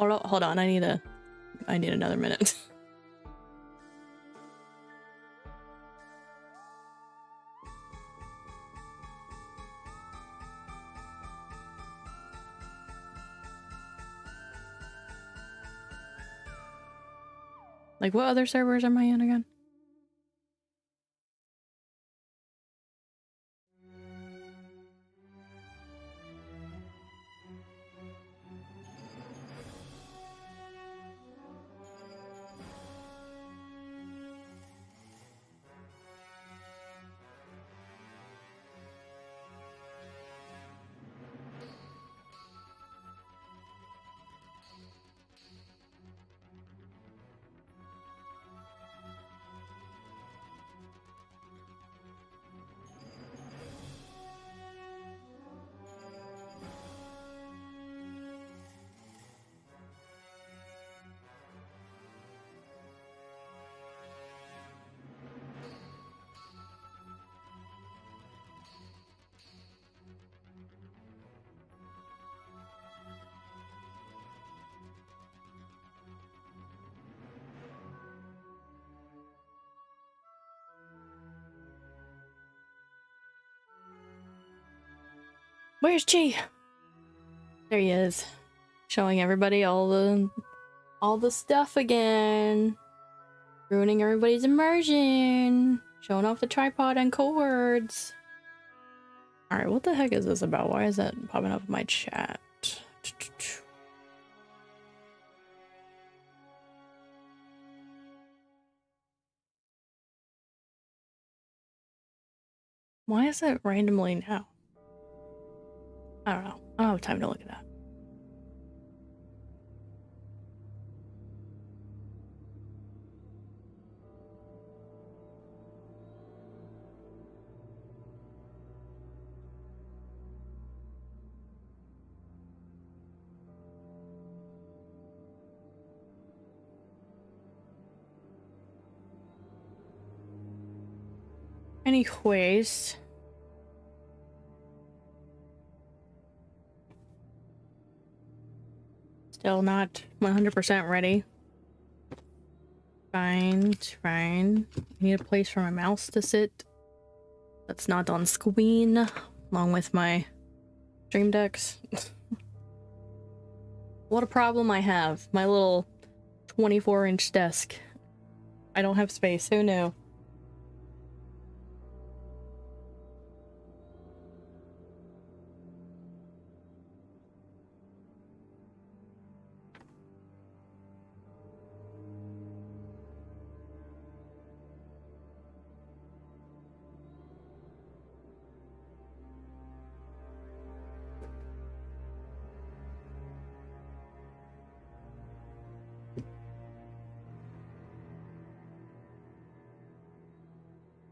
Hold on, I need another minute. Like, what other servers am I in again? Where's Chi? There he is, showing everybody all the stuff again, ruining everybody's immersion, showing off the tripod and cords. All right, what the heck is this about? Why is that popping up in my chat? Why is it randomly now? I don't know. I don't have time to look at that. Anyways, still not 100% ready. Fine. I need a place for my mouse to sit that's not on screen, along with my stream decks. What a problem I have. My little 24-inch desk. I don't have space. Who knew?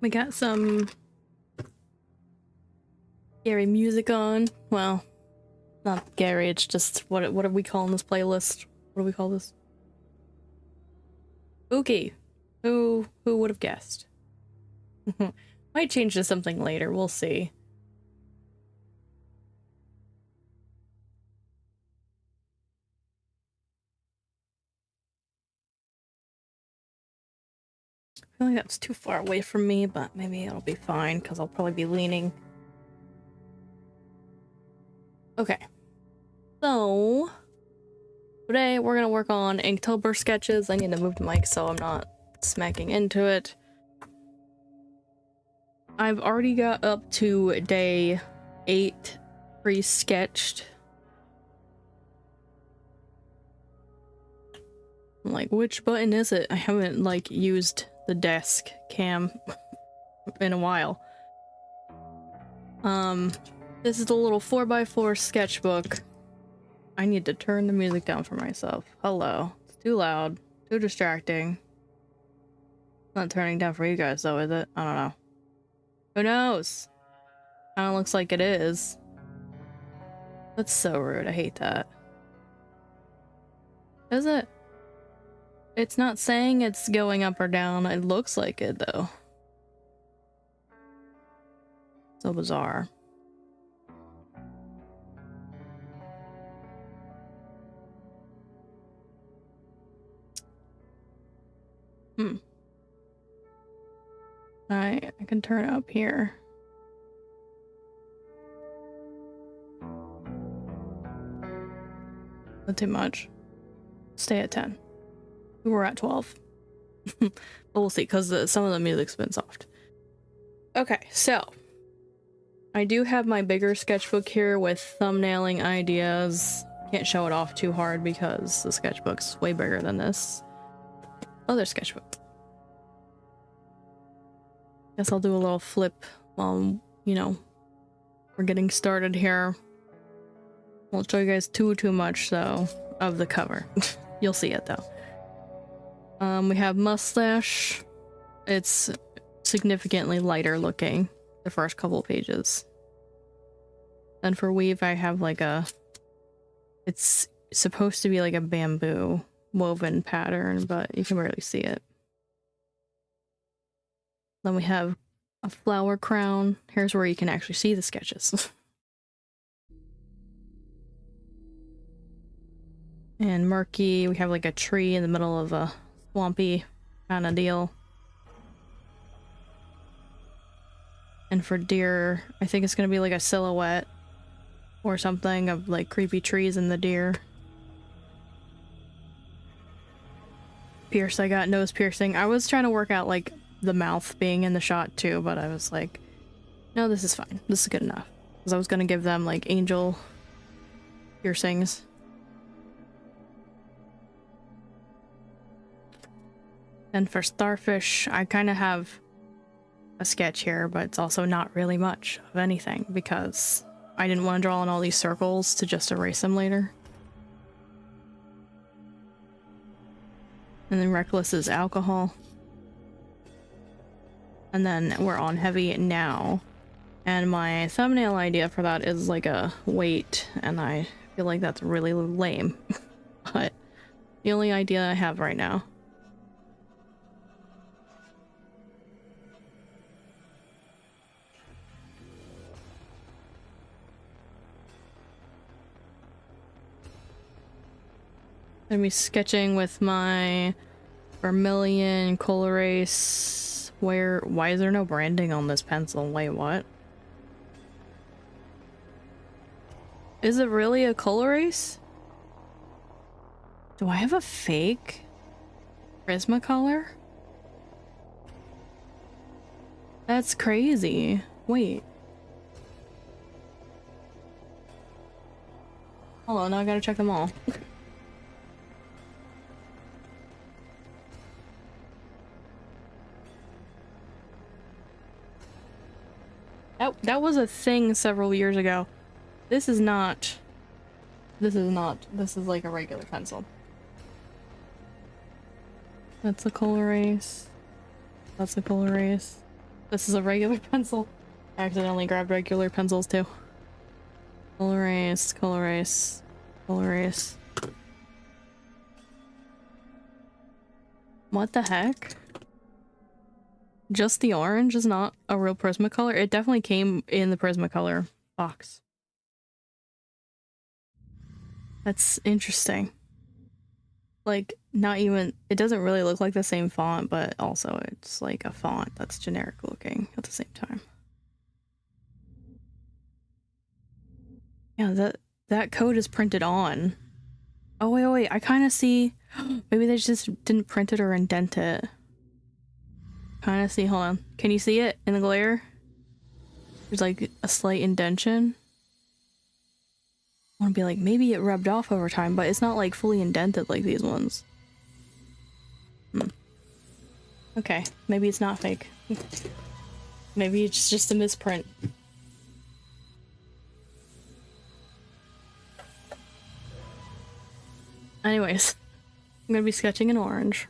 We got some Gary music on. Well, not Gary, it's just what are we calling this playlist? What do we call this? Spooky. Who would have guessed? Might change to something later, we'll see. I feel like that's too far away from me, but maybe it'll be fine because I'll probably be leaning. Okay. So today we're gonna work on Inktober Sketches. I need to move the mic so I'm not smacking into it. I've already got up to day 8 pre-sketched. I'm like, which button is it? I haven't like used the desk cam in a while. This is the little 4x4 sketchbook. I need to turn the music down for myself. Hello. It's too loud. Too distracting. Not turning down for you guys though, is it? I don't know. Who knows? Kinda looks like it is. That's so rude. I hate that. Is it? It's not saying it's going up or down. It looks like it though. So bizarre. I can turn it up here. Not too much. Stay at 10. We're at 12. But we'll see, because some of the music's been soft. Okay, so I do have my bigger sketchbook here with thumbnailing ideas. Can't show it off too hard because the sketchbook's way bigger than this other sketchbook. Guess I'll do a little flip while, you know, we're getting started here. Won't show you guys too much, though, of the cover. You'll see it, though. We have mustache. It's significantly lighter looking the first couple pages. Then for weave, I have like it's supposed to be like a bamboo woven pattern, but you can barely see it. Then we have a flower crown. Here's where you can actually see the sketches. And murky, we have like a tree in the middle of a swampy kind of deal. And for deer, I think it's gonna be like a silhouette or something of like creepy trees and the deer. Pierce, I got nose piercing. I was trying to work out like the mouth being in the shot too, but I was like, no, this is fine. This is good enough. Because I was gonna give them like angel piercings. And for starfish, I kind of have a sketch here, but it's also not really much of anything because I didn't want to draw in all these circles to just erase them later. And then reckless is alcohol. And then we're on heavy now. And my thumbnail idea for that is like a weight, and I feel like that's really lame. But the only idea I have right now. I'm gonna be sketching with my vermilion colorase. Why is there no branding on this pencil? Wait, what? Is it really a colorase? Do I have a fake Prismacolor? That's crazy. Wait. Hold on, now I gotta check them all. That was a thing several years ago. This is not. This is like a regular pencil. That's a colorase. That's a colorase. This is a regular pencil. I accidentally grabbed regular pencils too. Colorase, colorase, colorase. What the heck? Just the orange is not a real Prismacolor? It definitely came in the Prismacolor box. That's interesting. Like, not even... It doesn't really look like the same font, but also it's like a font that's generic looking at the same time. Yeah, that code is printed on. Oh, wait, I kind of see... Maybe they just didn't print it or indent it. Kind of see, hold on. Can you see it in the glare? There's like a slight indentation. I want to be like, maybe it rubbed off over time, but it's not like fully indented like these ones. Okay, maybe it's not fake. Maybe it's just a misprint. Anyways, I'm gonna be sketching in orange.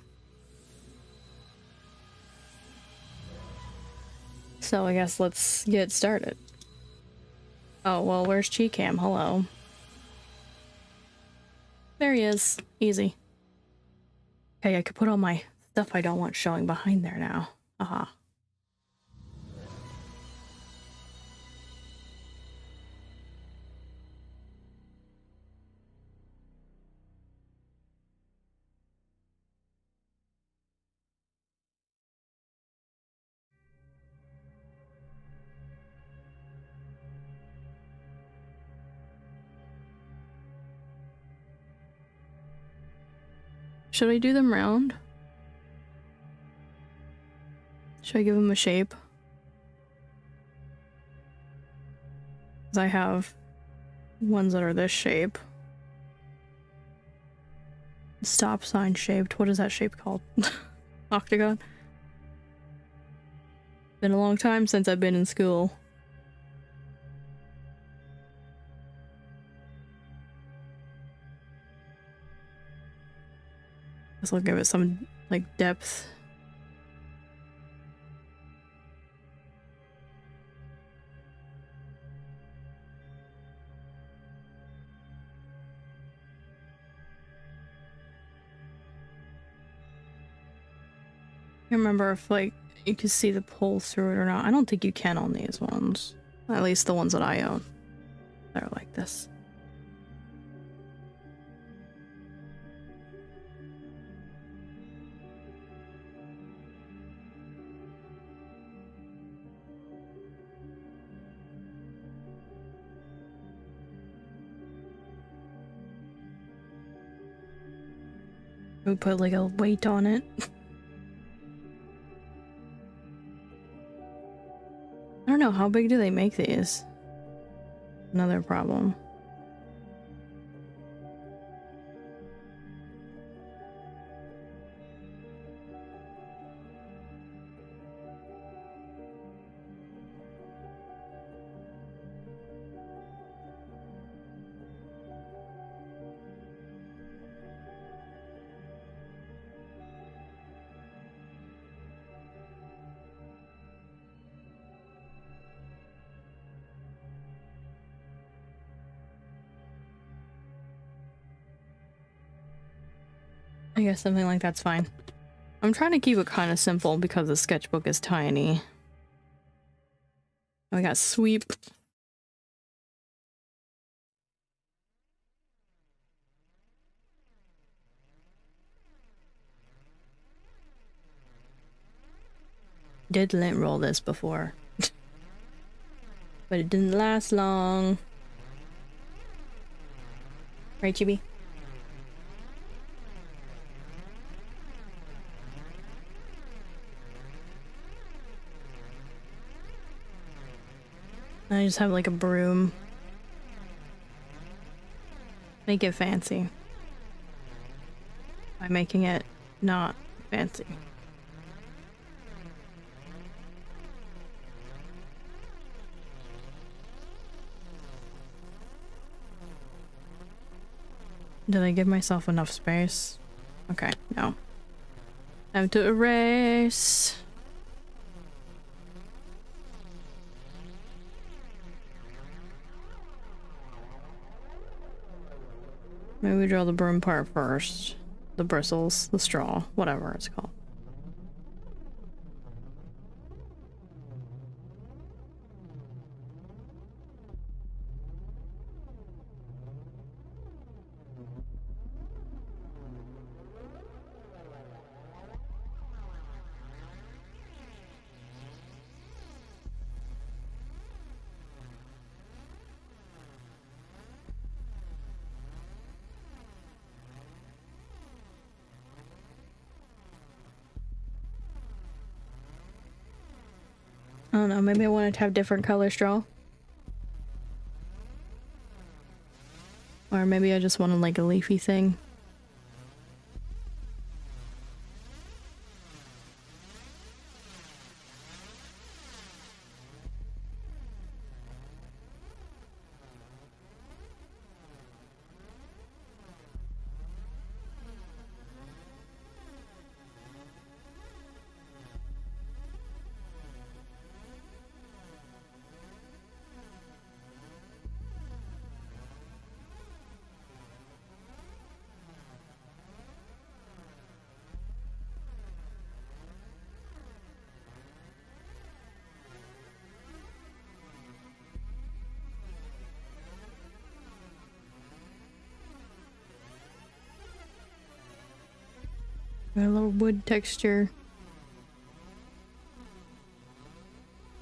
So I guess let's get started. Oh, well, where's Chi-Cam? Hello. There he is. Easy. Okay, I could put all my stuff I don't want showing behind there now. Aha. Should I do them round? Should I give them a shape? Because I have ones that are this shape. Stop sign shaped. What is that shape called? Octagon? Been a long time since I've been in school. Guess I'll give it some, like, depth. I can't remember if, like, you can see the pulls through it or not. I don't think you can on these ones. At least the ones that I own. They're like this. We put like a weight on it. I don't know, how big do they make these? Another problem. I guess something like that's fine. I'm trying to keep it kind of simple because the sketchbook is tiny. We got sweep. Did lint roll this before. But it didn't last long. Right, Chibi? I just have like a broom. Make it fancy. By making it not fancy. Did I give myself enough space? Okay, no. Time to erase. Maybe we draw the broom part first. The bristles, the straw, whatever it's called. I don't know, maybe I wanted to have different color straw. Or maybe I just wanted like a leafy thing. A little wood texture.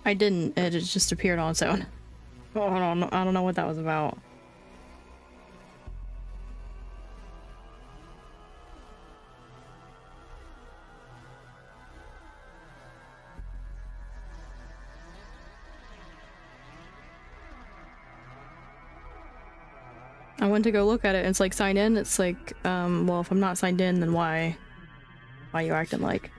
I didn't, it just appeared on its own. Oh, I don't know what that was about. I went to go look at it and it's like sign in. It's like, well, if I'm not signed in, then why are you acting like?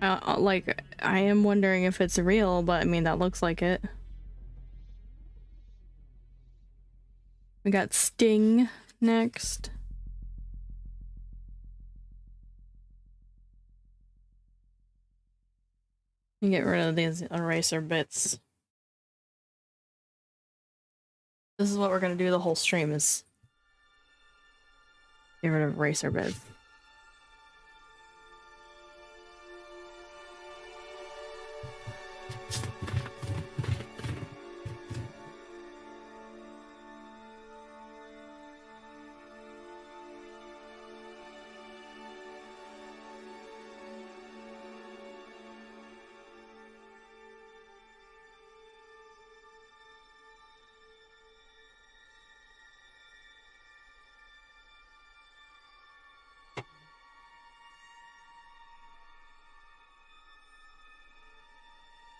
Like, I am wondering if it's real, but I mean, that looks like it. We got Sting next. You get rid of these eraser bits. This is what we're gonna do the whole stream is get rid of eraser bits.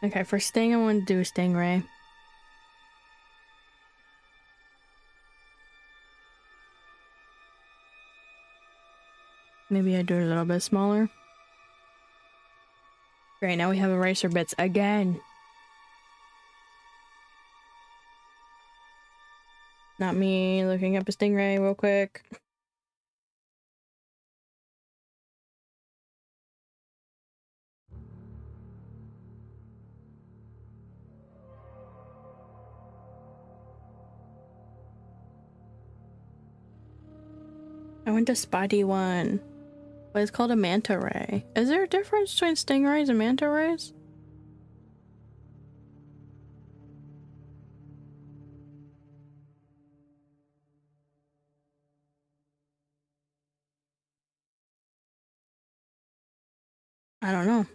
Okay, for Sting, I want to do Stingray. Maybe I do it a little bit smaller. Great, now we have eraser bits again. Not me looking up a Stingray real quick. I went to Spotty one. But it's called a manta ray. Is there a difference between stingrays and manta rays? I don't know.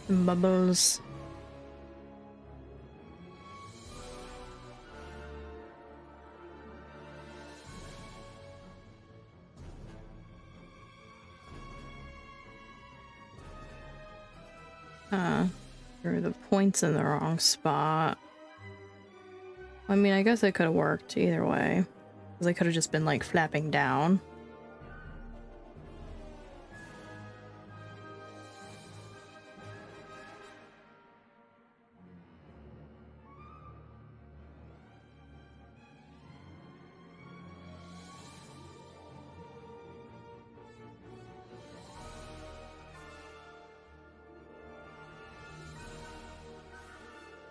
Bubbles. Threw the points in the wrong spot. I mean, I guess it could have worked either way. Because I could have just been like flapping down.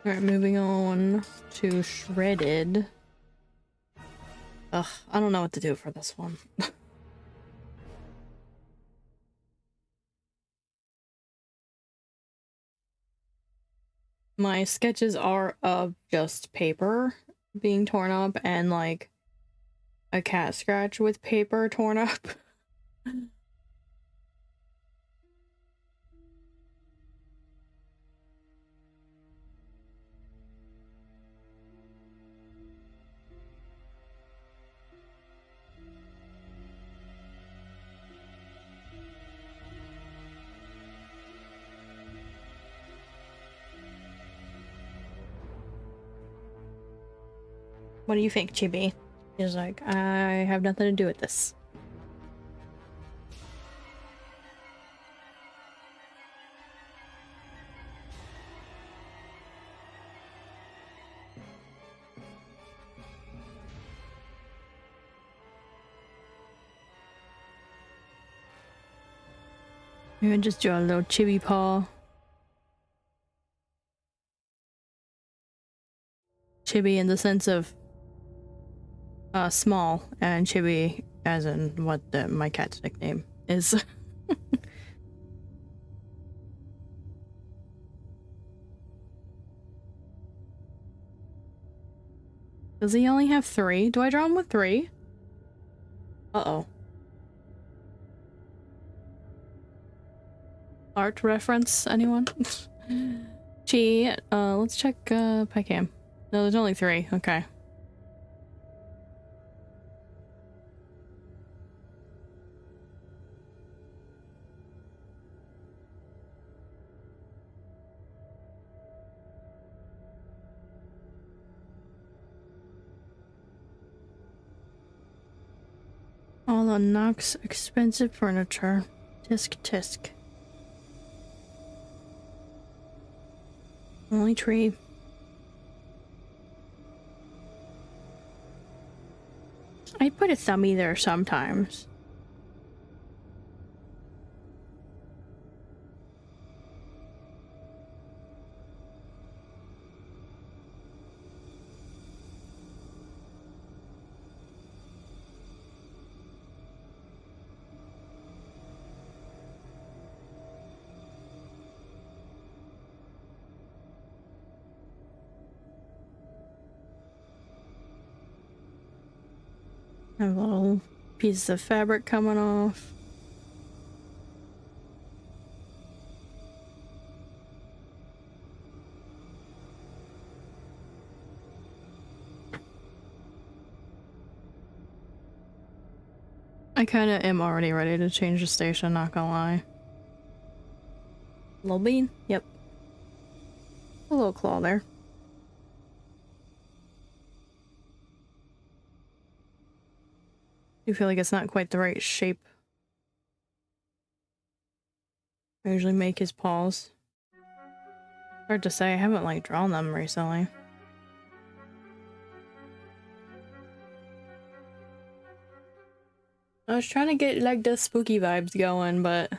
Alright, moving on to Shredded. Ugh, I don't know what to do for this one. My sketches are of just paper being torn up and like a cat scratch with paper torn up. what do you think, Chibi? He's like, I have nothing to do with this. Maybe just draw a little chibi paw. Chibi in the sense of small, and chibi as in what my cat's nickname is. Does he only have 3? Do I draw him with 3? Uh-oh. Art reference, anyone? Chi, let's check Pycam. No, there's only 3. Okay. All the Knox expensive furniture. Tisk tisk. Only tree. I put a thummy there sometimes. Have little pieces of fabric coming off. I kinda am already ready to change the station, not gonna lie. Little bean? Yep. A little claw there. You feel like it's not quite the right shape. I usually make his paws. Hard to say, I haven't like drawn them recently. I was trying to get like the spooky vibes going, but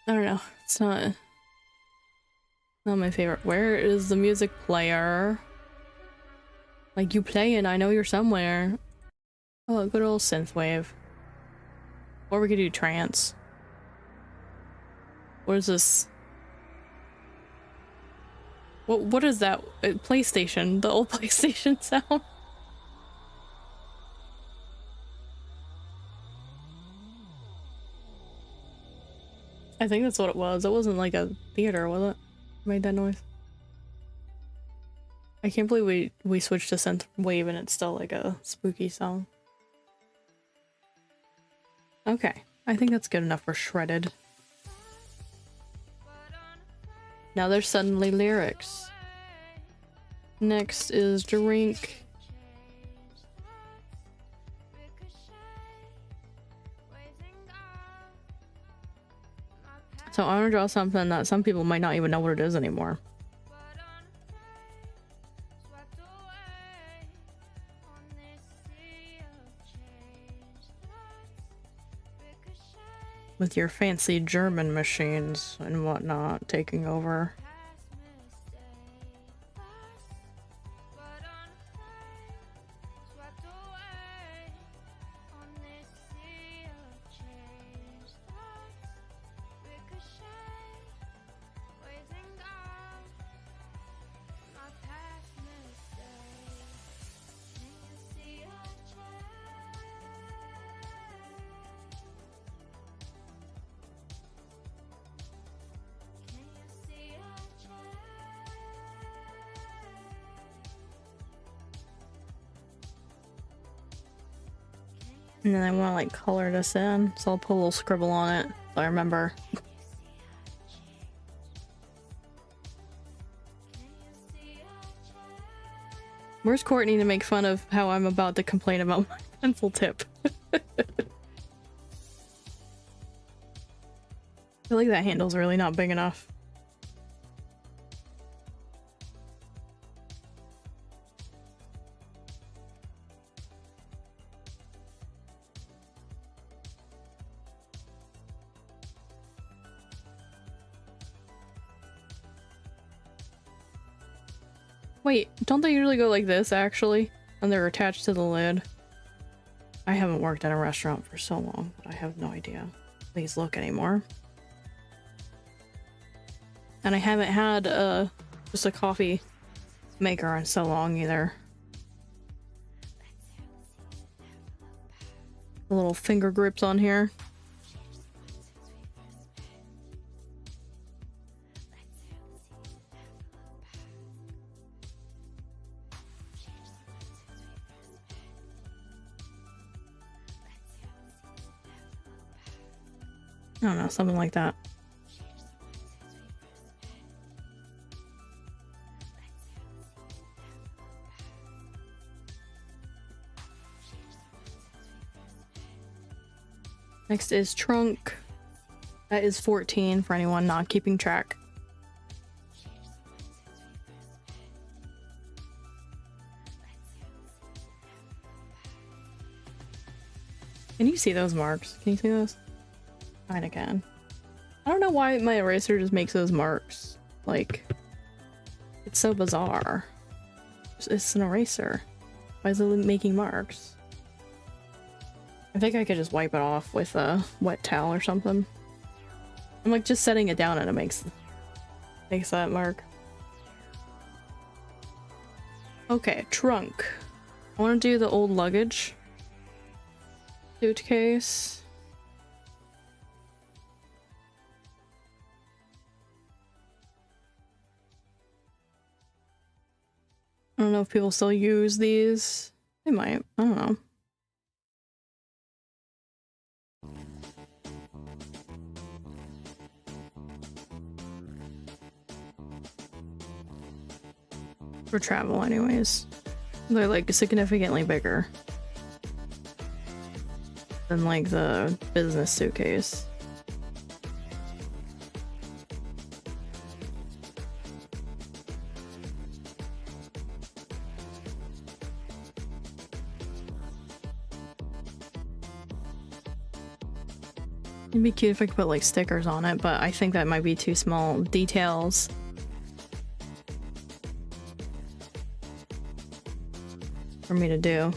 I don't know. It's not my favorite. Where is the music player? Like, you playing, I know you're somewhere. Oh, a good old synthwave. Or we could do trance. What is this? What is that? PlayStation, the old PlayStation sound. I think that's what it was. It wasn't like a theater, was it? Made that noise. I can't believe we switched to synthwave and it's still like a spooky song. Okay, I think that's good enough for shredded. Now there's suddenly lyrics. Next is drink. So I want to draw something that some people might not even know what it is anymore. With your fancy German machines and whatnot taking over. And then I want to like color this in, so I'll put a little scribble on it so I remember. Where's Courtney to make fun of how I'm about to complain about my pencil tip? I feel like that handle's really not big enough. Wait, don't they usually go like this, actually? And they're attached to the lid? I haven't worked at a restaurant for so long, but I have no idea. Please look anymore. And I haven't had just a coffee maker in so long either. The little finger grips on here. I don't know, something like that. Next is trunk. That is 14 for anyone not keeping track. Can you see those marks? Can you see those? Kinda can. I don't know why my eraser just makes those marks. Like, it's so bizarre. It's an eraser. Why is it making marks? I think I could just wipe it off with a wet towel or something. I'm like just setting it down and it makes that mark. Okay, trunk. I want to do the old luggage. Suitcase. I don't know if people still use these. They might. I don't know. For travel anyways. They're like significantly bigger than like the business suitcase. It'd be cute if I could put like stickers on it, but I think that might be too small details. For me to do.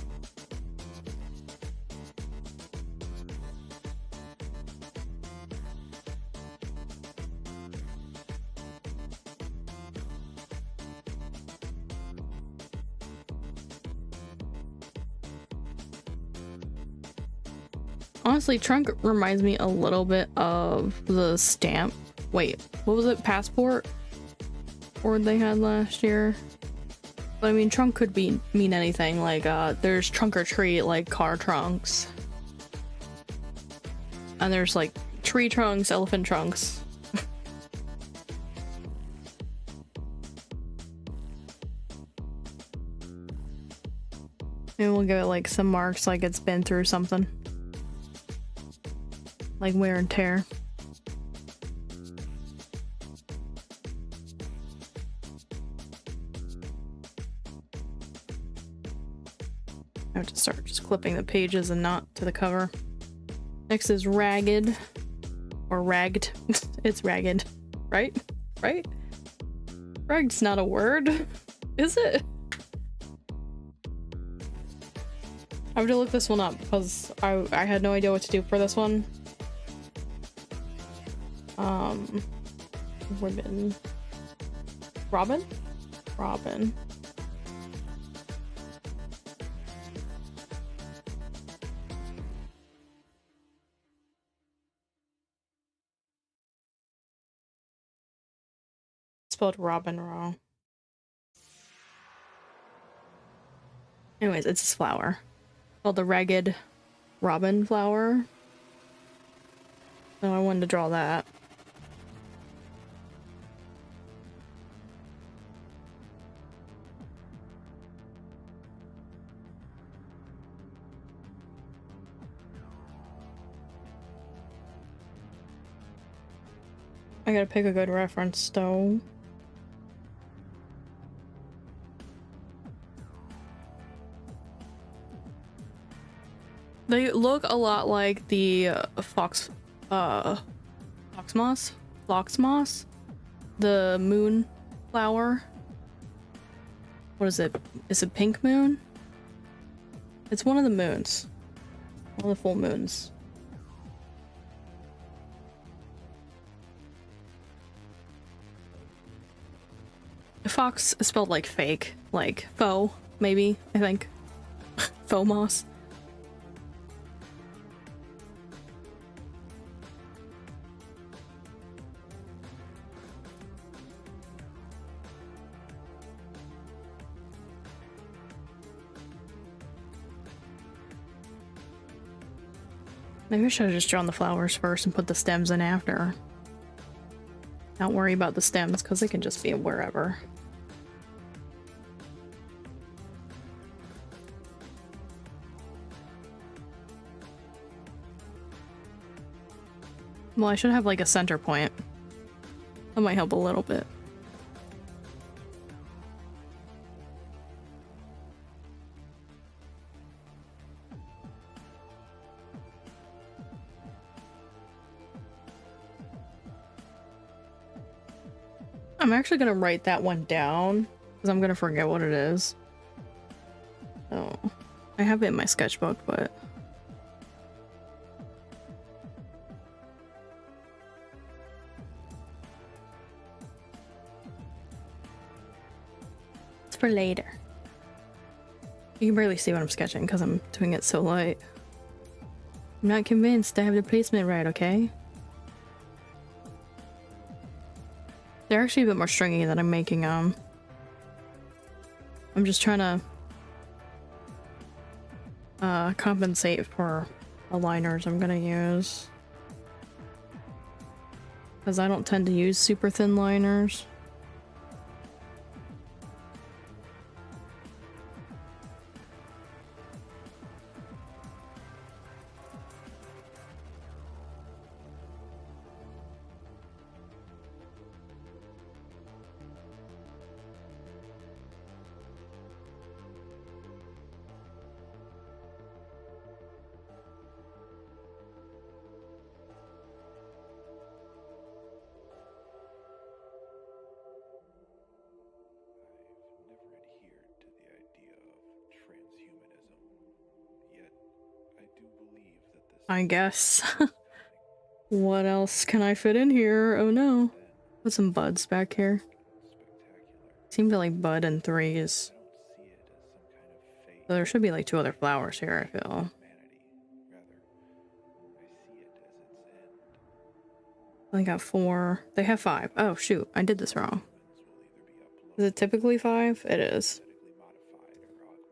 Honestly, trunk reminds me a little bit of the stamp. Wait, what was it? Passport? Board they had last year? But I mean, trunk could mean anything. Like, there's trunk or treat, like car trunks. And there's like tree trunks, elephant trunks. Maybe we'll give it like some marks like it's been through something. Like wear and tear. I have to start just clipping the pages and not to the cover. Next is ragged. Or ragged. It's ragged. Right? Right? Ragged's not a word. Is it? I have to look this one up because I had no idea what to do for this one. Ribbon. Robin? Robin. Spelled Robin wrong. Anyways, it's this flower called the Ragged Robin flower. So I wanted to draw that. I gotta pick a good reference though. They look a lot like the fox moss, the moon flower. What is it? Is it pink moon? It's one of the moons. One of the full moons. Fox is spelled like fake, like faux, maybe, I think. Faux moss. Maybe I should have just drawn the flowers first and put the stems in after. Not worry about the stems because they can just be wherever. Well, I should have like a center point. That might help a little bit. I'm actually gonna write that one down because I'm gonna forget what it is. So I have it in my sketchbook, but it's for later. You can barely see what I'm sketching because I'm doing it so light. I'm not convinced I have the placement right, okay? They're actually a bit more stringy than I'm making them. I'm just trying to compensate for the liners I'm gonna use. Because I don't tend to use super thin liners. I guess. What else can I fit in here? Oh no. Put some buds back here. Seem to like bud in threes. So there should be like 2 other flowers here, I feel. I got 4. They have 5. Oh shoot, I did this wrong. Is it typically 5? It is.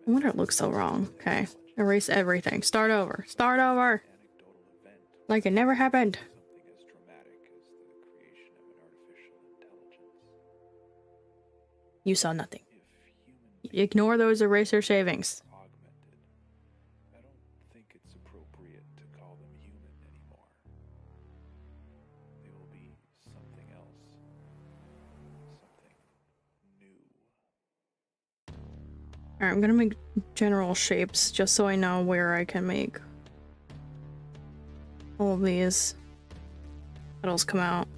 I wonder it looks so wrong. Okay. Erase everything. Start over. Start over! Like it never happened. You saw nothing. Ignore those eraser shavings. I don't think it's appropriate to call them human anymore. They will be something else. Something new. Alright, I'm gonna make general shapes just so I know where I can make all of these petals come out.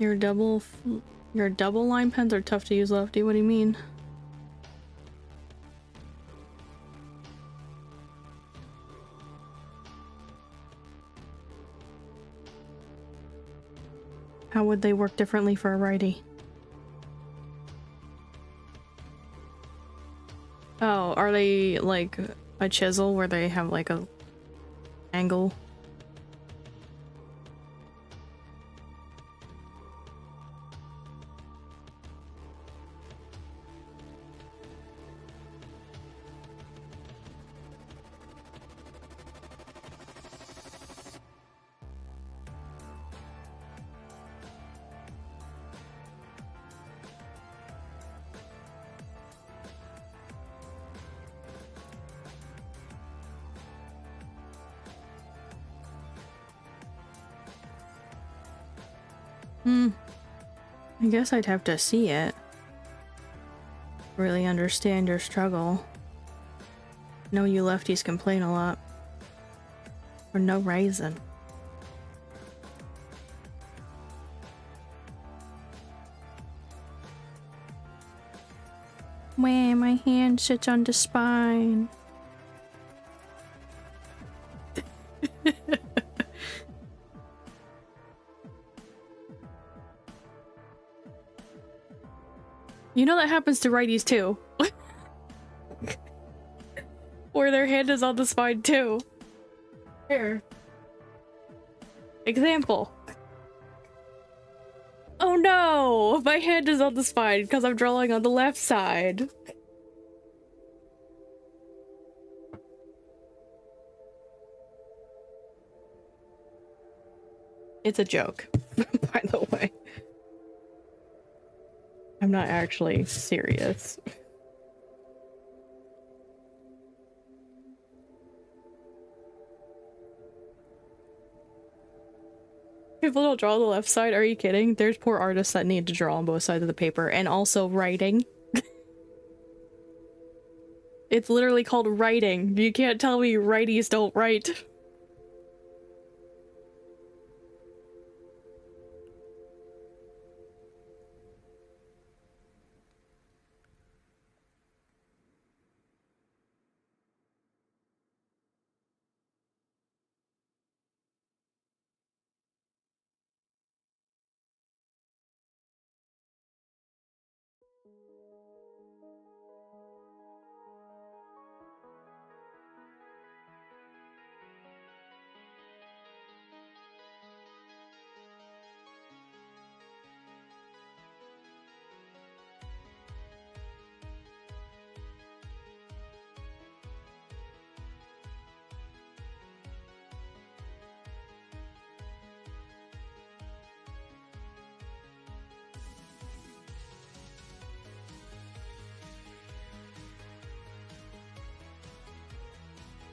Your double line pens are tough to use, Lefty. What do you mean? How would they work differently for a righty? Oh, are they like a chisel where they have like a angle? I guess I'd have to see it. Really understand your struggle. Know you lefties complain a lot. For no reason. Wah, my hand sits on the spine. You know that happens to righties too. Or their hand is on the spine too. Here. Example. Oh no! My hand is on the spine because I'm drawing on the left side. It's a joke, by the way. I'm not actually serious. People don't draw on the left side? Are you kidding? There's poor artists that need to draw on both sides of the paper and also writing. It's literally called writing. You can't tell me righties don't write.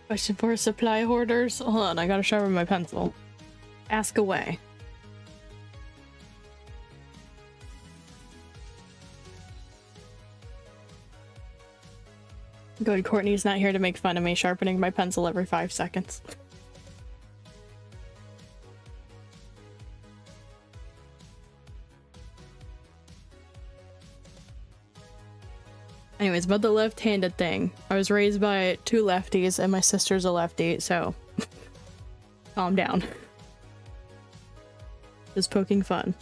Question for supply hoarders. Hold on, I gotta sharpen my pencil. Ask away. Good, Courtney's not here to make fun of me sharpening my pencil every 5 seconds. Anyways, about the left-handed thing. I was raised by 2 lefties and my sister's a lefty, so calm down. Just poking fun.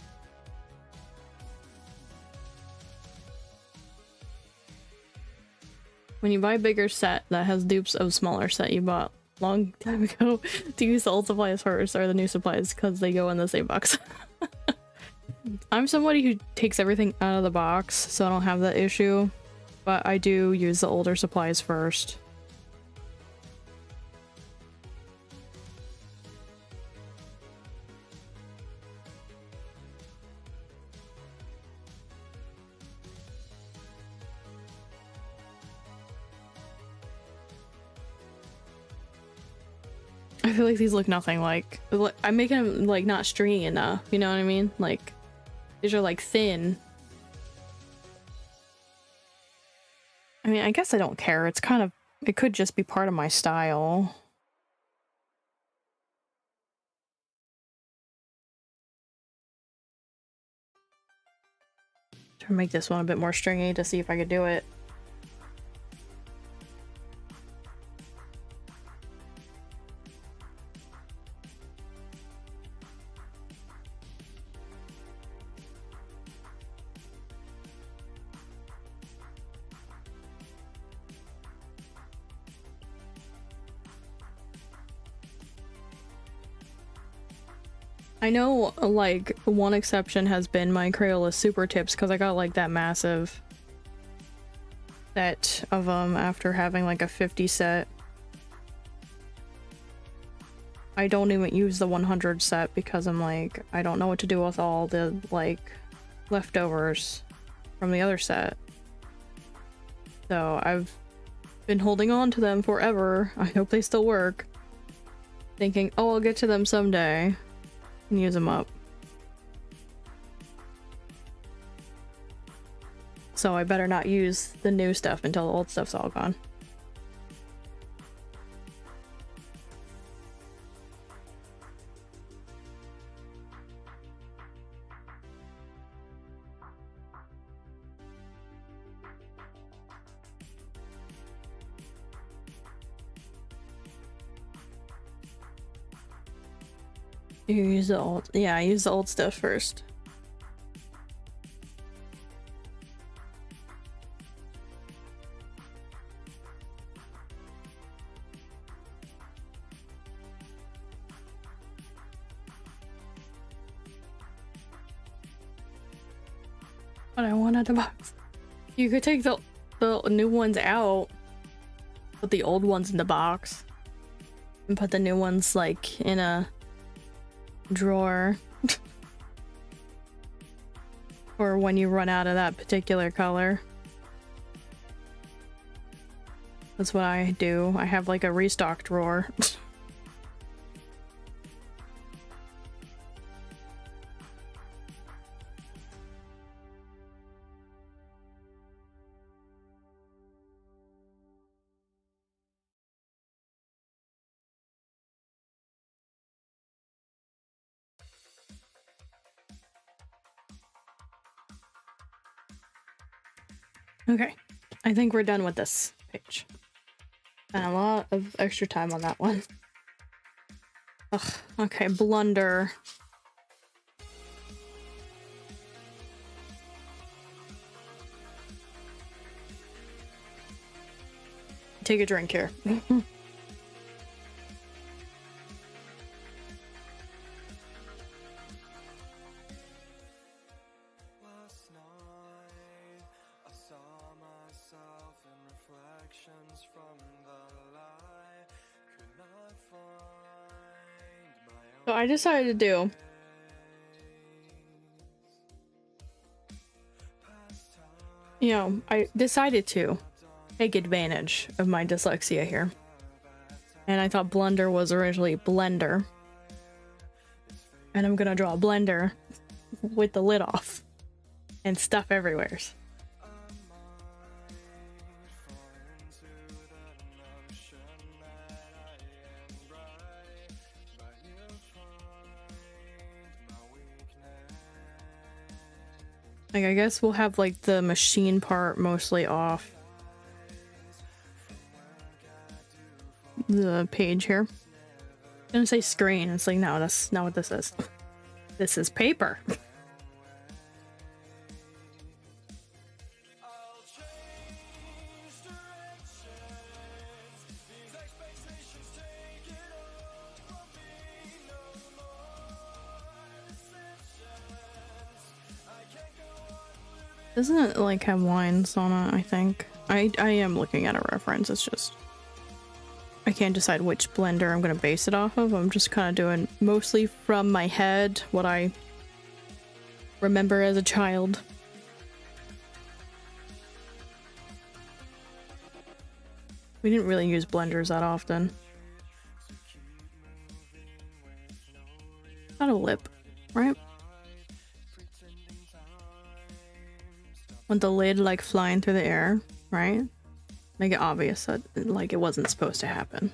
When you buy a bigger set that has dupes of smaller set you bought long time ago, to use the old supplies first or the new supplies because they go in the same box. I'm somebody who takes everything out of the box, so I don't have that issue. But I do use the older supplies first. I feel like these look nothing like I'm making them like not stringy enough, you know what I mean? Like these are like thin. I mean, I guess I don't care. It's kind of, it could just be part of my style. Try to make this one a bit more stringy to see if I could do it. I know, like, one exception has been my Crayola Super Tips, because I got, like, that massive set of them after having, like, a 50 set. I don't even use the 100 set because I'm like, I don't know what to do with all the, like, leftovers from the other set. So I've been holding on to them forever. I hope they still work. Thinking, oh, I'll get to them someday. And use them up. So I better not use the new stuff until the old stuff's all gone. You use the old, yeah, I use the old stuff first. But I wanted a box. You could take the new ones out, put the old ones in the box, and put the new ones like in a drawer for when you run out of that particular color. That's what I do. I have like a restock drawer. Okay, I think we're done with this page. And a lot of extra time on that one. Ugh, okay, blunder. Take a drink here. So I decided to do I decided to take advantage of my dyslexia here. And I thought blunder was originally blender. And I'm gonna draw a blender with the lid off and stuff everywhere. Like, I guess we'll have like the machine part mostly off the page here. I'm gonna say screen. It's like, no, that's not what this is. This is paper. Doesn't it like have lines on it? I think I am looking at a reference. It's just I can't decide which blender I'm gonna base it off of. I'm just kind of doing mostly from my head what I remember as a child. We didn't really use blenders that often. Not a lip, right? Want the lid like flying through the air, right? Make it obvious that like it wasn't supposed to happen.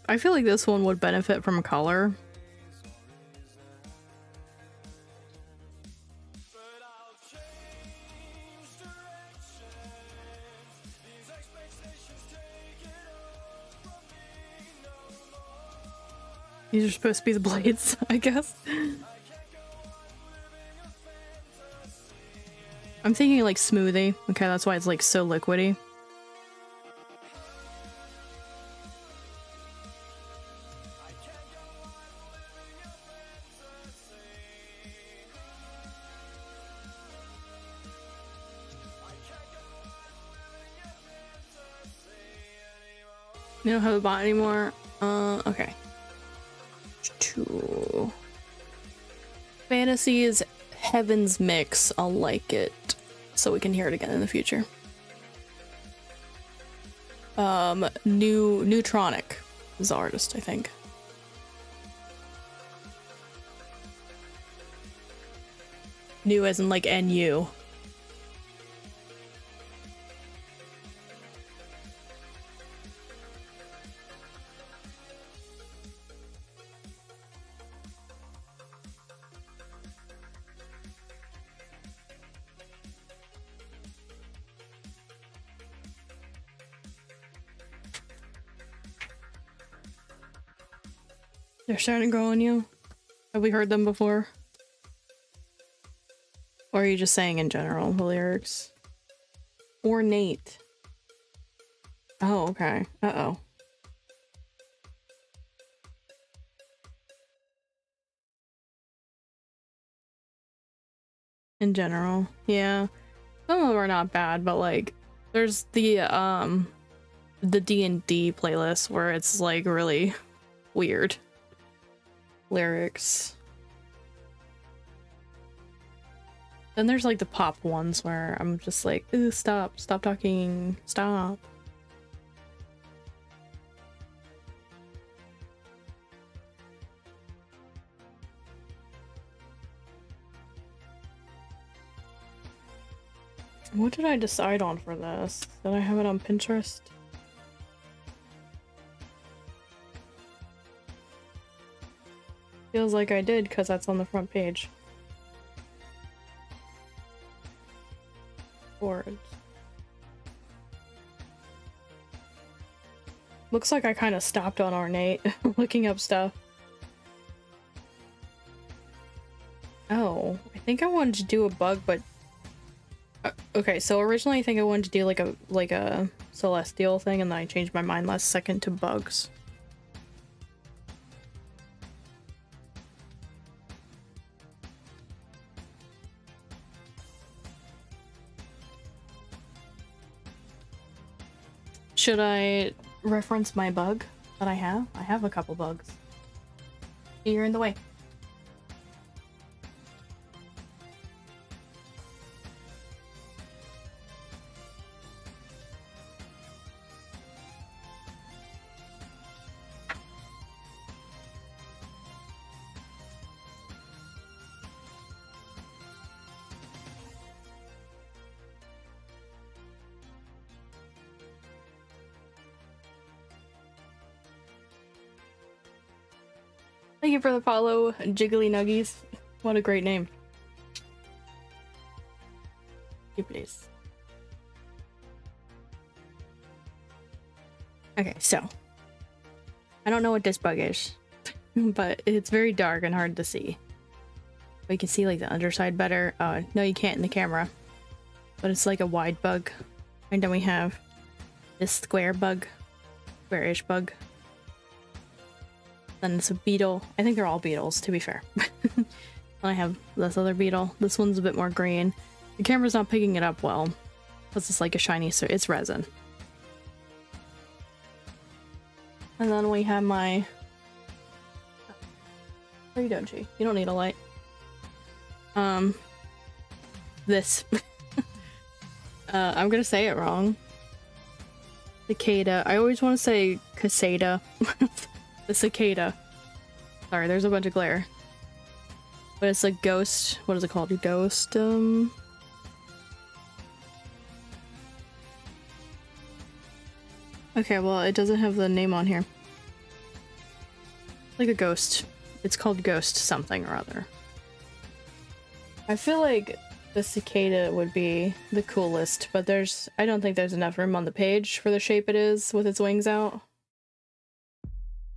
I feel like this one would benefit from color. These are supposed to be the blades, I guess. I'm thinking like smoothie. Okay, that's why it's like so liquidy. You don't have a bot anymore? Okay. Fantasy is Heaven's Mix. I'll like it so we can hear it again in the future. Neutronic is the artist, I think. New as in like NU. They're starting to grow on you? Have we heard them before? Or are you just saying in general, the lyrics? Ornate. Oh, okay. Uh-oh. In general, yeah. Some of them are not bad, but like, there's the D&D playlist where it's like really weird lyrics. Then there's like the pop ones where I'm just like, ooh, stop talking, stop. What did I decide on for this? Did I have it on Pinterest? Feels like I did because that's on the front page. Boards. Looks like I kind of stopped on Ornate looking up stuff. Oh, I think I wanted to do a bug, but okay, so originally I think I wanted to do like a celestial thing, and then I changed my mind last second to bugs. Should I reference my bug that I have? I have a couple bugs. You're in the way. Thank you for the follow, Jiggly Nuggies. What a great name. You please. Okay, so I don't know what this bug is, but it's very dark and hard to see. But you can see like the underside better. No, you can't in the camera, but it's like a wide bug. And then we have this square bug, square-ish bug. Then it's a beetle. I think they're all beetles, to be fair. Then I have this other beetle. This one's a bit more green. The camera's not picking it up well because it's like a shiny, so it's resin. And then we have my... What are you doing, Chi? You don't need a light. This. I'm gonna say it wrong. Cicada. I always want to say Casada. The cicada. Sorry, there's a bunch of glare. But it's a ghost. What is it called? A ghost, Okay, well, it doesn't have the name on here. Like a ghost. It's called ghost something or other. I feel like the cicada would be the coolest, but I don't think there's enough room on the page for the shape it is with its wings out.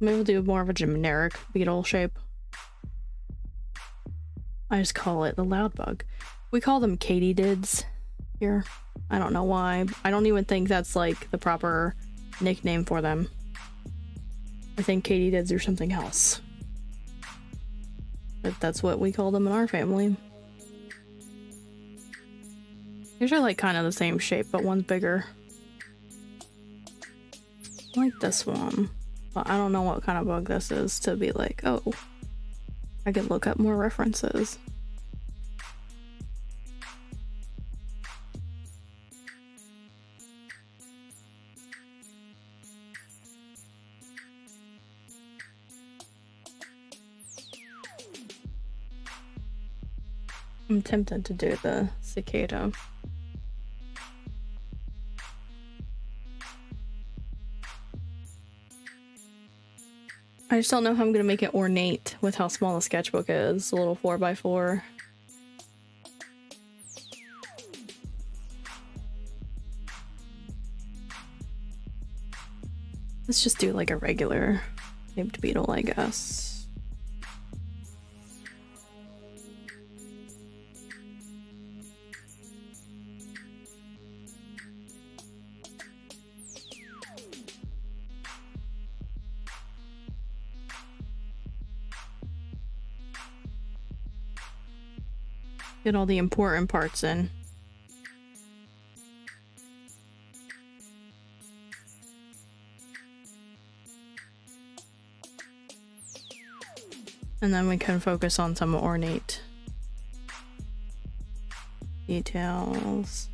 Maybe we'll do more of a generic beetle shape. I just call it the loud bug. We call them katydids here. I don't know why. I don't even think that's like the proper nickname for them. I think katydids are something else. But that's what we call them in our family. These are like kind of the same shape, but one's bigger. I like this one. But I don't know what kind of bug this is to be like, oh, I could look up more references. I'm tempted to do the cicada. I just don't know how I'm gonna make it ornate with how small the sketchbook is. A little 4x4. Let's just do like a regular shaped beetle, I guess. Get all the important parts in. And then we can focus on some ornate details.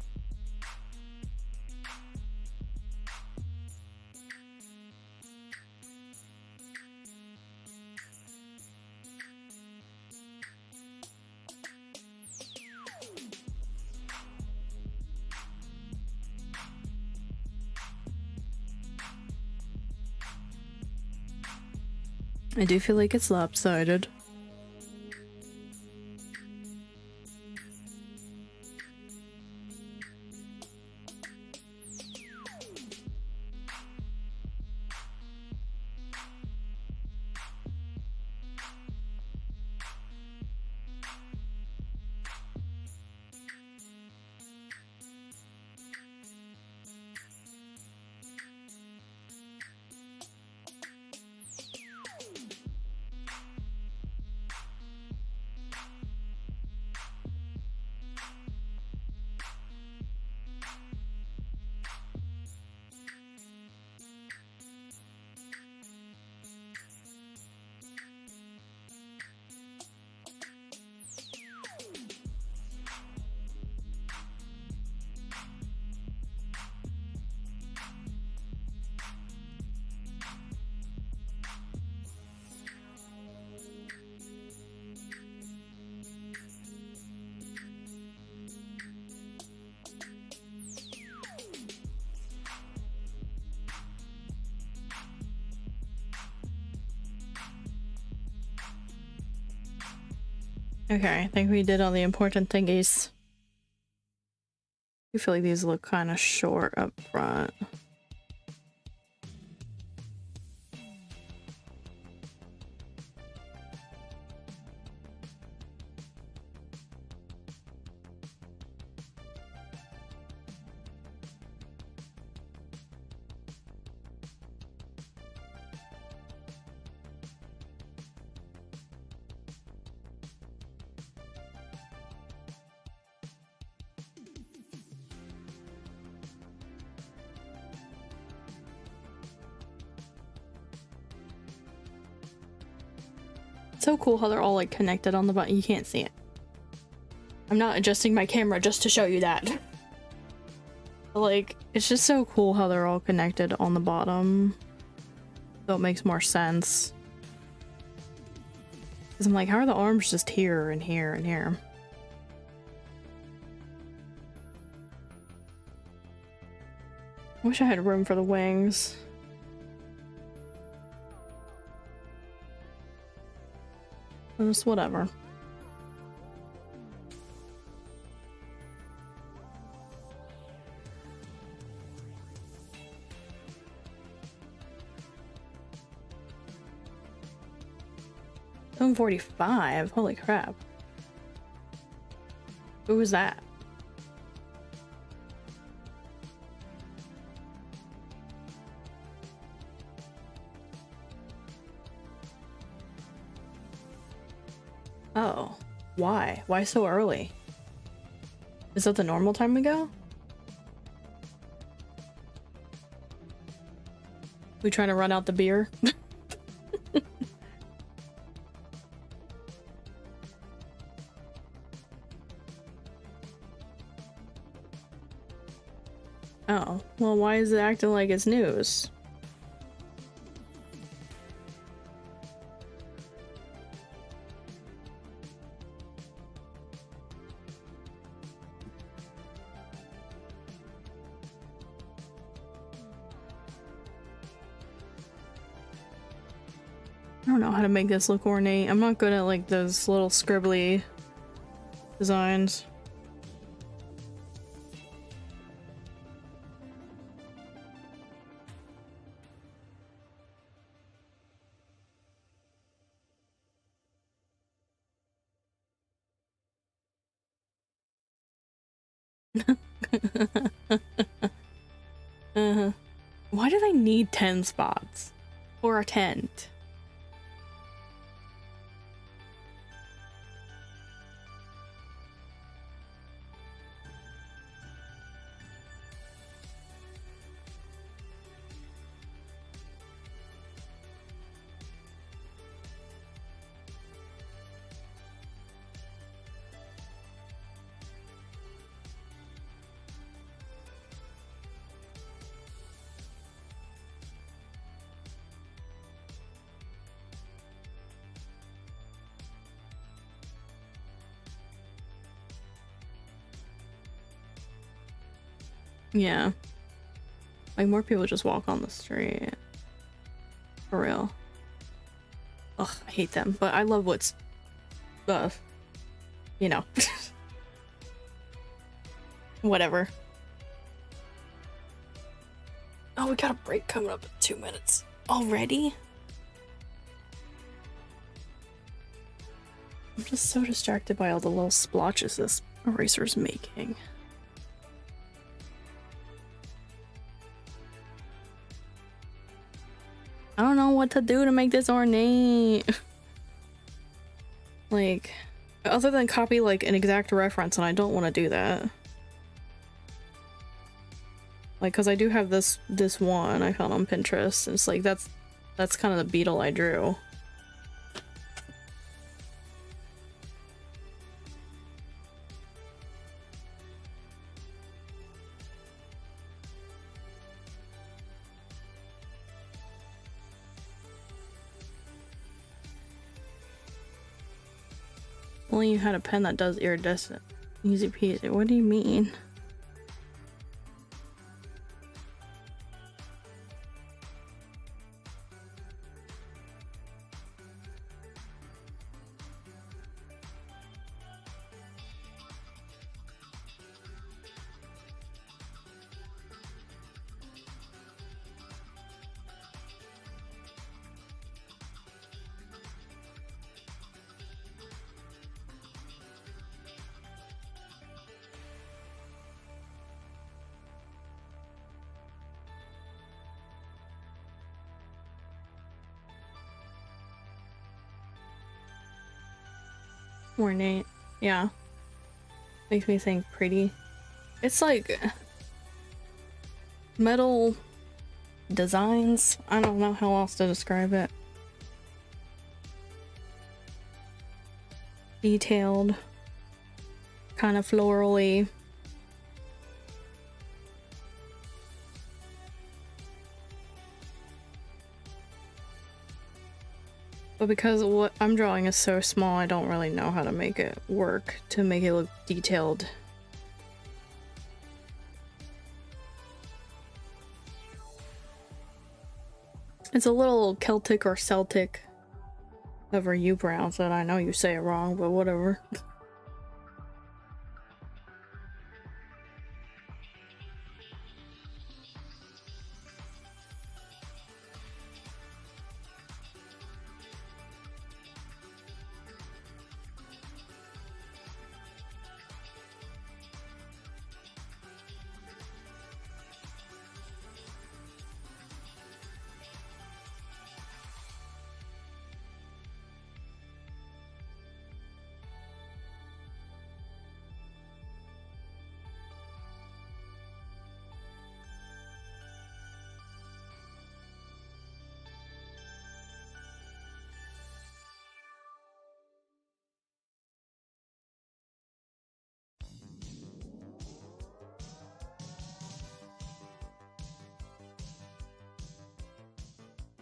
I do feel like it's lopsided. Okay, I think we did all the important thingies. I feel like these look kind of short up front. So cool how they're all like connected on the button. You can't see it. I'm not adjusting my camera just to show you that. Like, it's just so cool how they're all connected on the bottom. So it makes more sense. Because I'm like, how are the arms just here and here and here? I wish I had room for the wings. Just whatever. $7.45. Holy crap. Who was that? Oh, why? Why so early? Is that the normal time we go? We trying to run out the beer? Oh, well, why is it acting like it's news? don't know how to make this look ornate. I'm not good at like those little scribbly designs. Why do they need 10 spots for a tent? Yeah. Like, more people just walk on the street. For real. Ugh, I hate them. But I love what's... you know. Whatever. Oh, we got a break coming up in 2 minutes. Already? I'm just so distracted by all the little splotches this eraser's making. I don't know what to do to make this ornate. Like, other than copy like an exact reference, and I don't want to do that. Like, cause I do have this one I found on Pinterest. And it's like that's kind of the beetle I drew. Only you had a pen that does iridescent. Easy peasy. What do you mean? Ornate. Yeah. Makes me think pretty. It's like metal designs. I don't know how else to describe it. Detailed. Kind of florally. But because what I'm drawing is so small, I don't really know how to make it work to make it look detailed. It's a little Celtic or Celtic, however you pronounce it. I know you say it wrong, but whatever.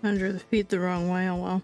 I drew the feet the wrong way, oh well.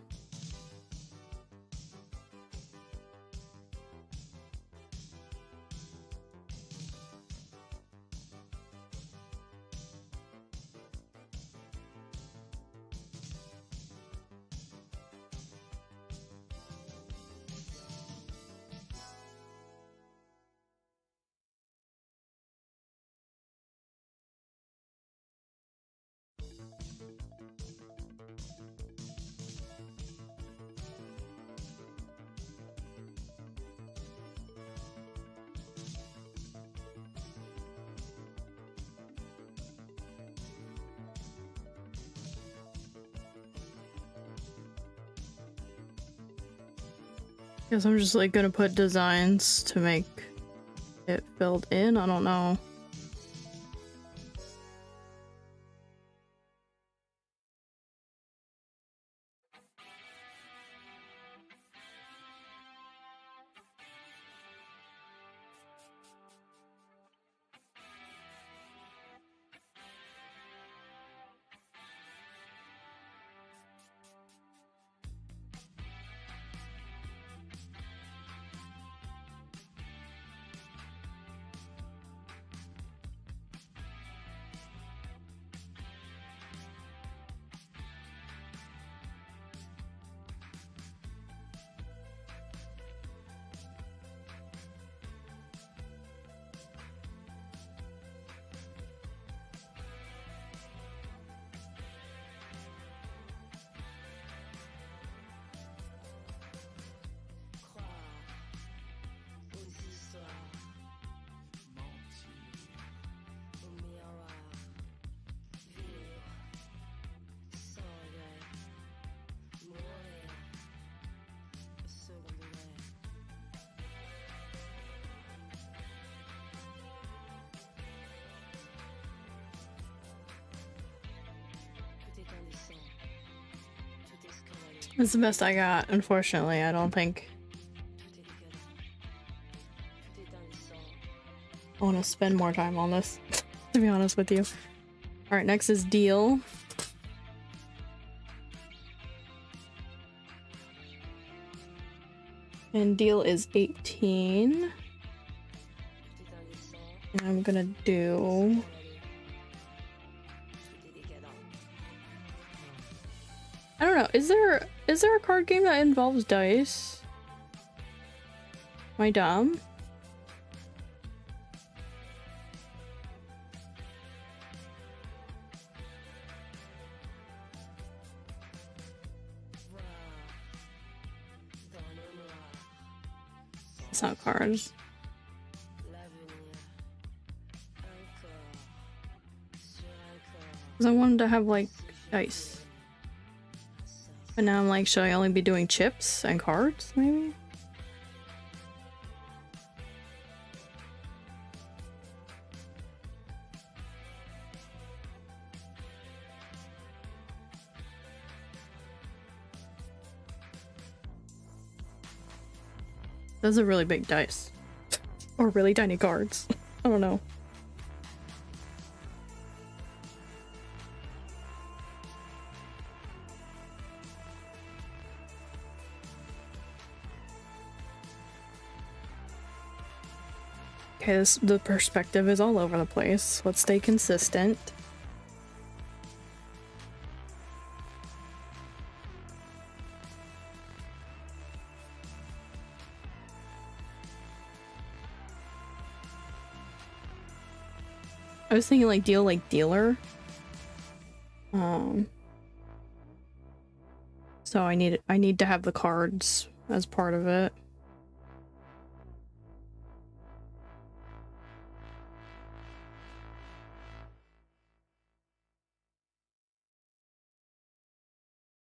Guess I'm just like gonna put designs to make it filled in. I don't know. It's the best I got, unfortunately. I don't think I want to spend more time on this, to be honest with you. Alright, next is Deal. And Deal is 18. And I'm gonna do... I don't know, is there a card game that involves dice? Am I dumb? It's not cards. Because I wanted to have like dice. But now I'm like, should I only be doing chips and cards, maybe? Those are really big dice. Or really tiny cards. I don't know. Okay, the perspective is all over the place. Let's stay consistent. I was thinking like deal like dealer. So I need to have the cards as part of it.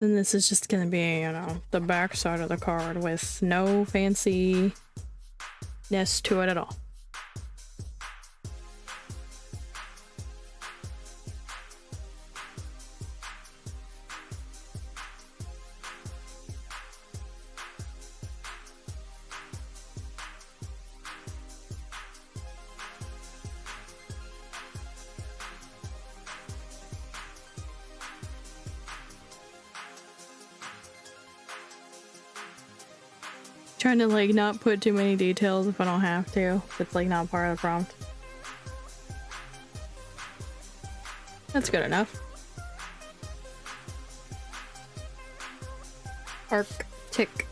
Then this is just gonna be, you know, the back side of the card with no fanciness to it at all. Trying to like not put too many details if I don't have to, if it's like not part of the prompt. That's good enough. Arctic.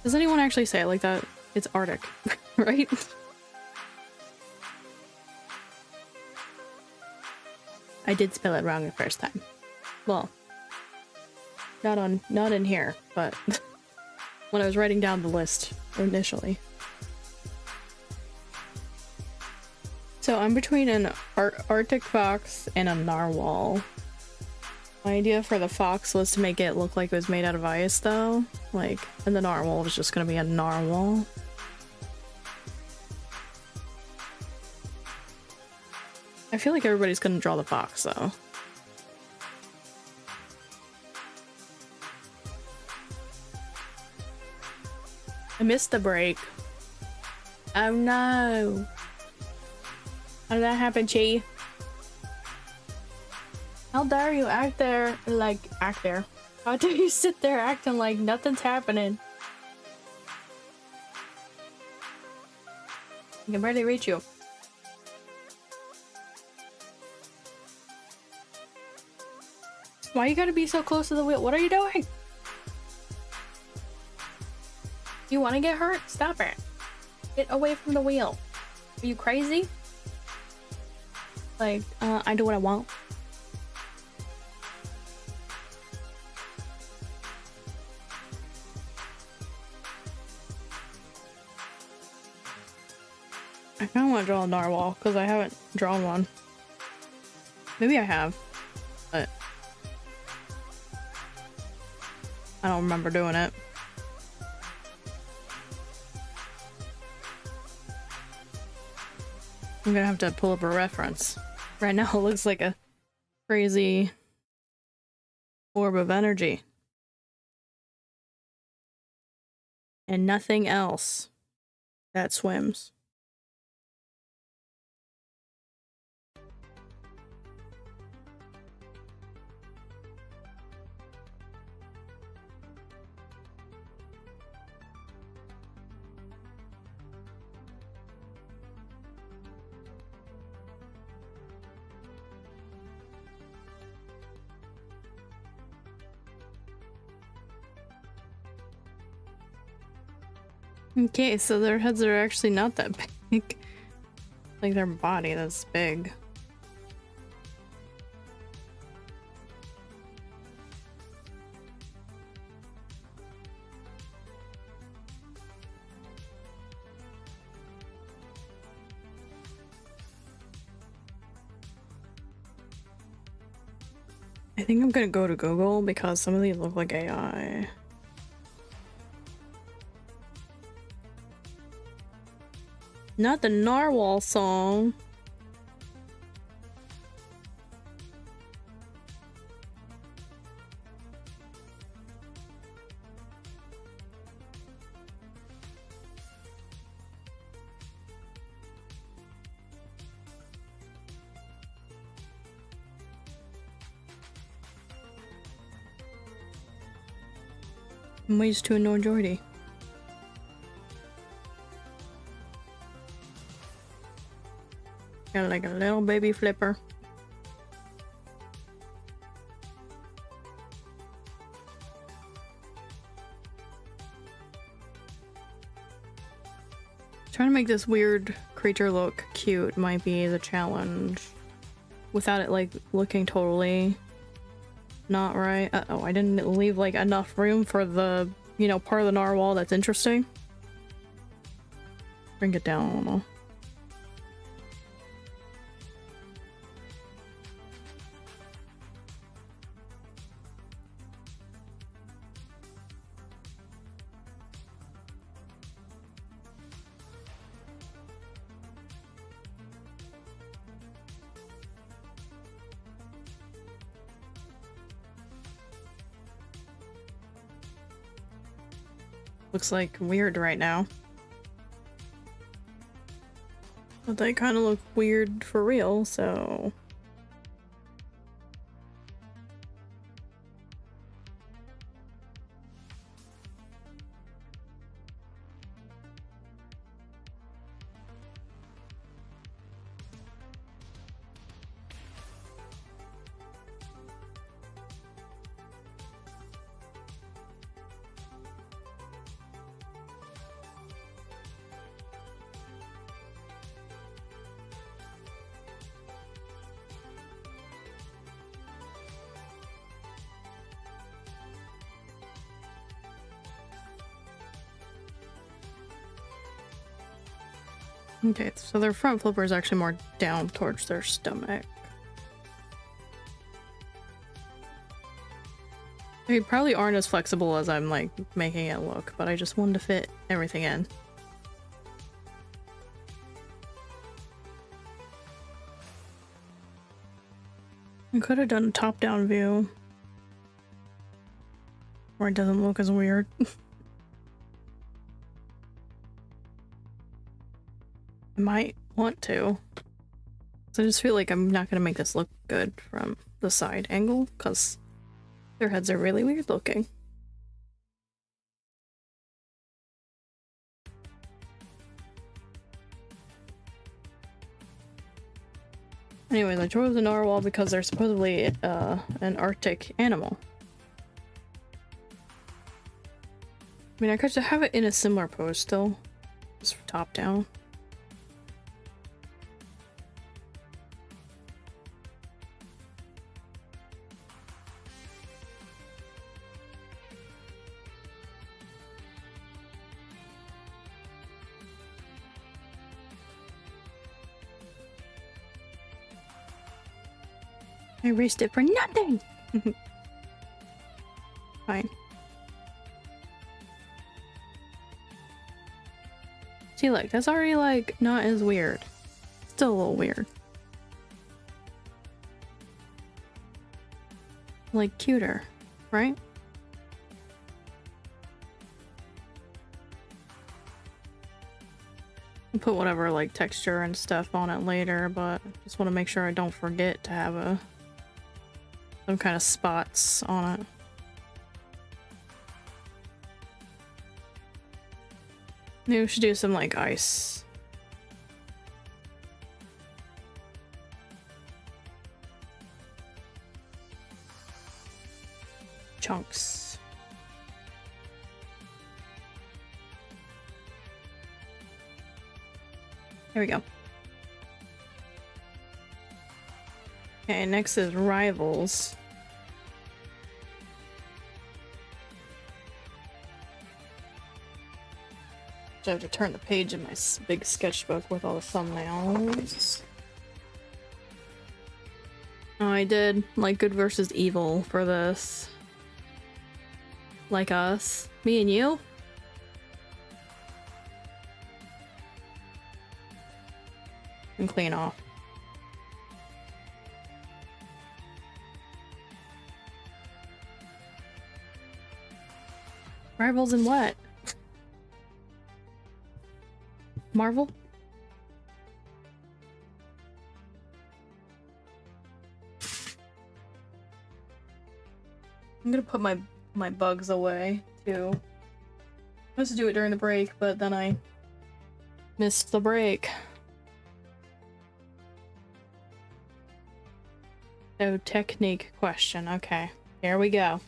Does anyone actually say it like that? It's Arctic, right? I did spell it wrong the first time. Well, not in here, but when I was writing down the list initially. So I'm between an Arctic fox and a narwhal. My idea for the fox was to make it look like it was made out of ice, though. Like, and the narwhal is just gonna be a narwhal. I feel like everybody's gonna draw the fox though. I missed the break. Oh no. How did that happen, Chi? How dare you act there, like, act there? How dare you sit there acting like nothing's happening? I can barely reach you. Why you gotta be so close to the wheel? What are you doing? You want to get hurt? Stop it. Get away from the wheel. Are you crazy? Like, I do what I want. I kind of want to draw a narwhal because I haven't drawn one. Maybe I have, but I don't remember doing it. I'm gonna have to pull up a reference. Right now it looks like a crazy orb of energy. And nothing else that swims. Okay, so their heads are actually not that big. Like their body that's big. I think I'm gonna go to Google because some of these look like AI. Not the narwhal song. I'm ways to ignore Jordy. Got like a little baby flipper. Trying to make this weird creature look cute might be the challenge. Without it like looking totally not right. Uh-oh, I didn't leave like enough room for the, you know, part of the narwhal that's interesting. Bring it down a little. Looks like weird right now. But they kind of look weird for real, so... Okay, so their front flipper is actually more down towards their stomach. They probably aren't as flexible as I'm like making it look, but I just wanted to fit everything in. I could have done a top-down view where it doesn't look as weird. I might want to. So I just feel like I'm not gonna make this look good from the side angle because their heads are really weird looking. Anyways, I chose a narwhal because they're supposedly an Arctic animal. I mean, I could have it in a similar pose still, just top down. I erased it for nothing! Fine. See, look, that's already, like, not as weird. Still a little weird. Like, cuter, right? I'll put whatever, like, texture and stuff on it later, but I just want to make sure I don't forget to have some kind of spots on it. Maybe we should do some like ice. Chunks. There we go. Okay, next is rivals. I have to turn the page in my big sketchbook with all the thumbnails. Oh, I did like good versus evil for this. Like us. Me and you? And clean off. Rivals in what? Marvel? I'm gonna put my bugs away too. I was supposed to do it during the break, but then I missed the break. So technique question. Okay, here we go.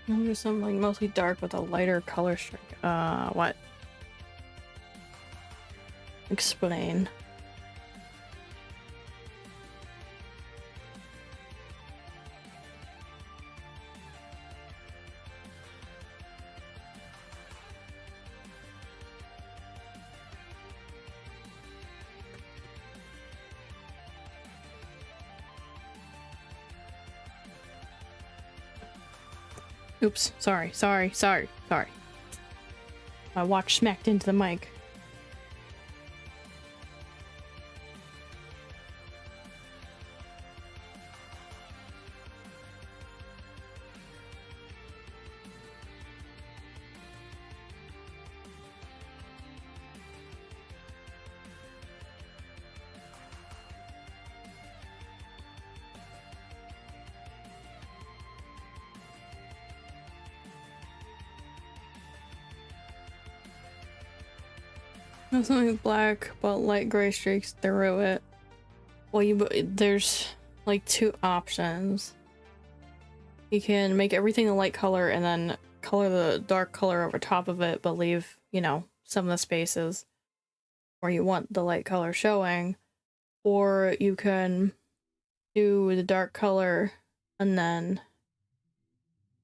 I'm just something mostly dark with a lighter color streak. What? Explain. Oops, sorry. My watch smacked into the mic. Something black, but light gray streaks through it. Well, there's like two options. You can make everything a light color and then color the dark color over top of it, but leave, you know, some of the spaces where you want the light color showing. Or you can do the dark color and then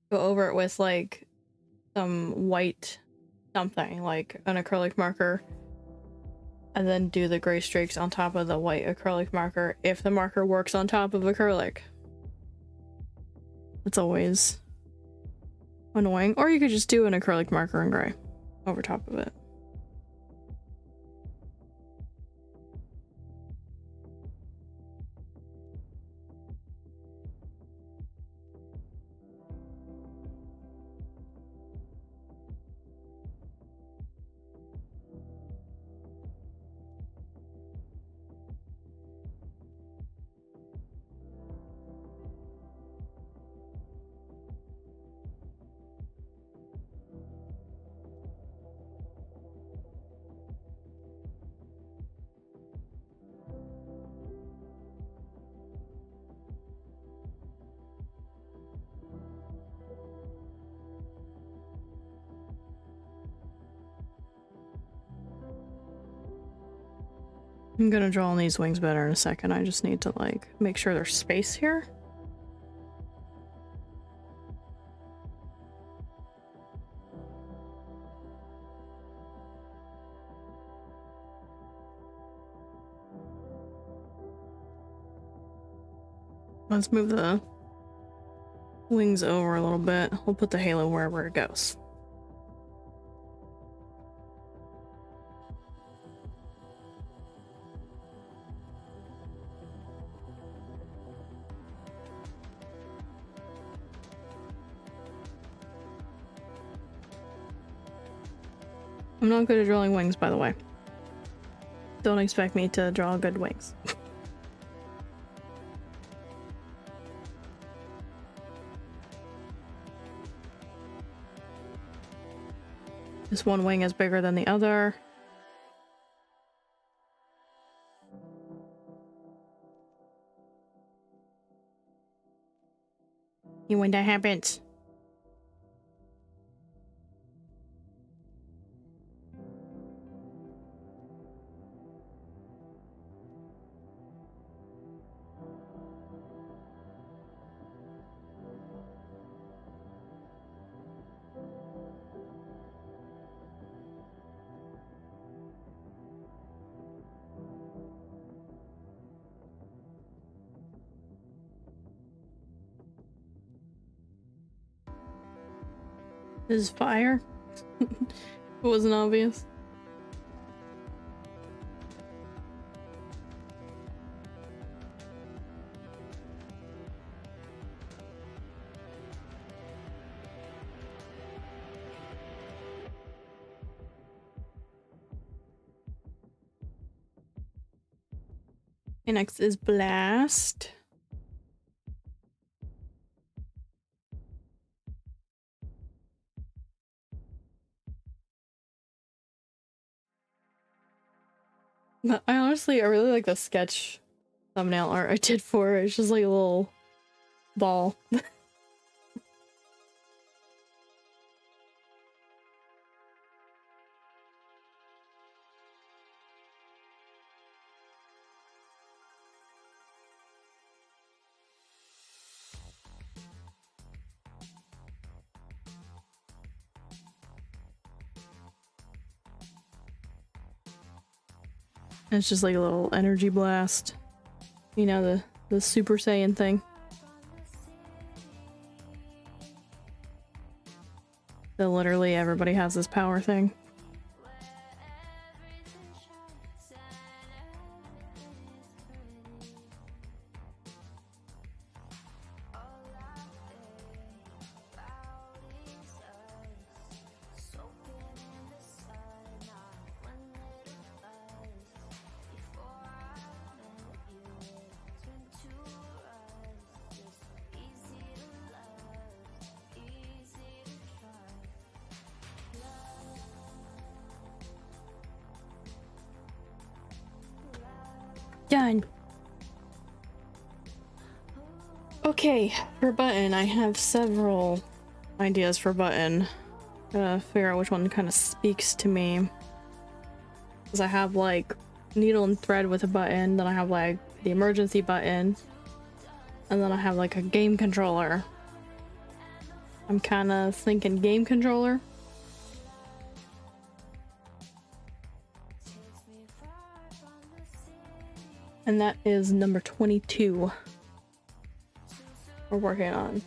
go over it with like some white something, like an acrylic marker, and then do the gray streaks on top of the white acrylic marker if the marker works on top of acrylic. It's always annoying. Or you could just do an acrylic marker in gray over top of it. I'm gonna draw on these wings better in a second. I just need to like make sure there's space here. Let's move the wings over a little bit. We'll put the halo wherever it goes. I'm not good at drawing wings, by the way. Don't expect me to draw good wings. This one wing is bigger than the other. When that happens. This is fire. It wasn't obvious. Okay, next is blast. I really like the sketch thumbnail art I did for it. It's just like a little ball. It's just like a little energy blast. You know, the Super Saiyan thing. So literally everybody has this power thing. Done. Okay, for button, I have several ideas for button. Gotta figure out which one kind of speaks to me. Because I have like needle and thread with a button, then I have like the emergency button, and then I have like a game controller. I'm kind of thinking game controller. And that is number 22 we're working on.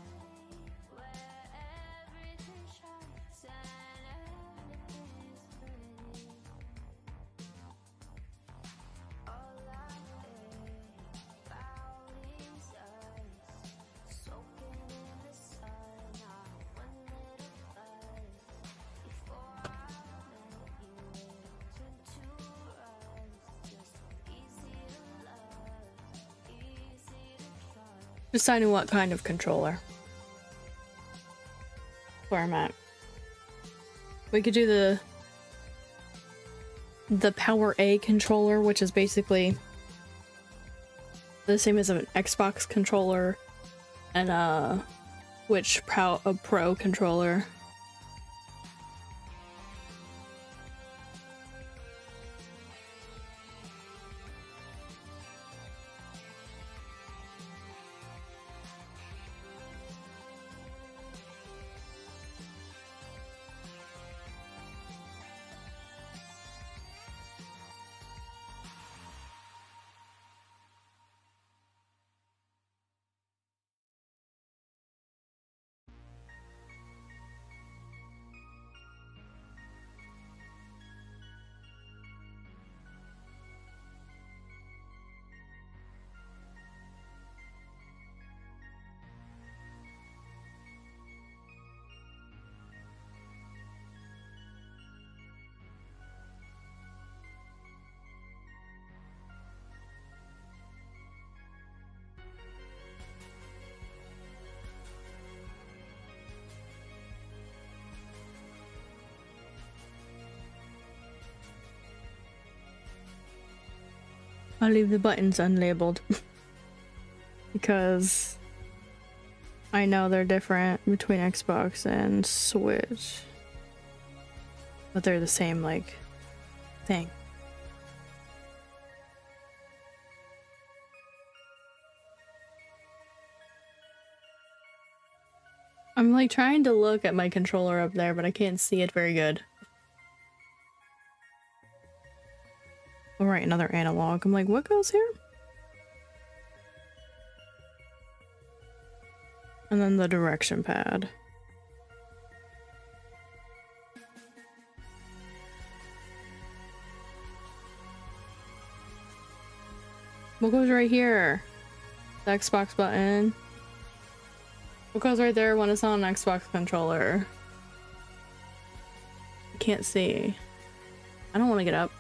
Deciding what kind of controller. Where I'm at. We could do the Power A controller, which is basically the same as an Xbox controller and a Switch Pro controller. I'll leave the buttons unlabeled because I know they're different between Xbox and Switch, but they're the same like thing. I'm like trying to look at my controller up there, but I can't see it very good. All right, another analog. I'm like, what goes here? And then the direction pad. What goes right here? The Xbox button. What goes right there when it's on an Xbox controller? I can't see. I don't want to get up.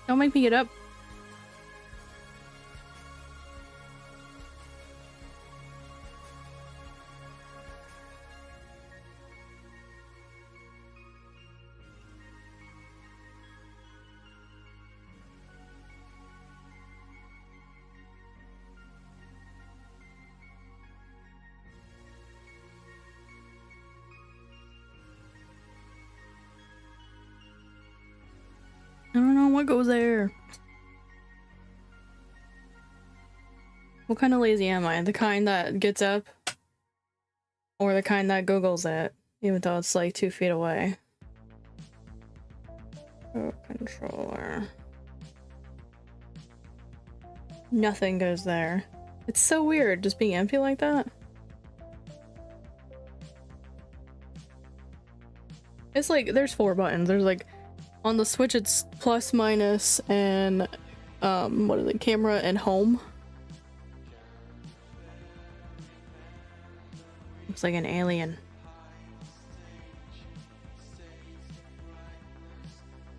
Don't make me get up. I don't know what goes there. What kind of lazy am I? The kind that gets up? Or the kind that Googles it, even though it's like 2 feet away? Oh, controller. Nothing goes there. It's so weird just being empty like that. It's like, there's 4 buttons. There's like, on the Switch it's plus, minus, and what is it, camera and home. Looks like an alien.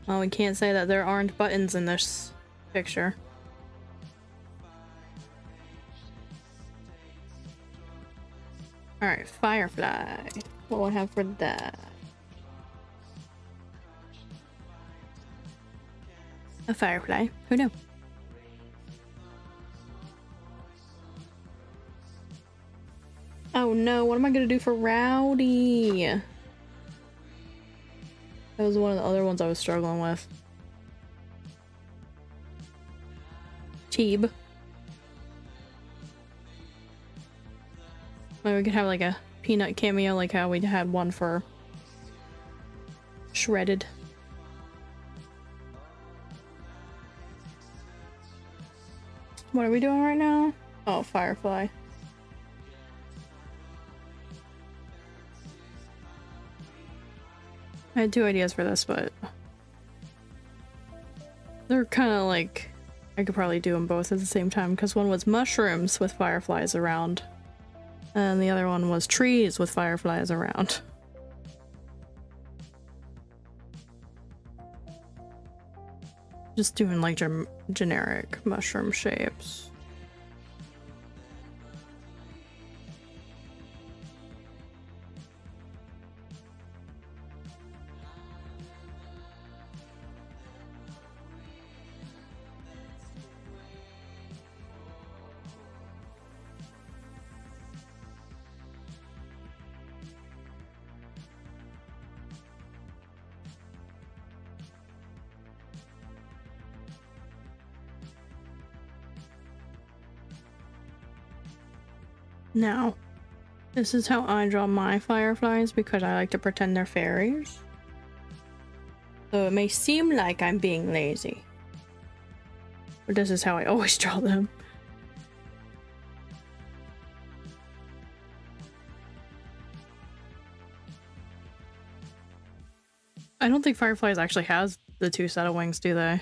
Well, we can't say that there aren't buttons in this picture. Alright, Firefly. What do I have for that? A Firefly. Who knew? Oh no, what am I gonna do for Rowdy? That was one of the other ones I was struggling with. Teeb. Maybe we could have like a peanut cameo like how we had one for Shredded. What are we doing right now? Oh, Firefly. I had two ideas for this, but they're kind of like, I could probably do them both at the same time because one was mushrooms with fireflies around and the other one was trees with fireflies around. Just doing like generic mushroom shapes. Now, this is how I draw my fireflies because I like to pretend they're fairies. So it may seem like I'm being lazy, but this is how I always draw them. I don't think fireflies actually has the two set of wings, do they?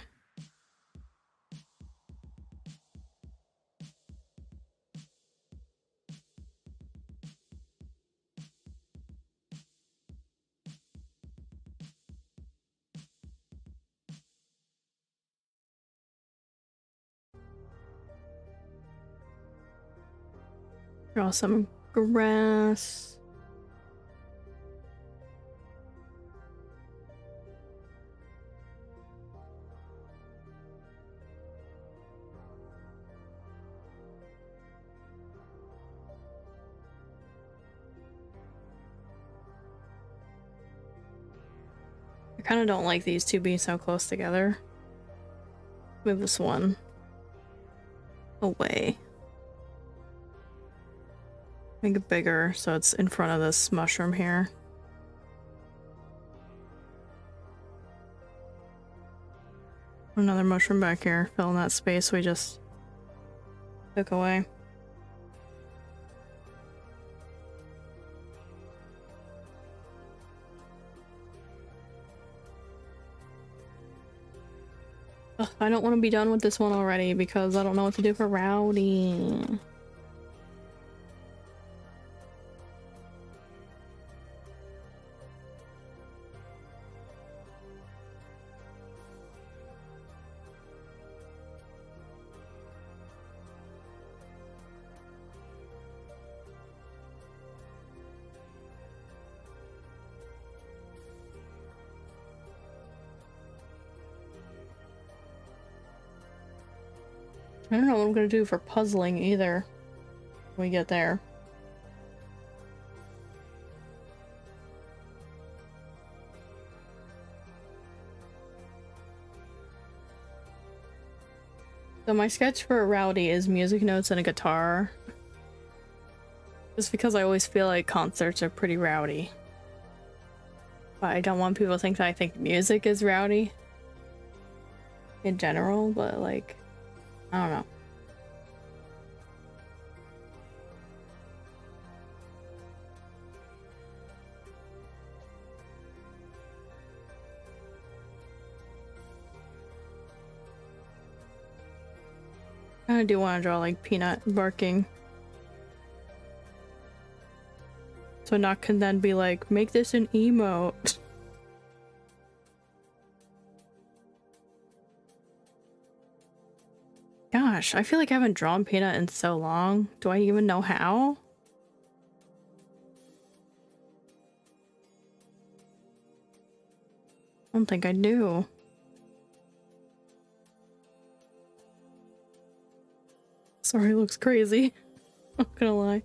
Draw some grass. I kind of don't like these two being so close together. Move this one away. Make it bigger so it's in front of this mushroom here. Another mushroom back here, fill in that space we just took away. Ugh, I don't want to be done with this one already because I don't know what to do for Rowdy. I don't know what I'm gonna do for puzzling either when we get there. So my sketch for Rowdy is music notes and a guitar. Just because I always feel like concerts are pretty rowdy. But I don't want people to think that I think music is rowdy in general, but like, I don't know. I do want to draw like Peanut barking. So Knock can then be like, make this an emote. Gosh, I feel like I haven't drawn Peanut in so long. Do I even know how? I don't think I do. Sorry, it looks crazy. Not gonna lie.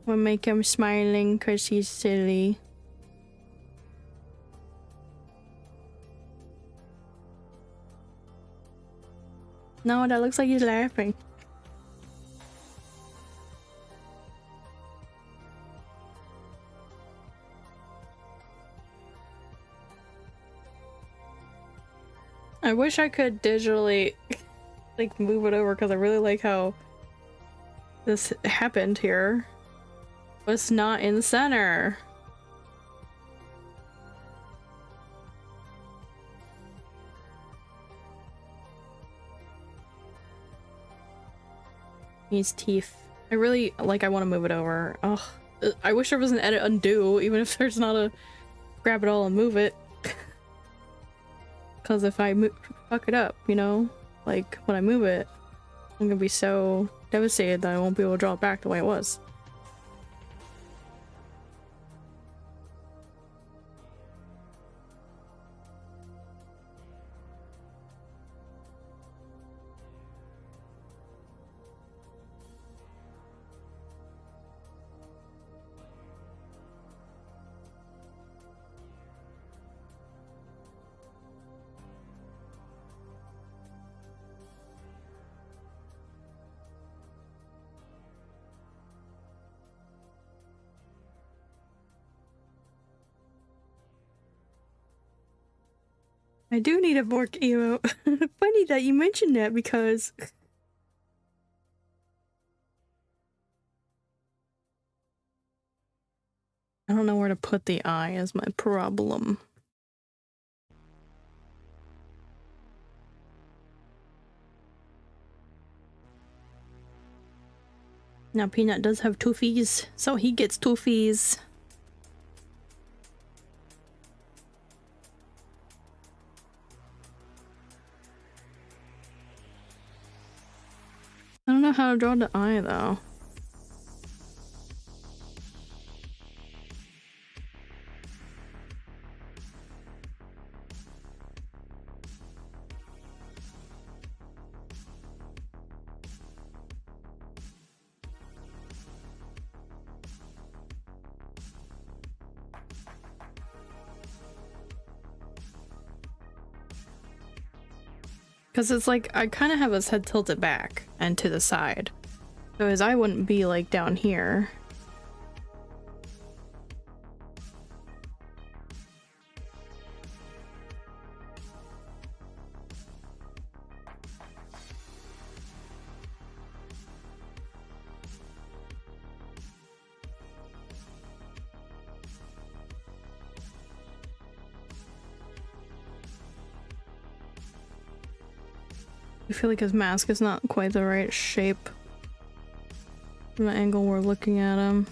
We'll make him smiling because he's silly. No, that looks like he's laughing. I wish I could digitally like move it over because I really like how this happened here. But it's not in the center. These teeth. I really like. I want to move it over. Ugh. I wish there was an edit undo, even if there's not a grab it all and move it. Because if I fuck it up, you know, like when I move it, I'm gonna be so devastated that I won't be able to draw it back the way it was. I do need a Bork emote. Funny that you mentioned that because I don't know where to put the eye is my problem. Now Peanut does have toofies, so he gets toofies. I don't know how to draw the eye though. Because it's like, I kind of have his head tilted back and to the side. So his eye wouldn't be like down here. I feel like his mask is not quite the right shape from the angle we're looking at him.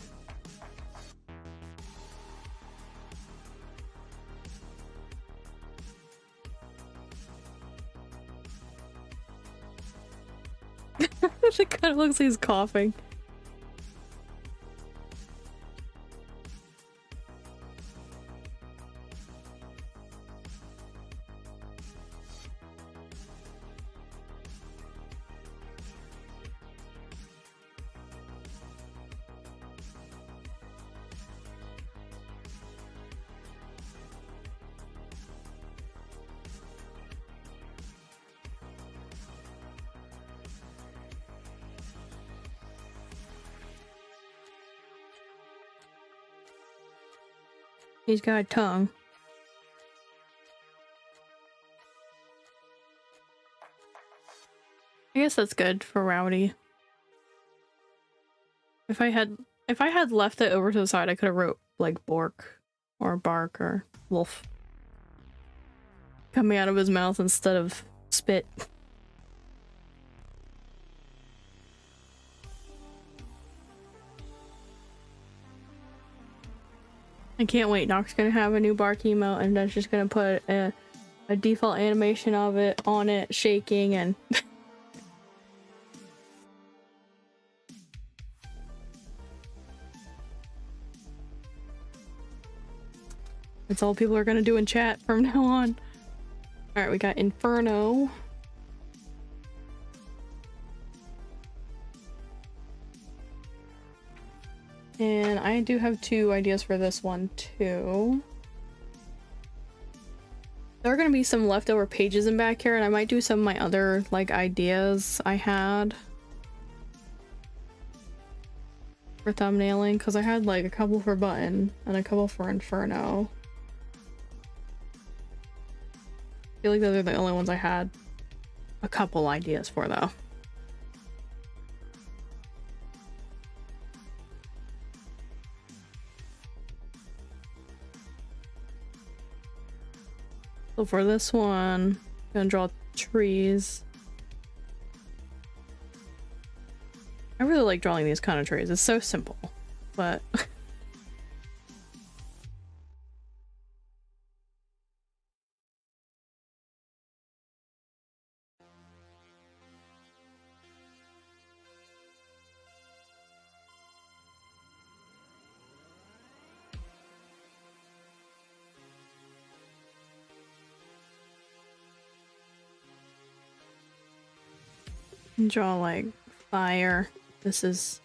It kind of looks like he's coughing. He's got a tongue. I guess that's good for Rowdy. If I had left it over to the side, I could have wrote like Bork or Bark or Wolf coming out of his mouth instead of spit. I can't wait. Doc's gonna have a new Bark emote and that's just gonna put a default animation of it on it shaking and that's all people are gonna do in chat from now on. Alright, we got Inferno. And I do have 2 ideas for this one too. There are gonna be some leftover pages in back here, and I might do some of my other like ideas I had for thumbnailing, because I had like a couple for button and a couple for inferno. I feel like those are the only ones I had a couple ideas for though. So for this one, I'm gonna draw trees. I really like drawing these kind of trees. It's so simple, but draw like fire. This is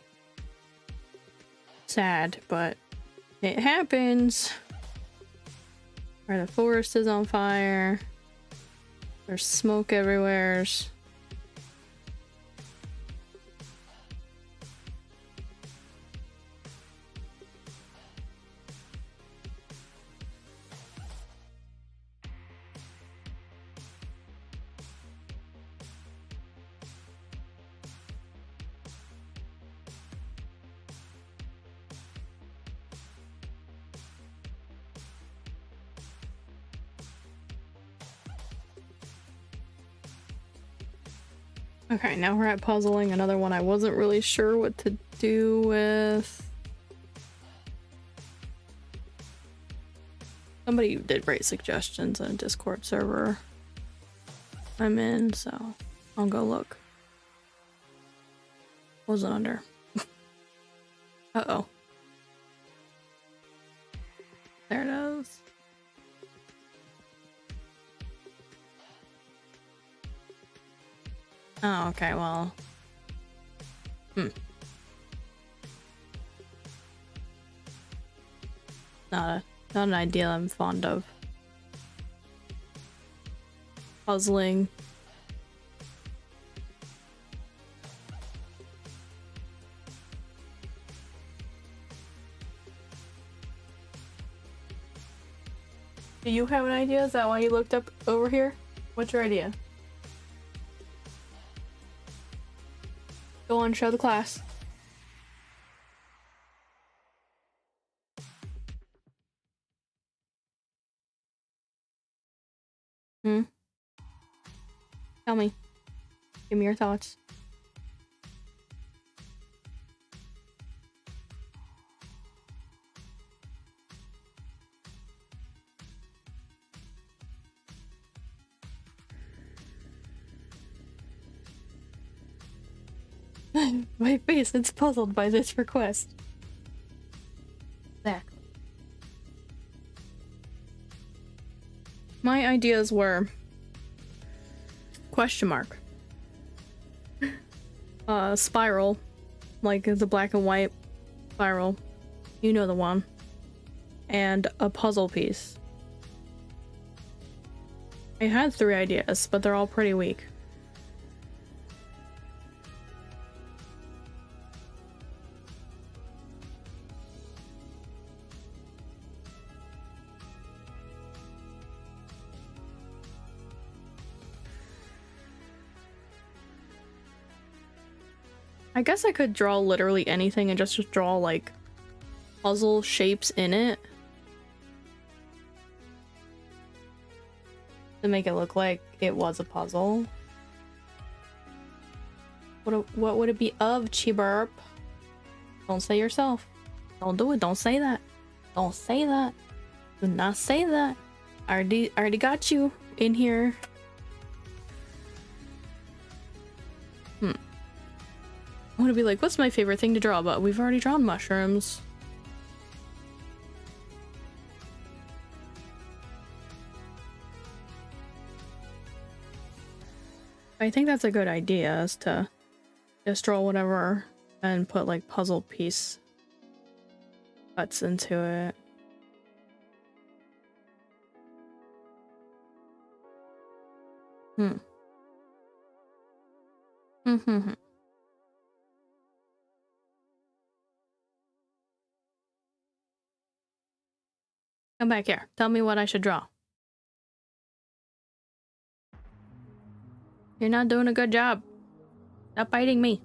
sad, but it happens. Where the forest is on fire. There's smoke everywhere. Okay, now we're at puzzling. Another one I wasn't really sure what to do with. Somebody did great suggestions on a Discord server I'm in, so I'll go look. What was it under? Uh-oh. There it is. Oh, okay, well. Not an idea I'm fond of. Puzzling. Do you have an idea? Is that why you looked up over here? What's your idea? Go on, show the class. Tell me. Give me your thoughts. My face is puzzled by this request. Exactly. My ideas were question mark. Spiral, like the black and white spiral. You know the one. And a puzzle piece. I had 3 ideas, but they're all pretty weak. I guess I could draw literally anything and just draw like puzzle shapes in it to make it look like it was a puzzle. What would it be of, Chiburp? Don't say yourself. Don't do it. Don't say that. Don't say that. Do not say that. I already got you in here. I want to be like, what's my favorite thing to draw? But we've already drawn mushrooms. I think that's a good idea, is to just draw whatever and put like puzzle piece cuts into it. Mm-hmm. Come back here. Tell me what I should draw. You're not doing a good job. Stop biting me.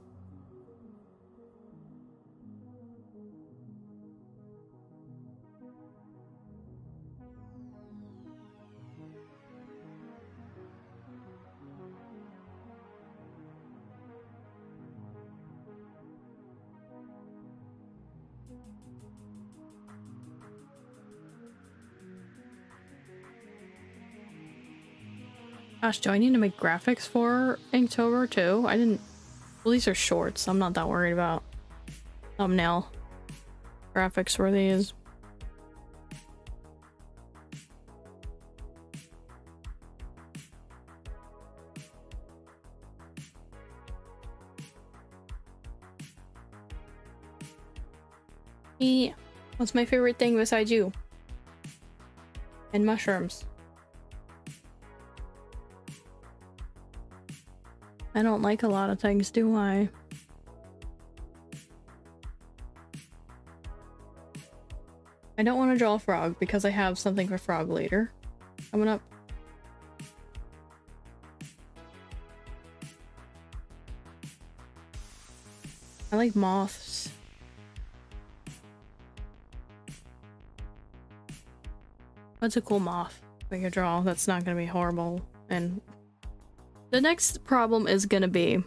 Gosh, do I need to make graphics for Inktober too? I didn't... Well, these are shorts. I'm not that worried about thumbnail graphics for these. What's my favorite thing besides you? And mushrooms. I don't like a lot of things, do I? I don't want to draw a frog because I have something for frog later coming up. I like moths. What's a cool moth we could draw that's not gonna be horrible? And the next problem is gonna be,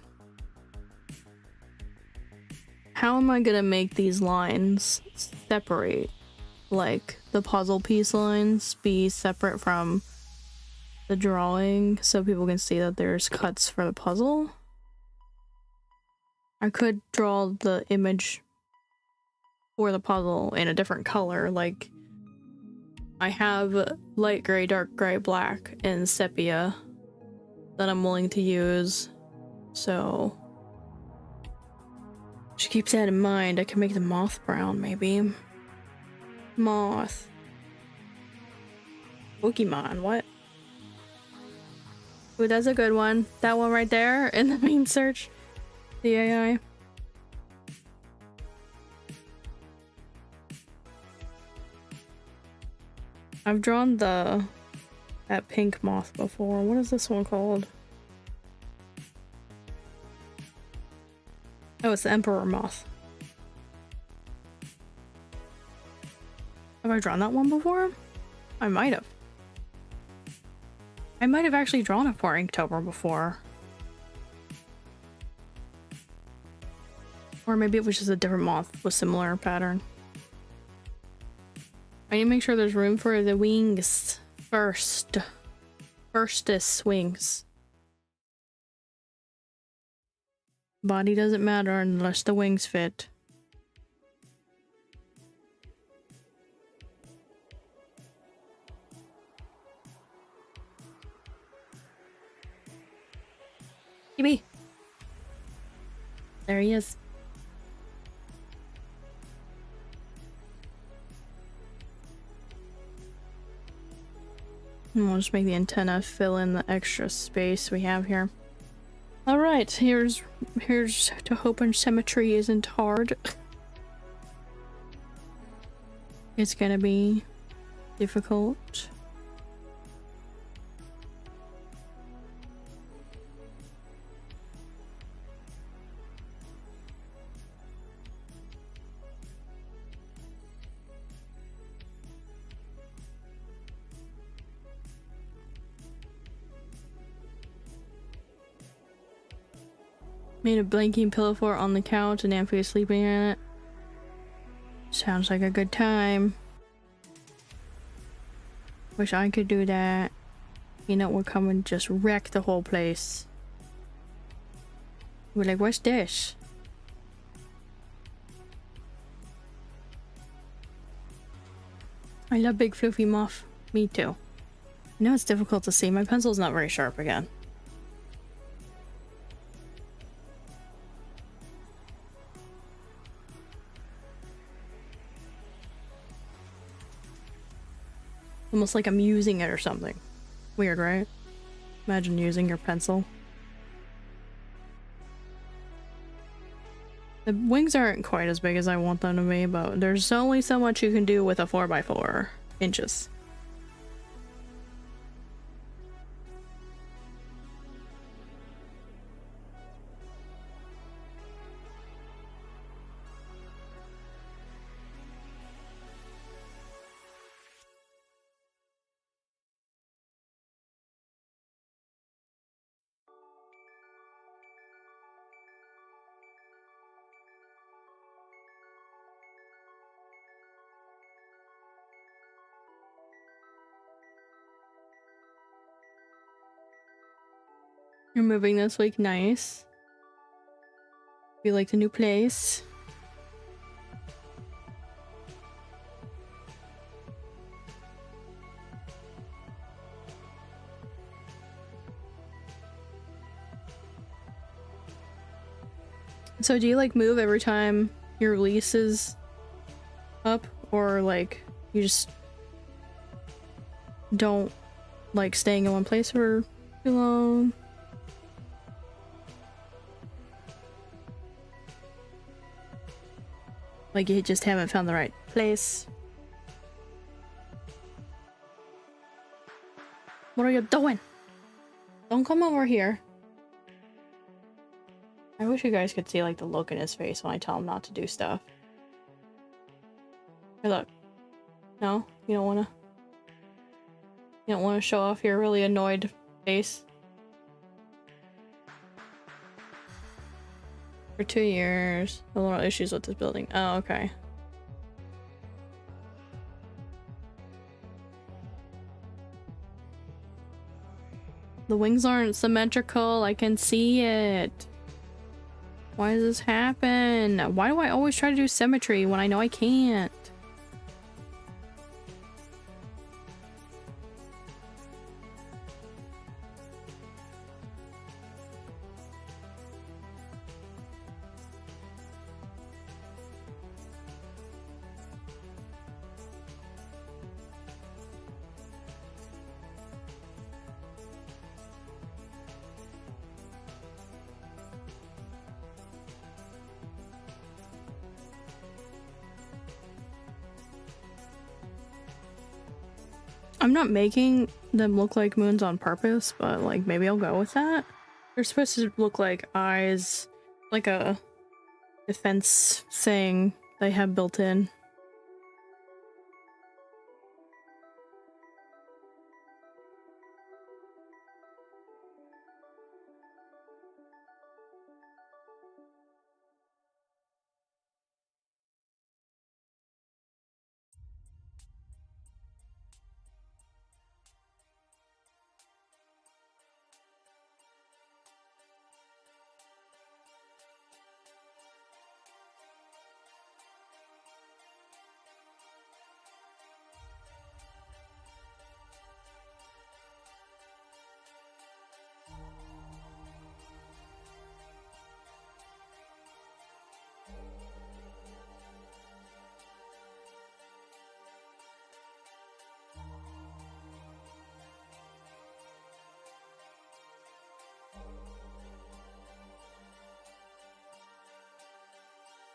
how am I gonna make these lines separate? Like the puzzle piece lines be separate from the drawing so people can see that there's cuts for the puzzle? I could draw the image for the puzzle in a different color, like I have light gray, dark gray, black, and sepia that I'm willing to use, so just keep that in mind. I can make the moth brown, maybe. Moth. Pokemon, what? Ooh, that's a good one. That one right there in the main search. The AI. I've drawn that pink moth before. What is this one called? Oh, it's the emperor moth. Have I drawn that one before? I might have. I might have actually drawn it for Inktober before. Or maybe it was just a different moth with similar pattern. I need to make sure there's room for the wings first. Firstest wings. Body doesn't matter unless the wings fit. Gibby. There he is. And we'll just make the antenna fill in the extra space we have here. Alright, here's to hoping symmetry isn't hard. It's gonna be difficult. Made a blanket pillow fort on the couch and Amphi is sleeping in it. Sounds like a good time. Wish I could do that. You know, we'll come and just wreck the whole place. We're like, what's this? I love big fluffy moth. Me too. I know it's difficult to see. My pencil's not very sharp again. Almost like I'm using it or something. Weird, right? Imagine using your pencil. The wings aren't quite as big as I want them to be, but there's only so much you can do with a 4x4 inches. You're moving this week, nice. You like the new place? So do you like move every time your lease is up, or like you just don't like staying in one place for too long? Like you just haven't found the right place? What are you doing? Don't come over here. I wish you guys could see like the look in his face when I tell him not to do stuff. Hey, look. No? You don't wanna? You don't wanna show off your really annoyed face? For 2 years. A lot of issues with this building. Oh, okay. The wings aren't symmetrical. I can see it. Why does this happen? Why do I always try to do symmetry when I know I can't? I'm not making them look like moons on purpose, but like maybe I'll go with that. They're supposed to look like eyes, like a defense thing they have built in.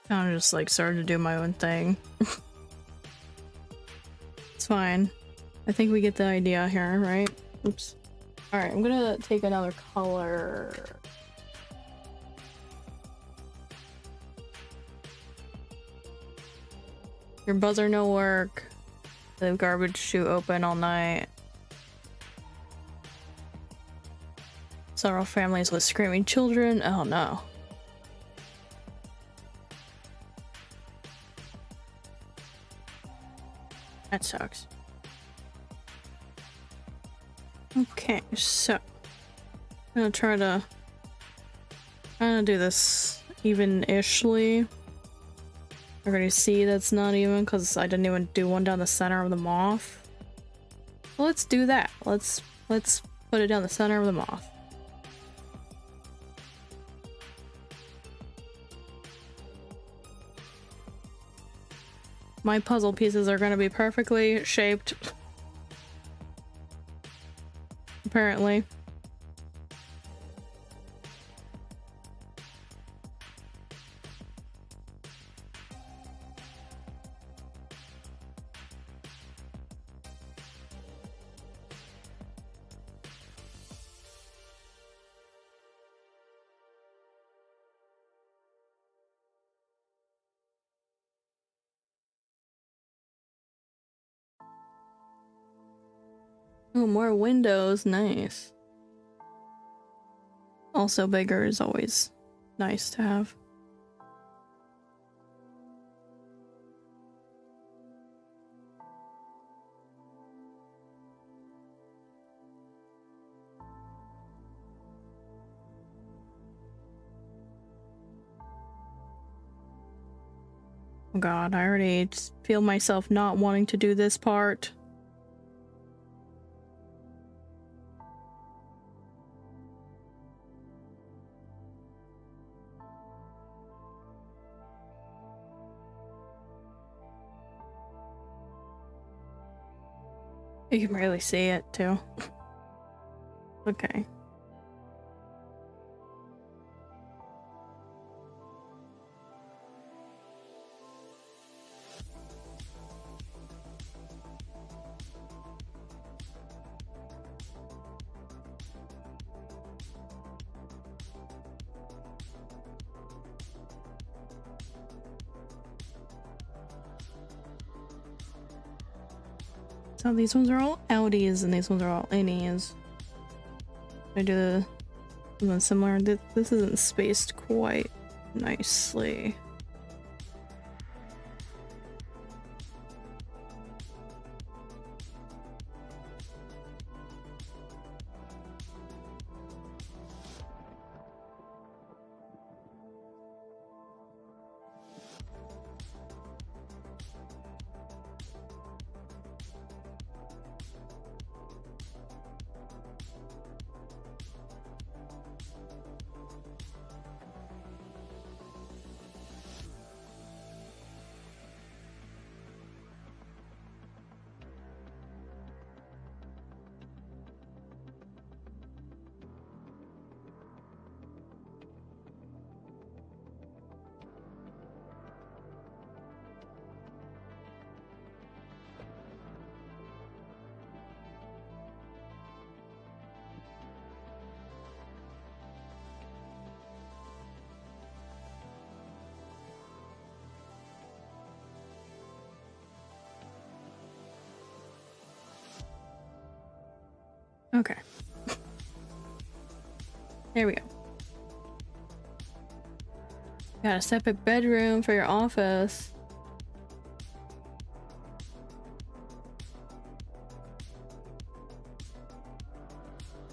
Kind of just like started to do my own thing. It's fine. I think we get the idea here, right? Oops. Alright, I'm gonna take another color. Your buzzer no work. The garbage chute open all night. Several families with screaming children. Oh no. That sucks. Okay, so I'm gonna try to do this even-ishly. I already see that's not even because I didn't even do one down the center of the moth. Well, let's do that. Let's put it down the center of the moth. My puzzle pieces are gonna be perfectly shaped. apparently. Oh, more windows. Nice. Also, bigger is always nice to have. Oh god, I already feel myself not wanting to do this part. You can barely see it too. Okay. So these ones are all outies and these ones are all innies. I do something similar. This isn't spaced quite nicely. Okay. There we go. Got a separate bedroom for your office.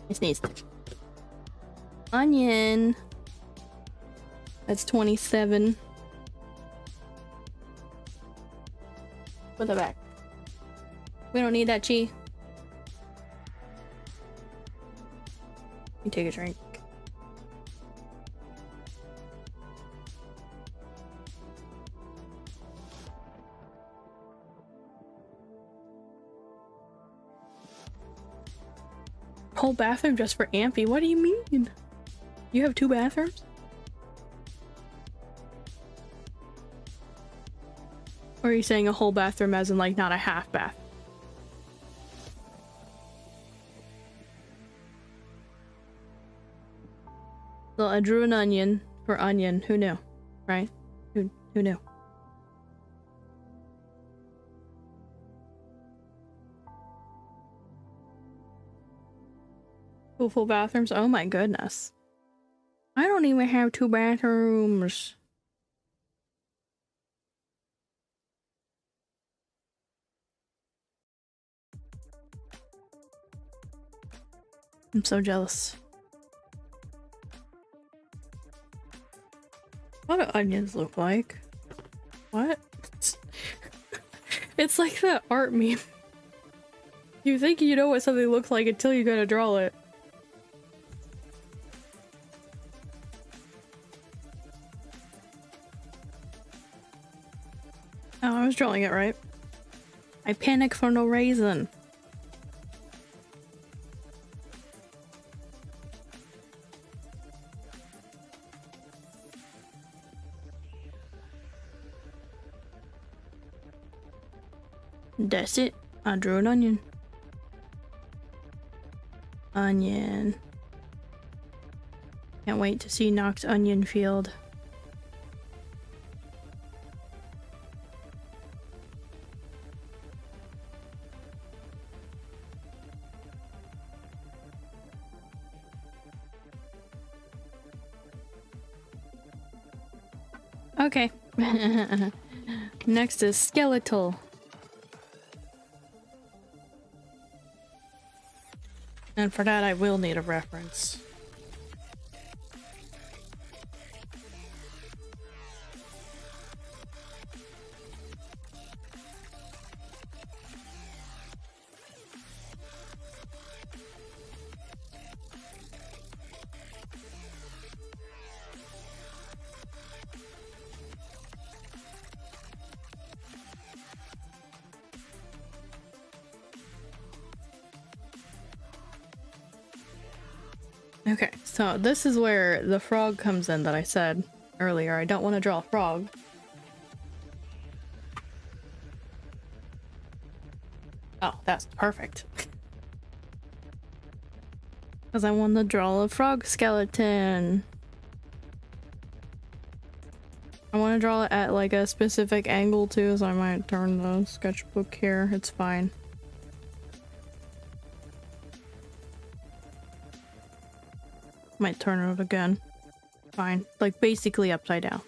I sneezed. Onion. That's 27. Put that back. We don't need that, Chi. You take a drink. Whole bathroom just for Amphy? What do you mean? You have 2 bathrooms? Or are you saying a whole bathroom as in like not a half bath? So I drew an onion for onion. Who knew? Right? Who knew? Full bathrooms? Oh my goodness. I don't even have 2 bathrooms. I'm so jealous. What do onions look like? What? It's like that art meme. You think you know what something looks like until you gotta draw it. Oh, I was drawing it right. I panic for no reason. That's it. I drew an onion. Onion. Can't wait to see Nox's onion field. Okay. Next is skeletal. And for that I will need a reference. Okay, so this is where the frog comes in that I said earlier. I don't want to draw a frog. Oh, that's perfect. Because I want to draw a frog skeleton. I want to draw it at like a specific angle too, so I might turn the sketchbook here. It's fine. Might turn it again. Fine. Like basically upside down.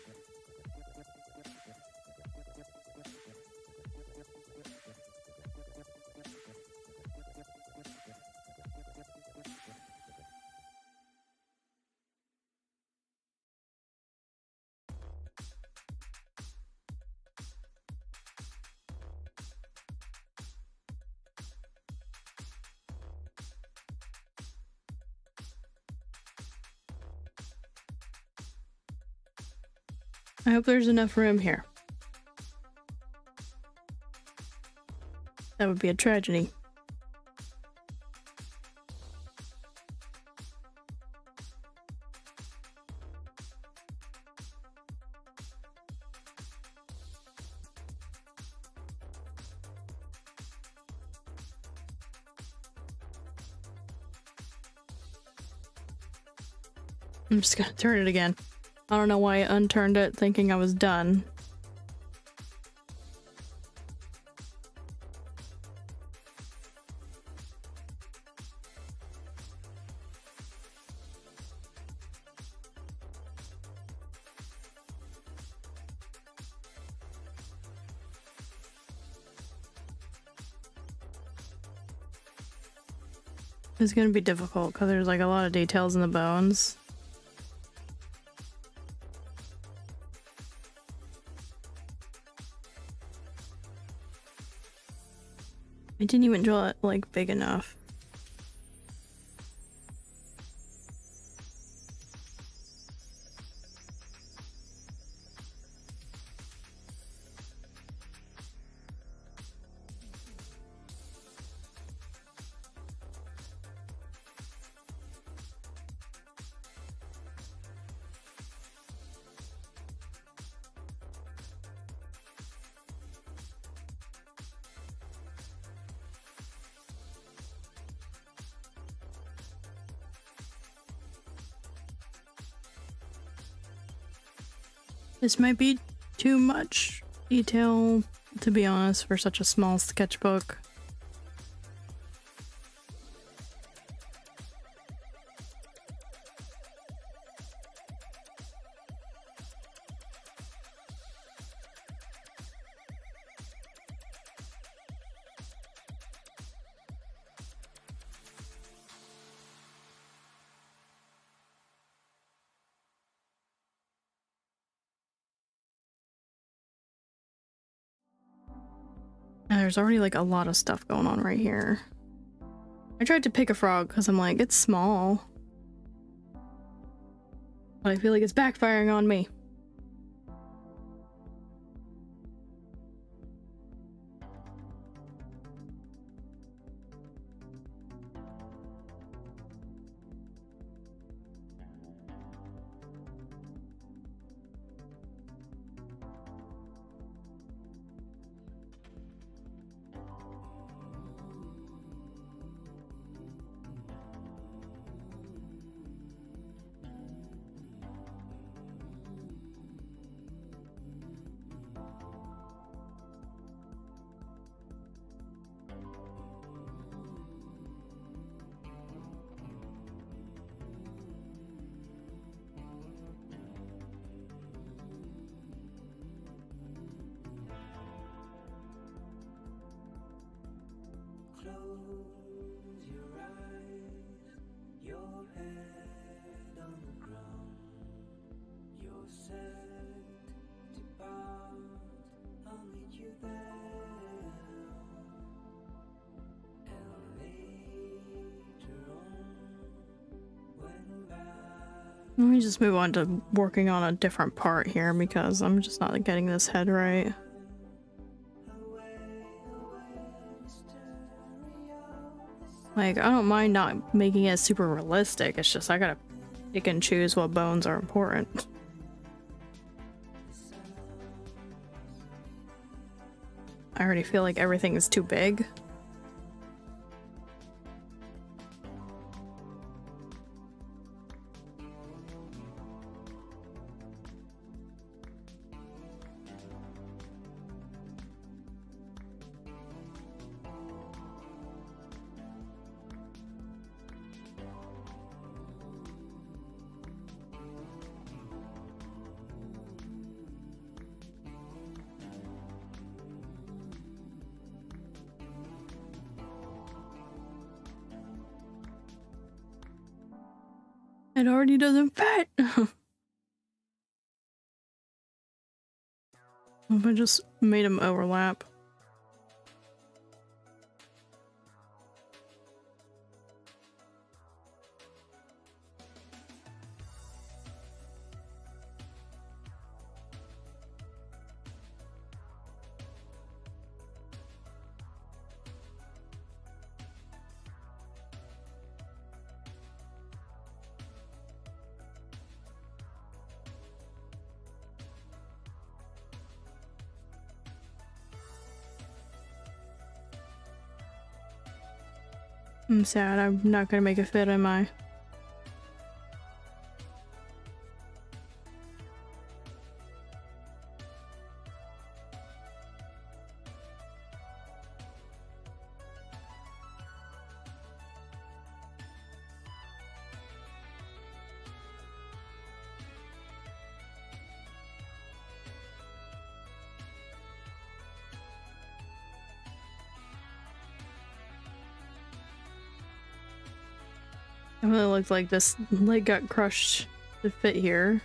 I hope there's enough room here. That would be a tragedy. I'm just gonna turn it again. I don't know why I unturned it thinking I was done. It's gonna be difficult because there's like a lot of details in the bones. I didn't even draw it like big enough. This might be too much detail, to be honest, for such a small sketchbook. And there's already like a lot of stuff going on right here. I tried to pick a frog because I'm like, it's small. But I feel like it's backfiring on me. Let me just move on to working on a different part here because I'm just not getting this head right. Like, I don't mind not making it super realistic, it's just I gotta pick and choose what bones are important. I already feel like everything is too big. It already doesn't fit. If I just made them overlap. I'm sad, I'm not gonna make it fit, am I? It really looks like this leg got crushed to fit here.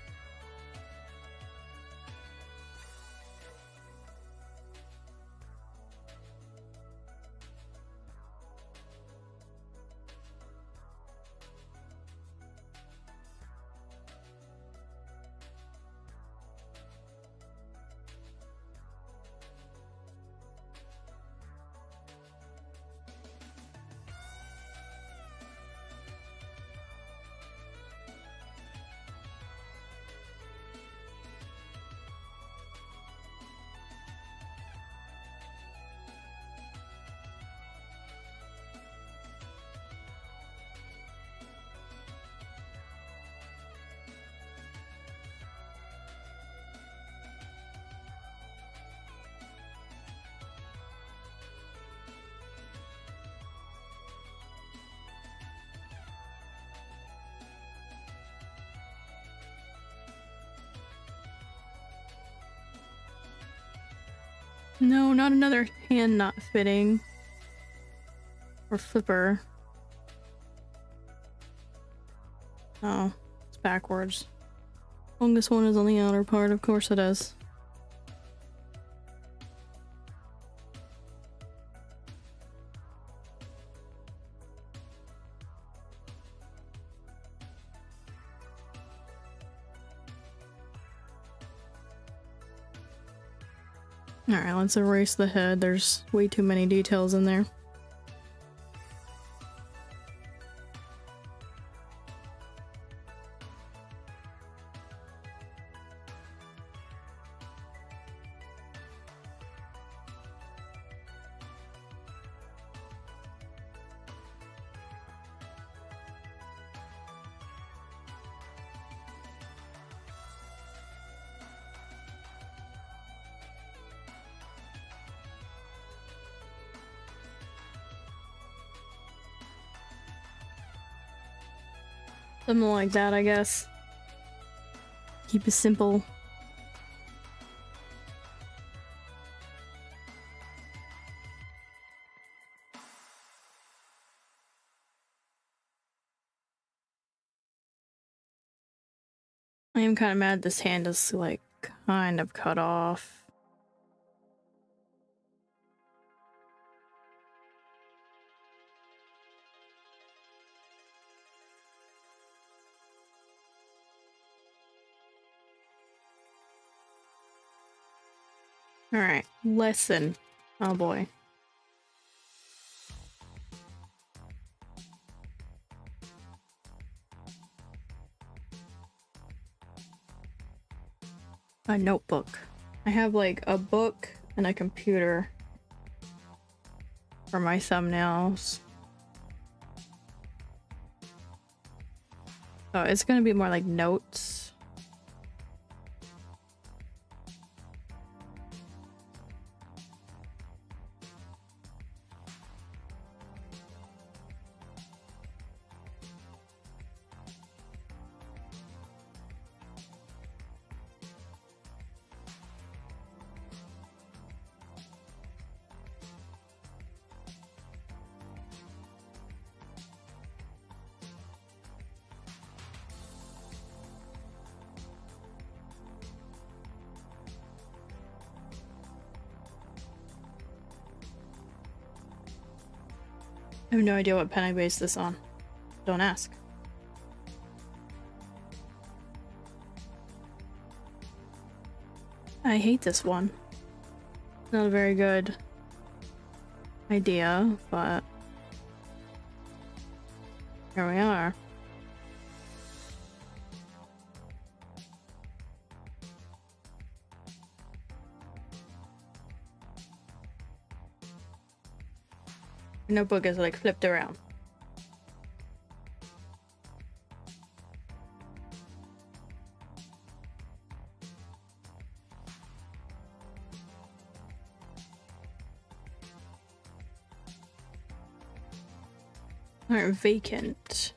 No, not another hand not fitting. Or flipper. Oh, it's backwards. Longest one is on the outer part, of course it is. Alright, let's erase the head. There's way too many details in there. Something like that, I guess. Keep it simple. I am kind of mad this hand is like kind of cut off. All right, lesson. Oh boy. A notebook. I have like a book and a computer for my thumbnails. So it's gonna be more like notes. I have no idea what pen I based this on. Don't ask. I hate this one. Not a very good idea, but here we are. The notebook is like flipped around. Alright, vacant.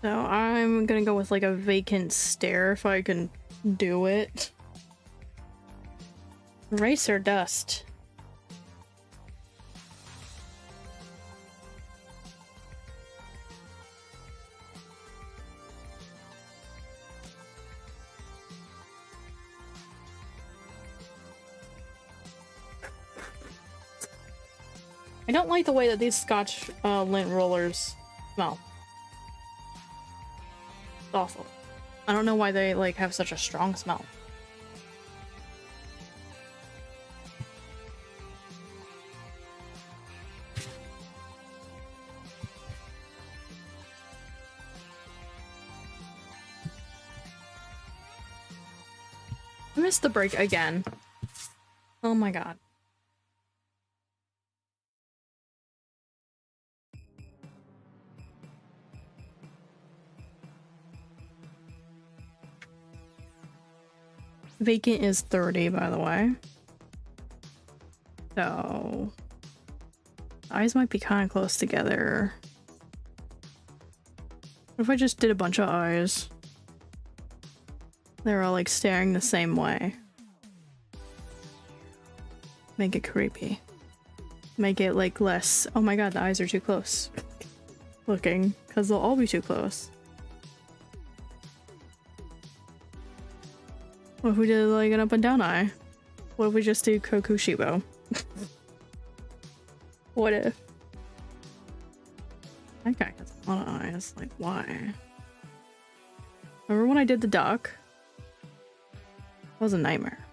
So I'm gonna go with like a vacant stare if I can do it. Erase or dust? I don't like the way that these Scotch lint rollers smell. It's awful. I don't know why they like have such a strong smell. I missed the break again. Oh my god. Vacant is 30, by the way. So eyes might be kind of close together. What if I just did a bunch of eyes? They're all like staring the same way. Make it creepy. Make it like less. Oh my god, the eyes are too close looking, because they'll all be too close. What if we did like an up and down eye? What if we just do Kokushibo? What if? That guy has a lot of eyes. Like, why? Remember when I did the duck? That was a nightmare.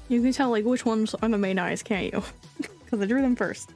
You can tell like which ones are the main eyes, can't you? Because I drew them first.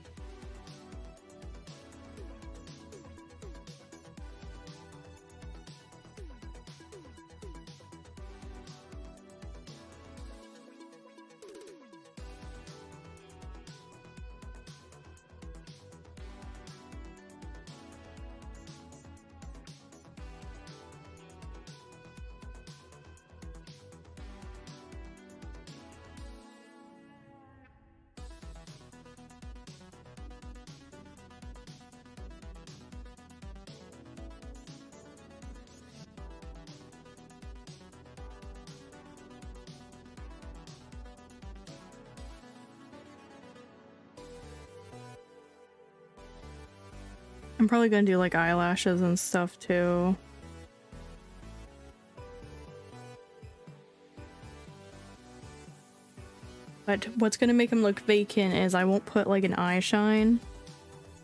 I'm probably gonna do like eyelashes and stuff too. But what's gonna make him look vacant is I won't put like an eye shine.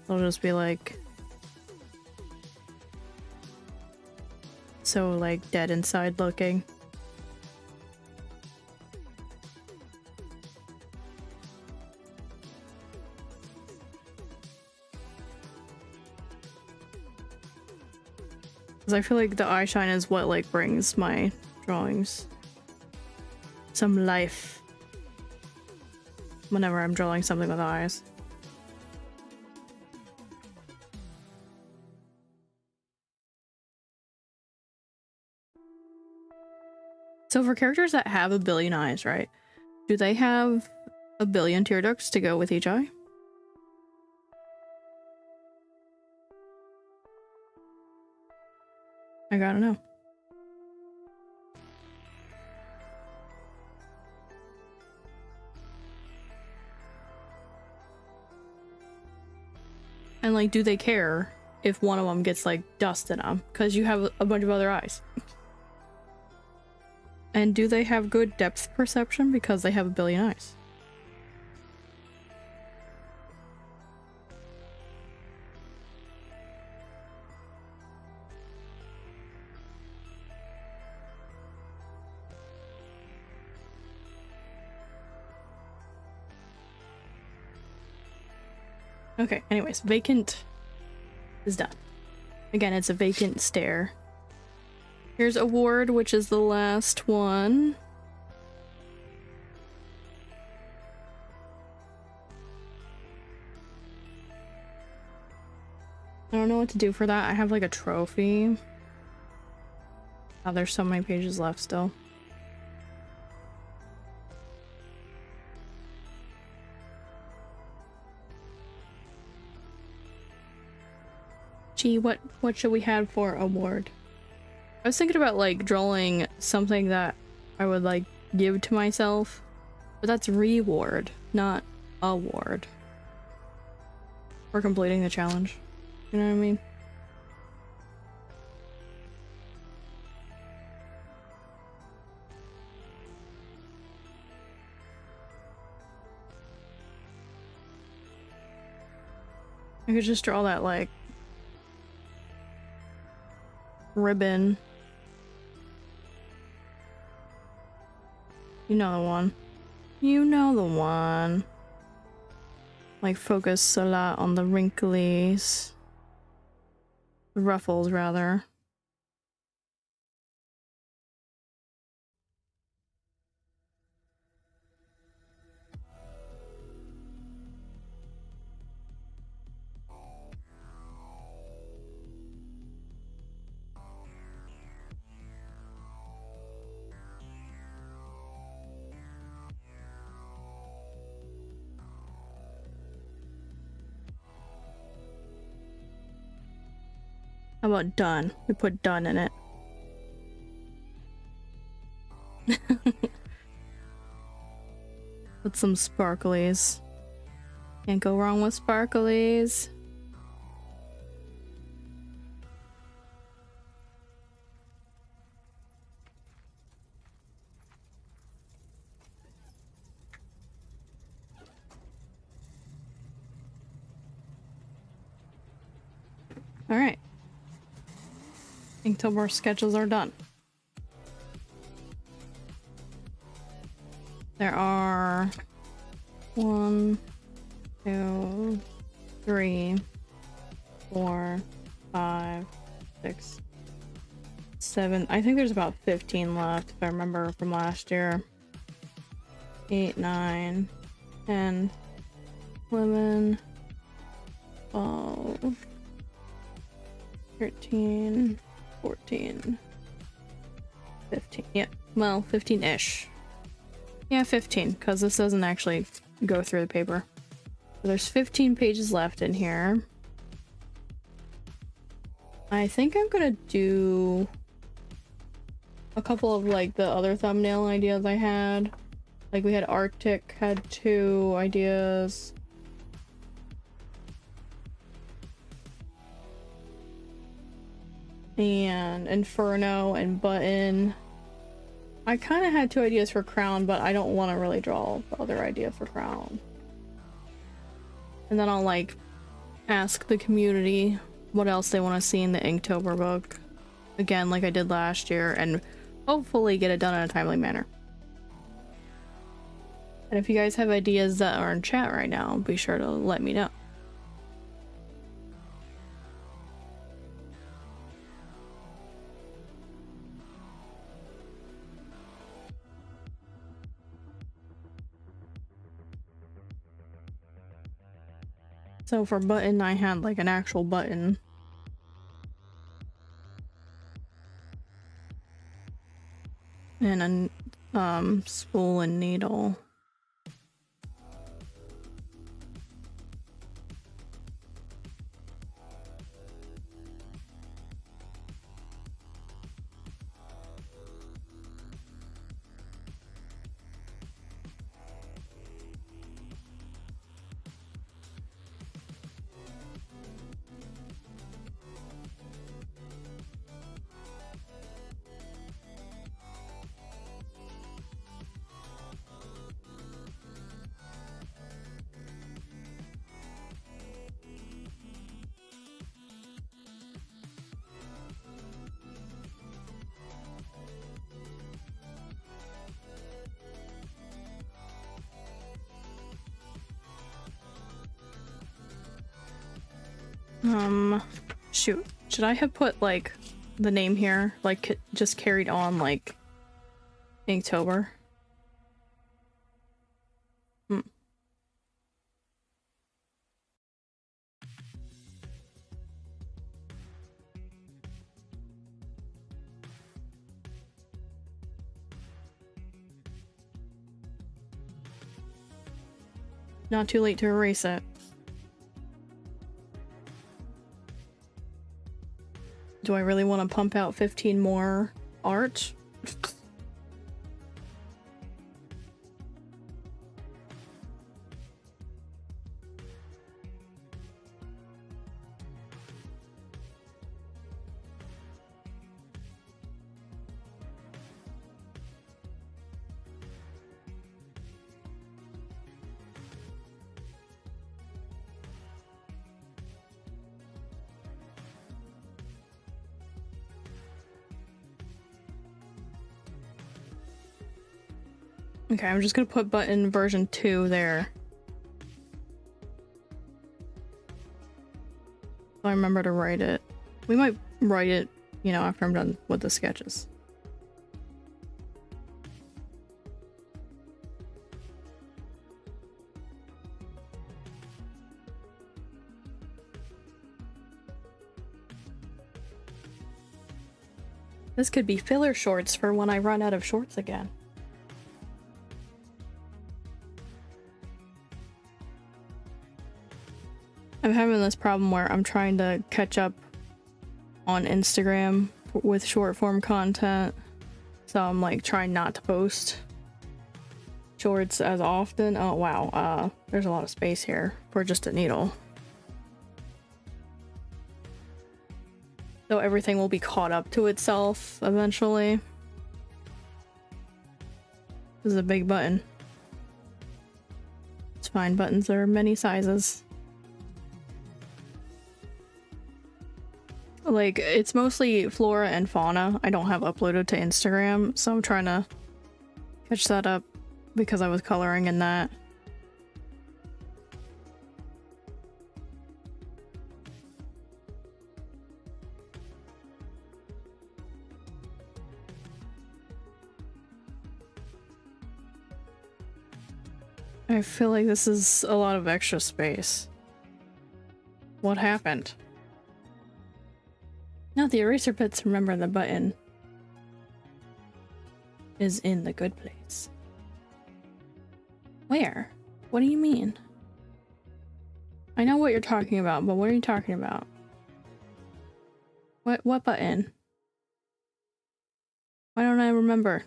It'll just be like so like dead inside looking. Because I feel like the eye shine is what like brings my drawings some life whenever I'm drawing something with eyes. So for characters that have a billion eyes, right? Do they have a billion tear ducts to go with each eye? I gotta know. And like, do they care if one of them gets like dust in them? Because you have a bunch of other eyes. And do they have good depth perception because they have a billion eyes? Okay, anyways, vacant is done. Again, it's a vacant stare. Here's award, which is the last one. I don't know what to do for that. I have like a trophy. Oh, there's so many pages left still. Gee, what should we have for award? I was thinking about like drawing something that I would like give to myself, but that's reward, not award. For completing the challenge. You know what I mean? I could just draw that like ribbon. You know the one. You know the one. Like focus a lot on the wrinklies. The ruffles, rather. How about done? We put done in it. Put some sparklies. Can't go wrong with sparklies. Alright. Inktober sketches are done. There are 1, 2, 3, 4, 5, 6, 7. I think there's about 15 left if I remember from last year. 8, 9, 10, 11, 12, 13, 14, 15. Yep, well, 15-ish. Yeah, 15, because this doesn't actually go through the paper. So there's 15 pages left in here. I think I'm gonna do a couple of like the other thumbnail ideas I had. Like we had Arctic had 2 ideas. and Inferno and Button. I kind of had 2 ideas for Crown, but I don't want to really draw the other idea for Crown. And then I'll like ask the community what else they want to see in the Inktober book. Again, like I did last year, and hopefully get it done in a timely manner. And if you guys have ideas that are in chat right now, be sure to let me know. So for Button, I had like an actual button. And a spool and needle. Shoot. Should I have put like the name here? Like just carried on like Inktober? Not too late to erase it. Do I really want to pump out 15 more art? Okay, I'm just gonna put Button version 2 there. So I remember to write it. We might write it, you know, after I'm done with the sketches. This could be filler shorts for when I run out of shorts again. I'm having this problem where I'm trying to catch up on Instagram with short form content, so I'm like trying not to post shorts as often. Oh wow, there's a lot of space here for just a needle. So everything will be caught up to itself eventually. This is a big button. It's fine, buttons are many sizes. Like, it's mostly flora and fauna I don't have uploaded to Instagram, so I'm trying to catch that up because I was coloring in that. I feel like this is a lot of extra space. What happened? Not the eraser bits, remember the button is in the good place. Where? What do you mean? I know what you're talking about, but what are you talking about? What button? Why don't I remember?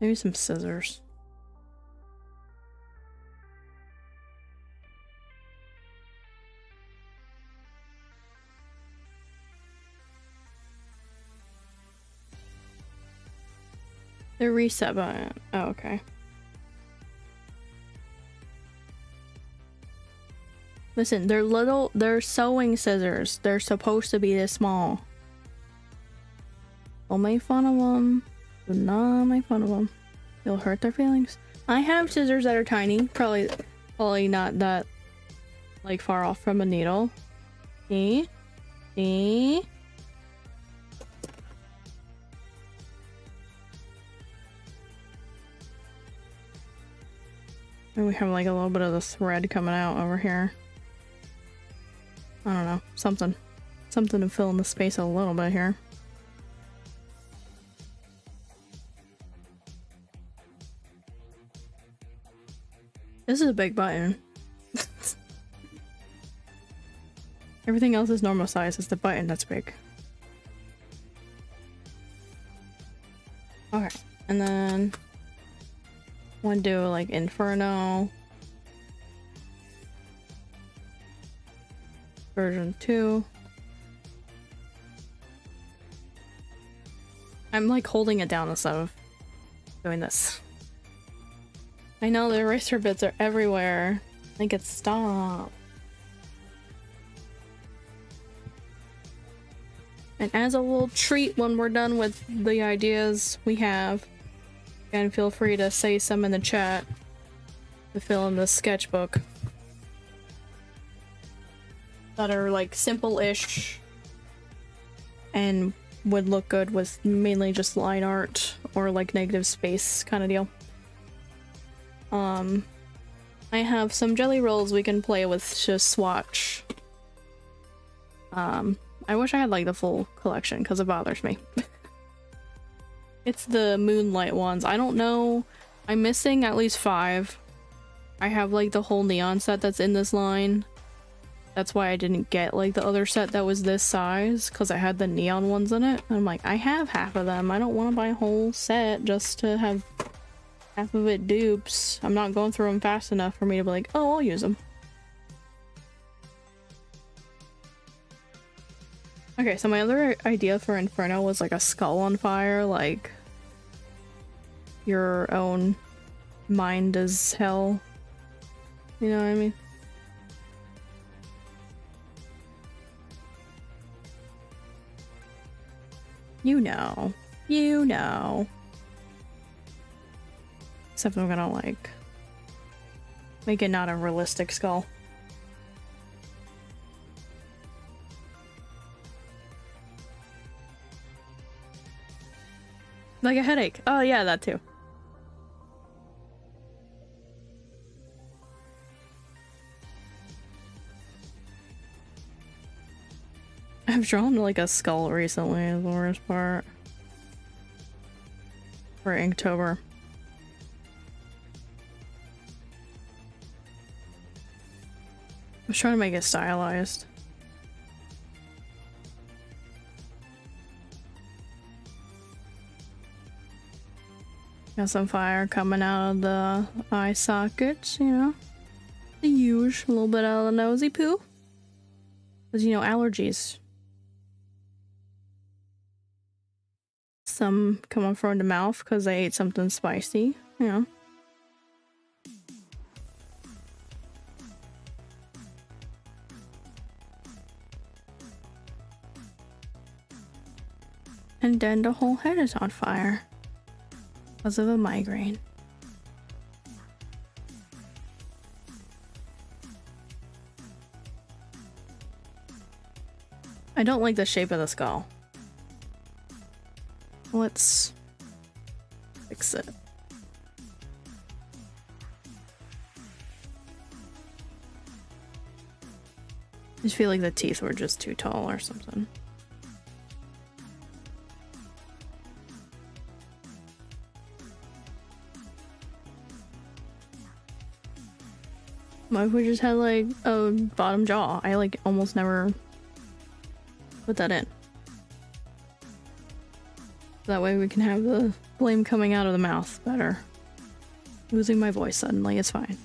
Maybe some scissors. The reset button. Oh, okay. Listen, they're sewing scissors. They're supposed to be this small. Don't make fun of them. Do not make fun of them. You'll hurt their feelings. I have scissors that are tiny. Probably not that, like, far off from a needle. See? See? And we have, like, a little bit of the thread coming out over here. I don't know. Something to fill in the space a little bit here. This is a big button. Everything else is normal size. It's the button that's big. Okay, and then want to do like Inferno version 2. I'm like holding it down instead of doing this. I know the eraser bits are everywhere. Make it stop. And as a little treat when we're done with the ideas we have, again, feel free to say some in the chat to fill in the sketchbook that are like simple-ish and would look good with mainly just line art or like negative space kind of deal. I have some jelly rolls we can play with to swatch. I wish I had like the full collection because it bothers me. It's the Moonlight ones. I don't know. I'm missing at least 5. I have like the whole neon set that's in this line. That's why I didn't get like the other set that was this size, because I had the neon ones in it. And I'm like, I have half of them. I don't want to buy a whole set just to have half of it dupes. I'm not going through them fast enough for me to be like, oh, I'll use them. Okay, so my other idea for Inferno was like a skull on fire, like your own mind is hell. You know what I mean? You know. You know. Except I'm gonna like make it not a realistic skull. Like a headache. Oh yeah, that too. I've drawn like a skull recently is the worst part. For Inktober. I was trying to make it stylized. Got some fire coming out of the eye sockets, you know. The huge, a little bit out of the nosy poo. Because, you know, allergies. Some coming from the mouth because they ate something spicy, you know. And then the whole head is on fire. Because of a migraine. I don't like the shape of the skull. Let's fix it. I just feel like the teeth were just too tall or something. What if we just had like a bottom jaw? I like almost never put that in. That way we can have the flame coming out of the mouth better. Losing my voice suddenly, it's fine.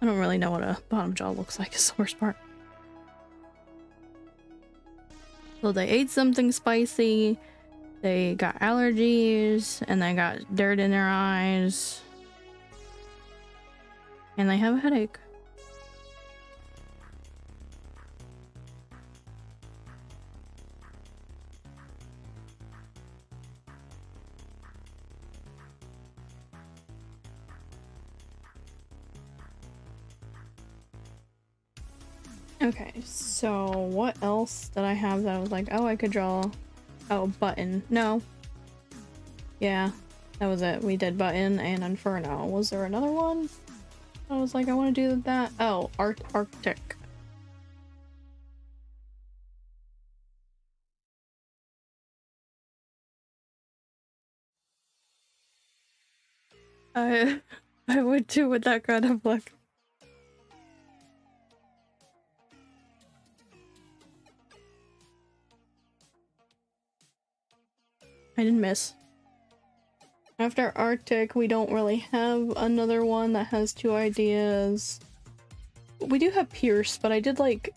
don't really know what a bottom jaw looks like, is the worst part. So they ate something spicy, they got allergies, and they got dirt in their eyes. And they have a headache. Okay, so what else did I have that I was like, oh, I could draw? Oh, button. No. Yeah, that was it. We did button and inferno. Was there another one? I was like, I want to do that. Oh, Arctic. I would too with that kind of look. I didn't miss. After Arctic, we don't really have another one that has two ideas. We do have Pierce, but I did like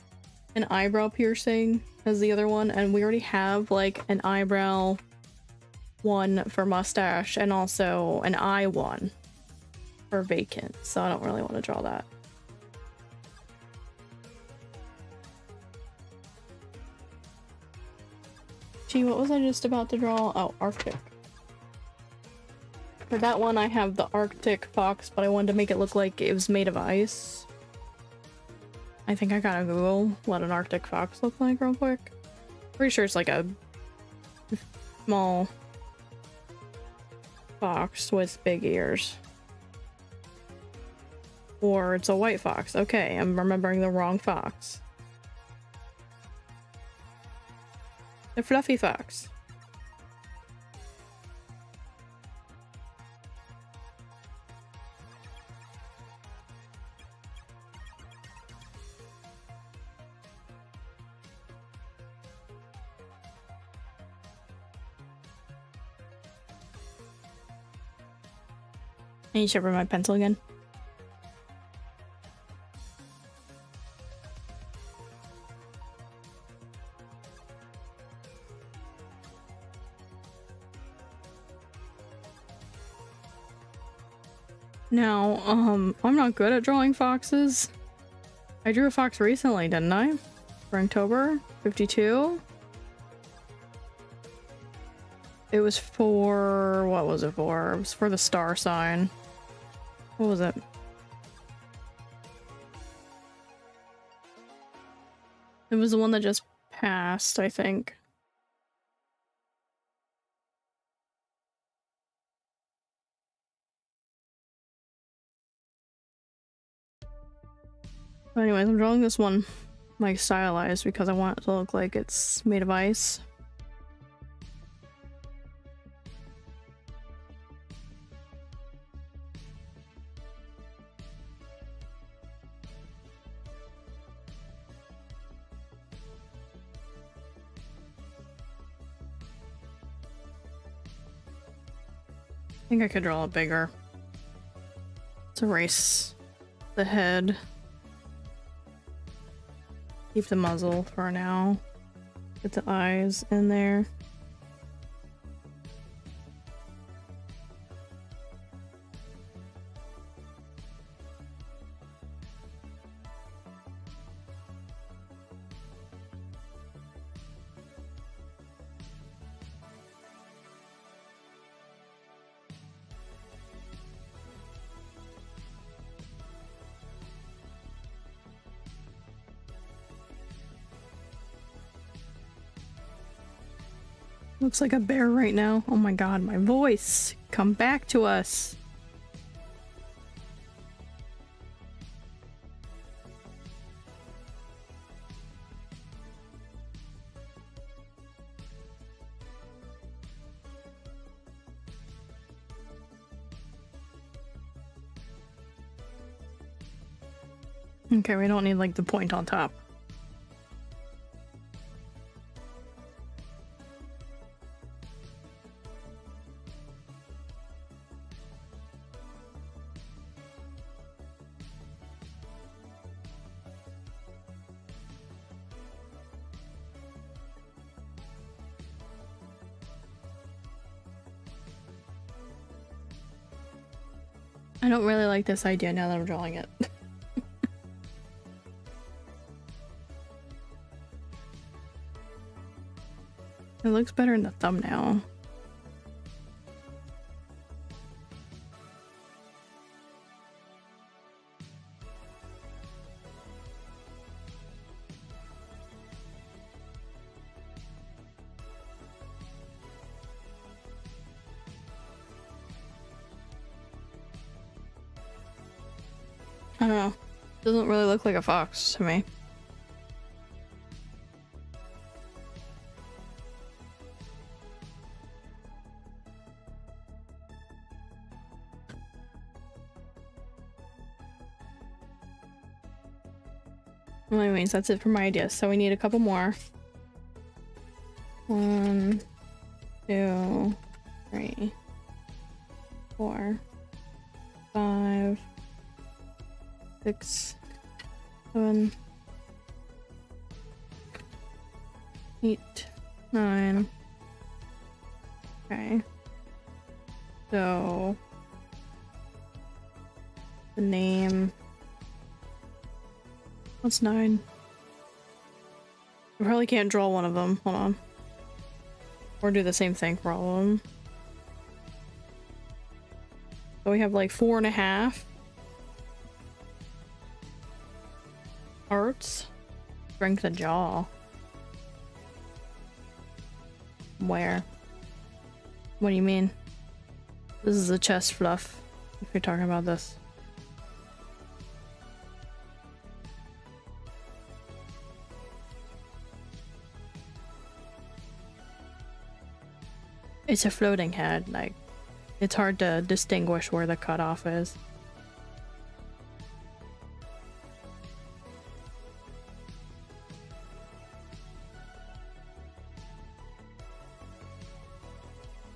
an eyebrow piercing as the other one, and we already have like an eyebrow one for mustache and also an eye one for vacant, so I don't really want to draw that. Gee, what was I just about to draw? Oh, Arctic. For that one, I have the Arctic fox, but I wanted to make it look like it was made of ice. I think I gotta Google what an Arctic fox looks like real quick. Pretty sure it's like a small fox with big ears. Or it's a white fox. Okay, I'm remembering the wrong fox. The fluffy fox. I need to sharpen my pencil again. Now, I'm not good at drawing foxes. I drew a fox recently, didn't I? For Inktober 52. It was for... what was it for? It was for the star sign. What was it? It was the one that just passed, I think. But anyways, I'm drawing this one like stylized because I want it to look like it's made of ice. I think I could draw it bigger. Let's erase the head. Keep the muzzle for now. Get the eyes in there. Looks like a bear right now. Oh my god, my voice! Come back to us! Okay, we don't need like the point on top. I don't really like this idea now that I'm drawing it. It looks better in the thumbnail. I don't know. Doesn't really look like a fox to me. Well, anyways, that's it for my ideas. So we need a couple more. 1, 2, 3, 4, 5, 6, 7, 8, 9. Okay. So the name. What's 9? I probably can't draw one of them. Hold on. Or do the same thing for all of them. So we have like 4.5. Arts. Strength of jaw. Where? What do you mean? This is a chest fluff, if you're talking about this. It's a floating head, like, it's hard to distinguish where the cutoff is.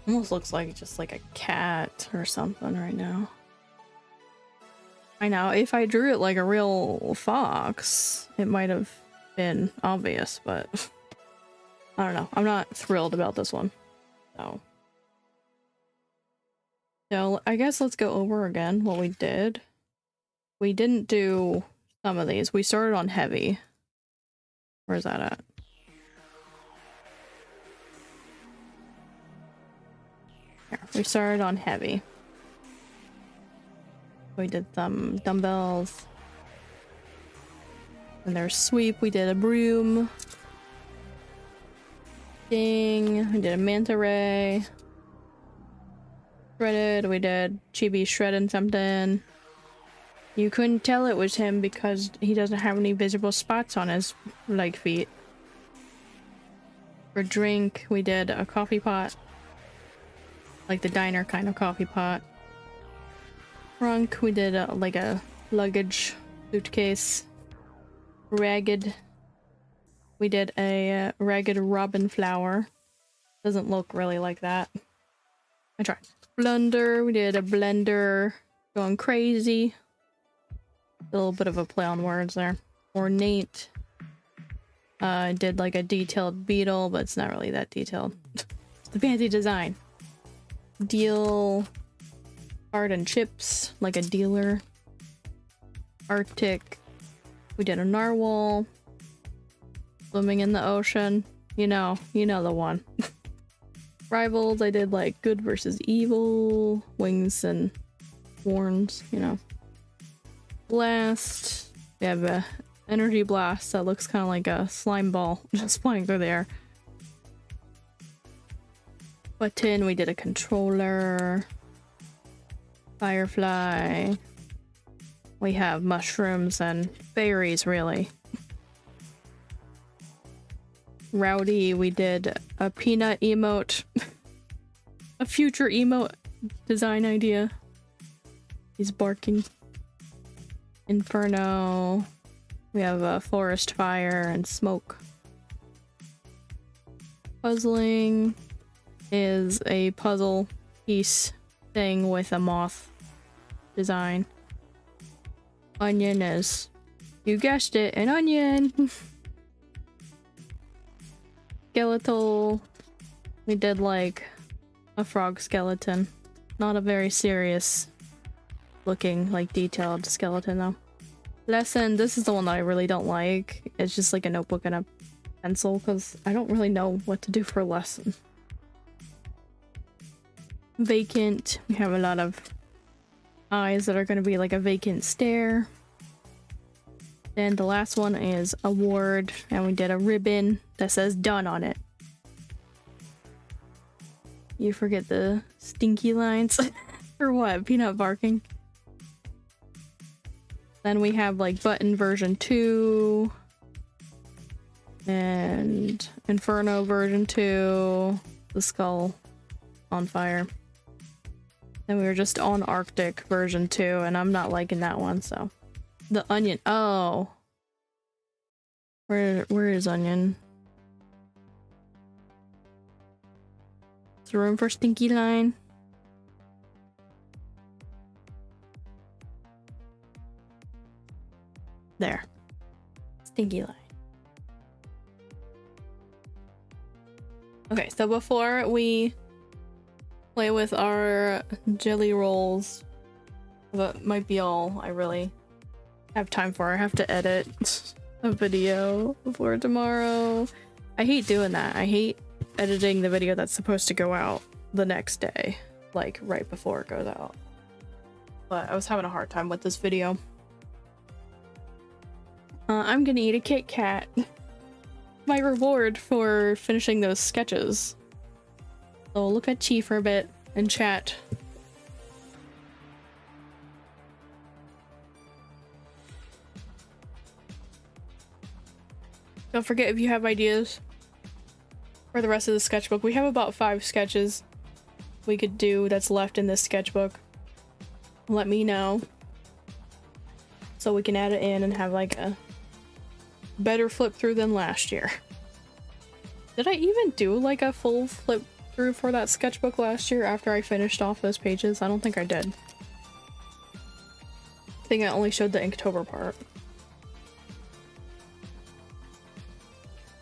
Almost looks like just like a cat or something right now. I know, if I drew it like a real fox, it might have been obvious, but I don't know. I'm not thrilled about this one. So I guess let's go over again what we did. We didn't do some of these. We started on heavy. Where's that at? Here. We started on heavy. We did some dumbbells. And there's sweep. We did a broom. Ding. We did a manta ray. Shredded. We did Chibi shredding something. You couldn't tell it was him because he doesn't have any visible spots on his leg feet. For drink, we did a coffee pot. Like the diner kind of coffee pot. Trunk, we did like a luggage suitcase. Ragged. We did a ragged robin flower. Doesn't look really like that. I tried. Blender, we did a blender going crazy. A little bit of a play on words there. Ornate. Did like a detailed beetle, but it's not really that detailed. It's the fancy design. Deal art and chips, like a dealer. Arctic. We did a narwhal. Swimming in the ocean. You know the one. Rivals, I did like good versus evil. Wings and horns, you know. Blast. We have a energy blast that looks kind of like a slime ball just flying through the air. Button, we did a controller. Firefly. We have mushrooms and berries, really. Rowdy, we did a peanut emote. A future emote design idea. He's barking. Inferno. We have a forest fire and smoke. Puzzling is a puzzle piece thing with a moth design. Onion is, you guessed it, an onion. Skeletal. We did like a frog skeleton. Not a very serious looking, like, detailed skeleton, though. Lesson, this is the one that I really don't like. It's just like a notebook and a pencil, because I don't really know what to do for a lesson. Vacant. We have a lot of eyes that are going to be like a vacant stare. Then the last one is award, and we did a ribbon that says done on it. You forget the stinky lines. Or what? Peanut barking. Then we have like button version 2 and Inferno version 2, the skull on fire. Then we were just on Arctic version 2, and I'm not liking that one, so. The onion. Oh. Where is onion? Is there room for stinky line? There. Stinky line. Okay, so before we play with our jelly rolls, that might be all I really have time for. I have to edit a video before tomorrow. I hate doing that. I hate editing the video that's supposed to go out the next day, like right before it goes out. But I was having a hard time with this video. I'm gonna eat a Kit Kat. My reward for finishing those sketches. So look at Chi for a bit and chat. Don't forget, if you have ideas for the rest of the sketchbook, we have about 5 sketches we could do that's left in this sketchbook. Let me know so we can add it in and have like a better flip through than last year. Did I even do like a full flip through for that sketchbook last year after I finished off those pages? I don't think I did. I think I only showed the Inktober part.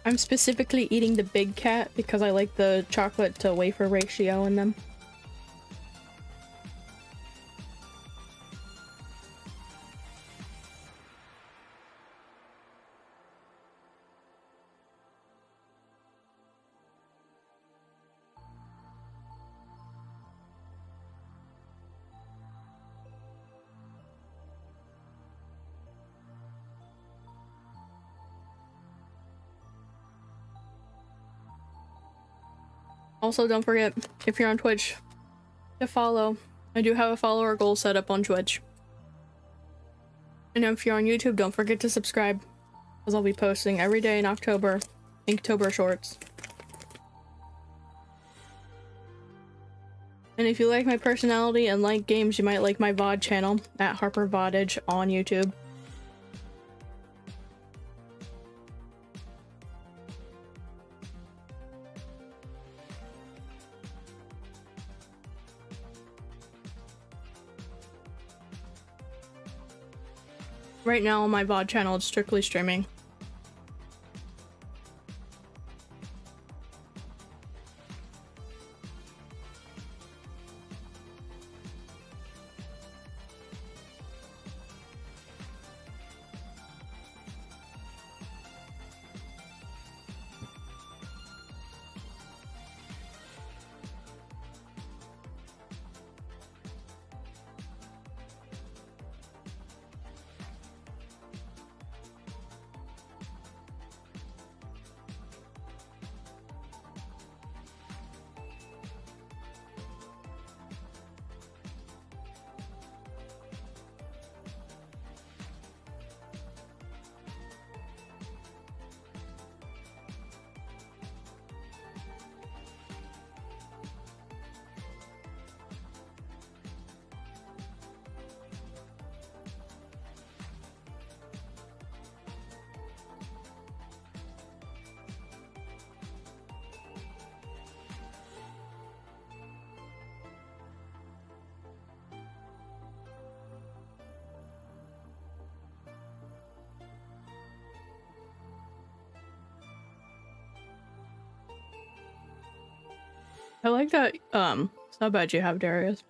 I'm specifically eating the big cat because I like the chocolate to wafer ratio in them. Also, don't forget, if you're on Twitch, to follow. I do have a follower goal set up on Twitch. And if you're on YouTube, don't forget to subscribe, because I'll be posting every day in October, Inktober shorts. And if you like my personality and like games, you might like my VOD channel, at Harper Vodage on YouTube. Right now on my VOD channel, it's strictly streaming. I like that sub badge you have, Darius.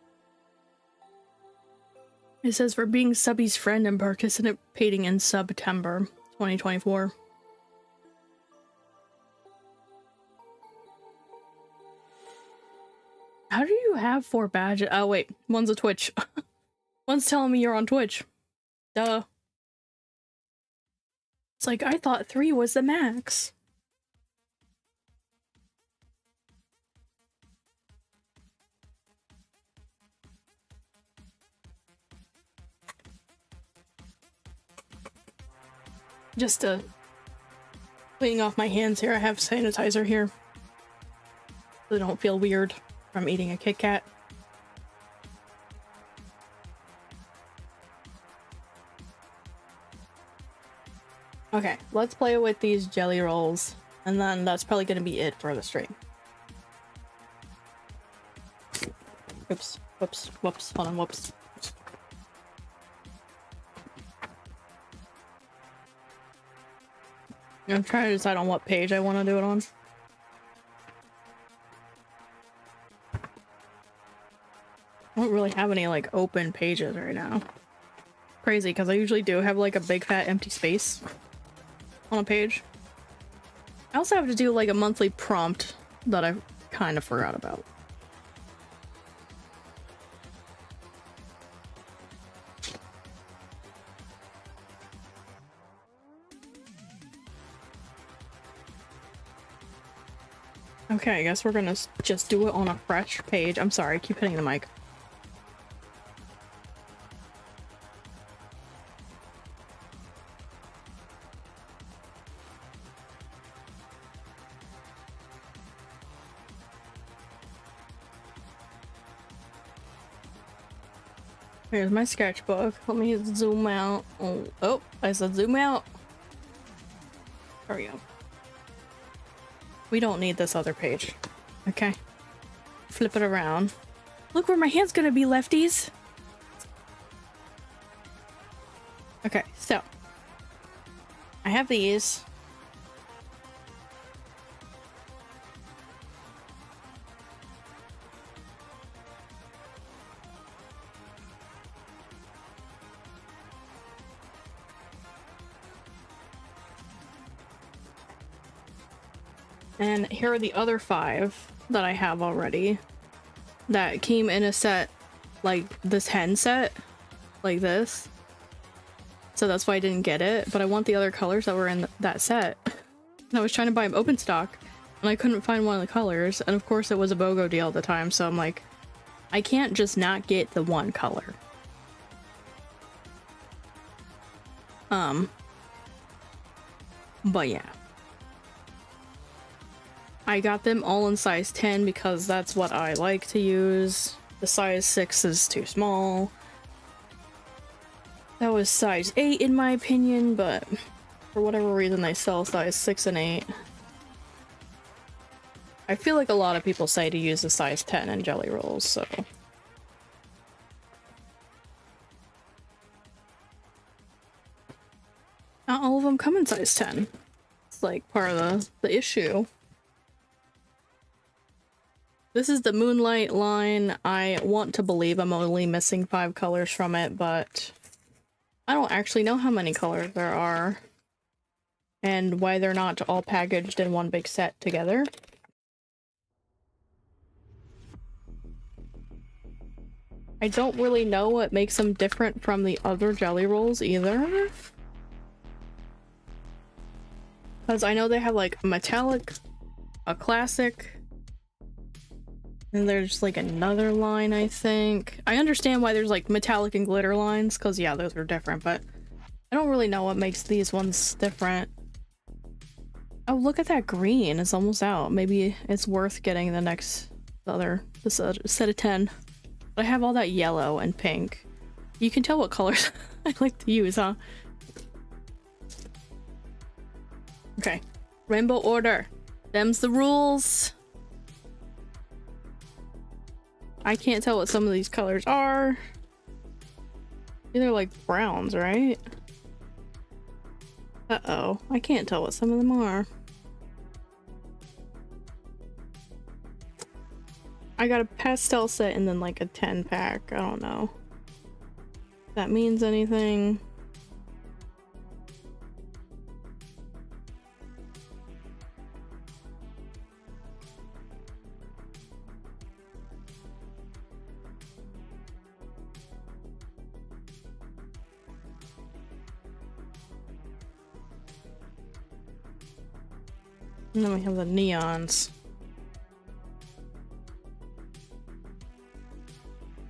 It says for being Subby's friend and participating in September 2024. How do you have 4 badges? Oh wait, one's a Twitch. One's telling me you're on Twitch. Duh. It's like, I thought 3 was the max. Just cleaning off my hands here. I have sanitizer here. So I don't feel weird from eating a Kit Kat. Okay, let's play with these jelly rolls, and then that's probably gonna be it for the stream. Oops, whoops, whoops, hold on, whoops. I'm trying to decide on what page I want to do it on. I don't really have any like open pages right now. Crazy, because I usually do have like a big fat empty space on a page. I also have to do like a monthly prompt that I kind of forgot about. Okay, I guess we're gonna just do it on a fresh page. I'm sorry, I keep hitting the mic. Here's my sketchbook. Let me zoom out. Oh, I said zoom out. There we go. We don't need this other page. Okay. Flip it around. Look where my hand's gonna be, lefties. Okay, so I have these. And here are the other 5 that I have already that came in a set like this hen set, like this. So that's why I didn't get it, but I want the other colors that were in that set. And I was trying to buy them open stock and I couldn't find one of the colors. And of course it was a BOGO deal at the time, so I'm like, I can't just not get the one color. But yeah. I got them all in size 10 because that's what I like to use. The size 6 is too small. That was size 8 in my opinion, but for whatever reason they sell size 6 and 8. I feel like a lot of people say to use the size 10 in jelly rolls, so. Not all of them come in size 10. It's like part of the issue. This is the Moonlight line. I want to believe I'm only missing 5 colors from it, but I don't actually know how many colors there are and why they're not all packaged in one big set together. I don't really know what makes them different from the other jelly rolls either. Because I know they have like a metallic, a classic, and there's like another line, I think. I understand why there's like metallic and glitter lines, because yeah, those are different, but I don't really know what makes these ones different. Oh, look at that green. It's almost out. Maybe it's worth getting the set of 10. But I have all that yellow and pink. You can tell what colors I like to use, huh? Okay. Rainbow order. Them's the rules. I can't tell what some of these colors are. They're like browns, right? Uh-oh. I can't tell what some of them are. I got a pastel set and then like a 10 pack. I don't know. If that means anything. And then we have the neons.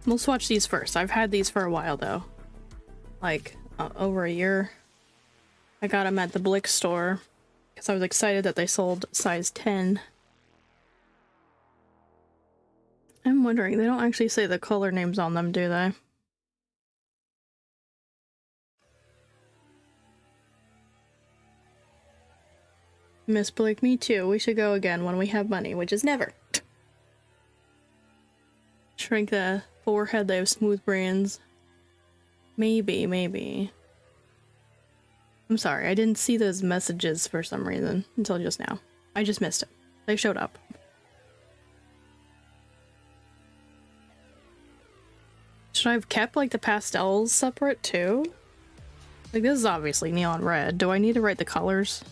We'll swatch these first. I've had these for a while though. Like over a year. I got them at the Blick store because I was excited that they sold size 10. I'm wondering, they don't actually say the color names on them, do they? Miss Blake, me too. We should go again when we have money, which is never. Shrink the forehead, they have smooth brains. Maybe, maybe. I'm sorry, I didn't see those messages for some reason until just now. I just missed it. They showed up. Should I have kept like the pastels separate too? Like this is obviously neon red. Do I need to write the colors?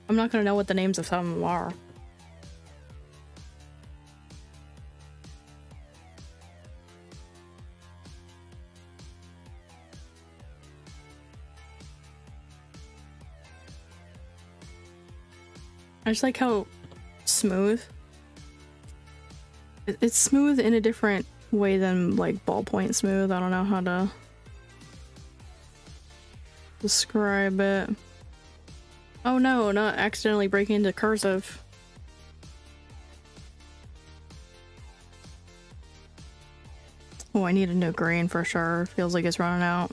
I'm not gonna know what the names of some of them are. I just like how smooth. It's smooth in a different way than like ballpoint smooth. I don't know how to describe it. Oh no, not accidentally breaking into cursive. Oh, I need a new green for sure. Feels like it's running out.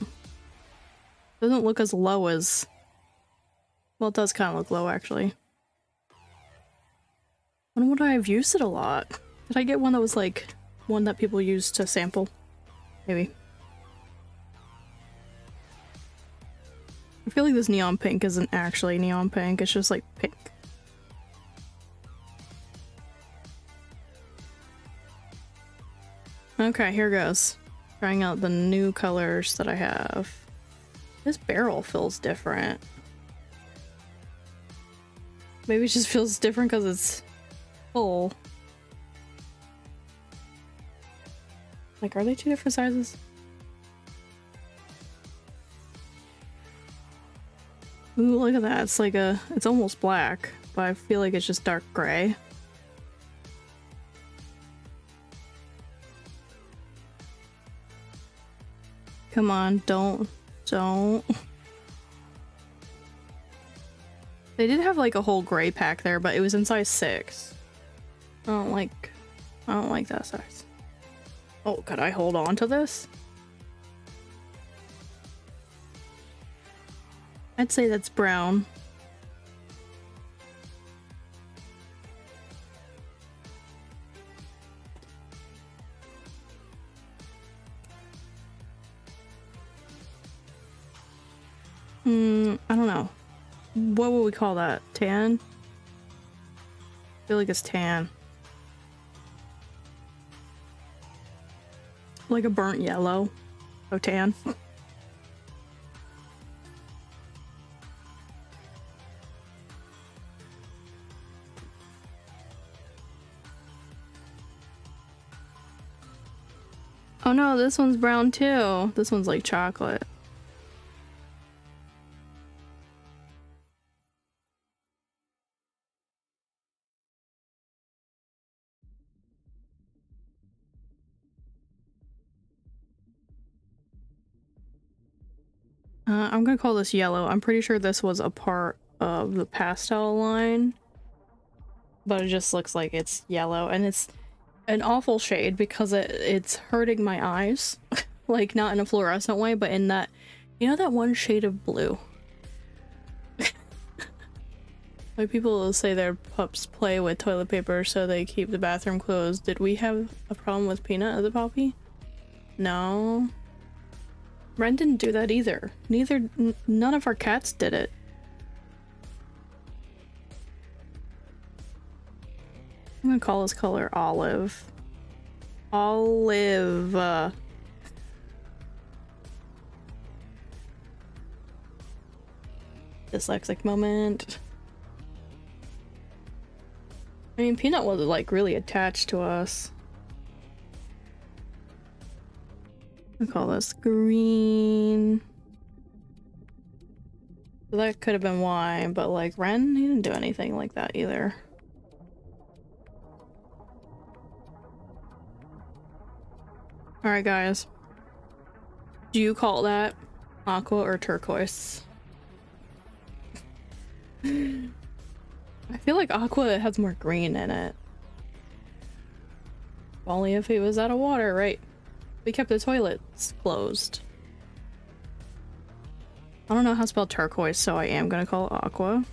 Doesn't look as low as... Well, it does kind of look low actually. When would I have used it a lot? Did I get one that was like one that people use to sample? Maybe. I feel like this neon pink isn't actually neon pink, it's just like pink. Okay, here goes. Trying out the new colors that I have. This barrel feels different. Maybe it just feels different because it's full. Like, are they two different sizes? Ooh, look at that. It's like a... It's almost black, but I feel like it's just dark gray. Come on, don't. They did have like a whole gray pack there, but it was in size 6. I don't like that size. Oh, could I hold on to this? I'd say that's brown. I don't know. What would we call that? Tan? I feel like it's tan. Like a burnt yellow. Oh, tan. Oh no, this one's brown too. This one's like chocolate. I'm gonna call this yellow. I'm pretty sure this was a part of the pastel line, but it just looks like it's yellow, and it's an awful shade because it's hurting my eyes. Like, not in a fluorescent way, but in that, you know, that one shade of blue. Like, people say their pups play with toilet paper so they keep the bathroom closed. Did we have a problem with Peanut as a puppy? No. Ren didn't do that either. None of our cats did it. I'm gonna call this color olive. Olive. Dyslexic moment. I mean, Peanut was like really attached to us. We call this green. So that could have been why, but like Ren, he didn't do anything like that either. Alright guys. Do you call that aqua or turquoise? I feel like aqua has more green in it. Only if he was out of water, right? We kept the toilets closed. I don't know how to spell turquoise, so I am gonna call it aqua.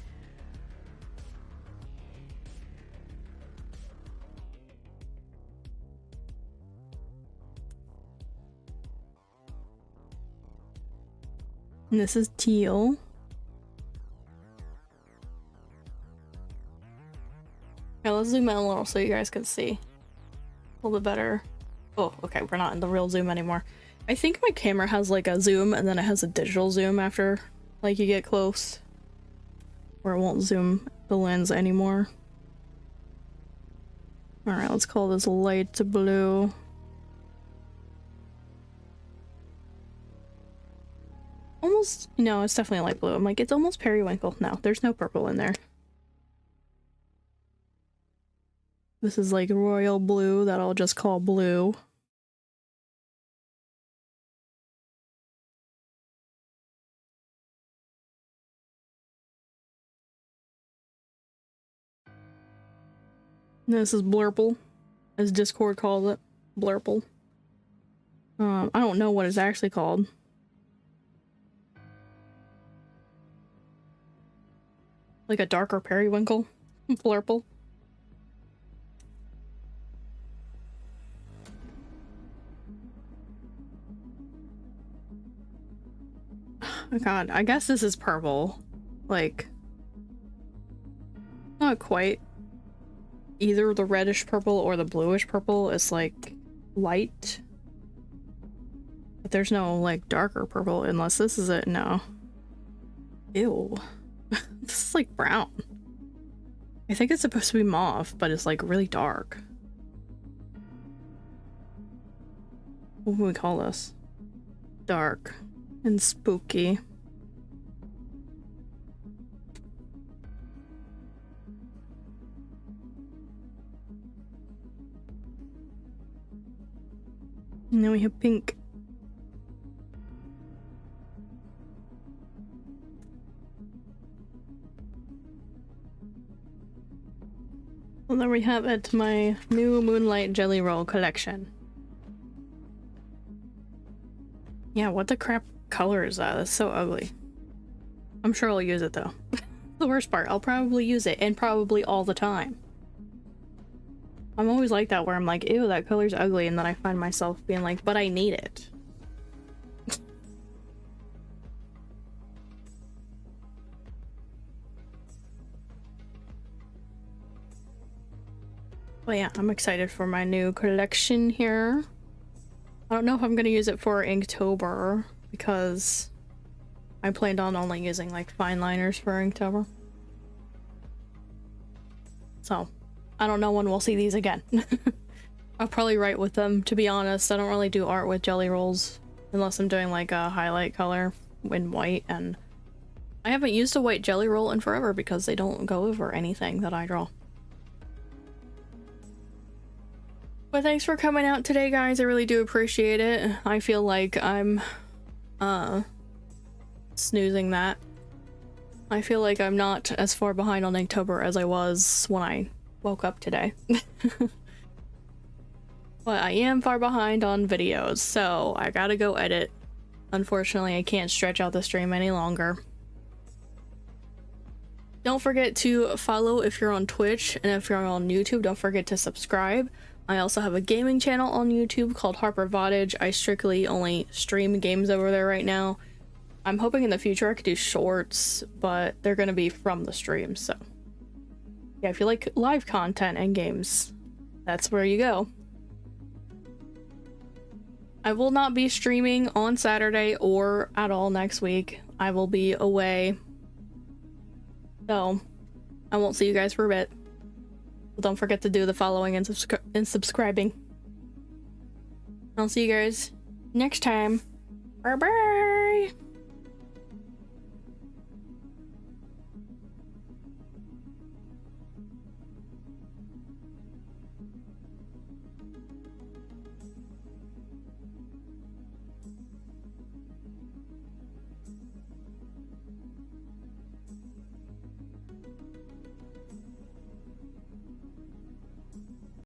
And this is teal. Okay, let's zoom in a little so you guys can see a little bit better. Oh, okay, we're not in the real zoom anymore. I think my camera has like a zoom and then it has a digital zoom after like you get close, where it won't zoom the lens anymore. All right, let's call this light blue. Almost, no, it's definitely light blue. I'm like, it's almost periwinkle. No, there's no purple in there. This is like royal blue that I'll just call blue. And this is blurple, as Discord calls it. Blurple. I don't know what it's actually called. Like a darker periwinkle. Blurple. Oh god, I guess this is purple. Like, not quite. Either the reddish purple or the bluish purple is like light. But there's no like darker purple unless this is it. No. Ew. This is like brown. I think it's supposed to be mauve, but it's like really dark. What would we call this? Dark and spooky. And then we have pink. Well, there we have it, my new Moonlight Jelly Roll collection. Yeah, what the crap color is that? That's so ugly. I'm sure I'll use it though. The worst part, I'll probably use it, and probably all the time. I'm always like that, where I'm like, ew, that color's ugly, and then I find myself being like, but I need it. But yeah, I'm excited for my new collection here. I don't know if I'm gonna use it for Inktober, because I planned on only using like fine liners for Inktober. So, I don't know when we'll see these again. I'll probably write with them, to be honest. I don't really do art with jelly rolls, unless I'm doing like a highlight color in white, and I haven't used a white jelly roll in forever because they don't go over anything that I draw. But thanks for coming out today, guys. I really do appreciate it. I feel like I'm snoozing that. I feel like I'm not as far behind on Inktober as I was when I woke up today. But I am far behind on videos, so I gotta go edit. Unfortunately, I can't stretch out the stream any longer. Don't forget to follow if you're on Twitch, and if you're on YouTube, don't forget to subscribe. I also have a gaming channel on YouTube called Harper Vodage. I strictly only stream games over there right now. I'm hoping in the future I could do shorts, but they're gonna be from the stream, so yeah, if you like live content and games, that's where you go. I will not be streaming on Saturday or at all next week. I will be away So I won't see you guys for a bit. But don't forget to do the following and subscribing. I'll see you guys next time. Bye bye.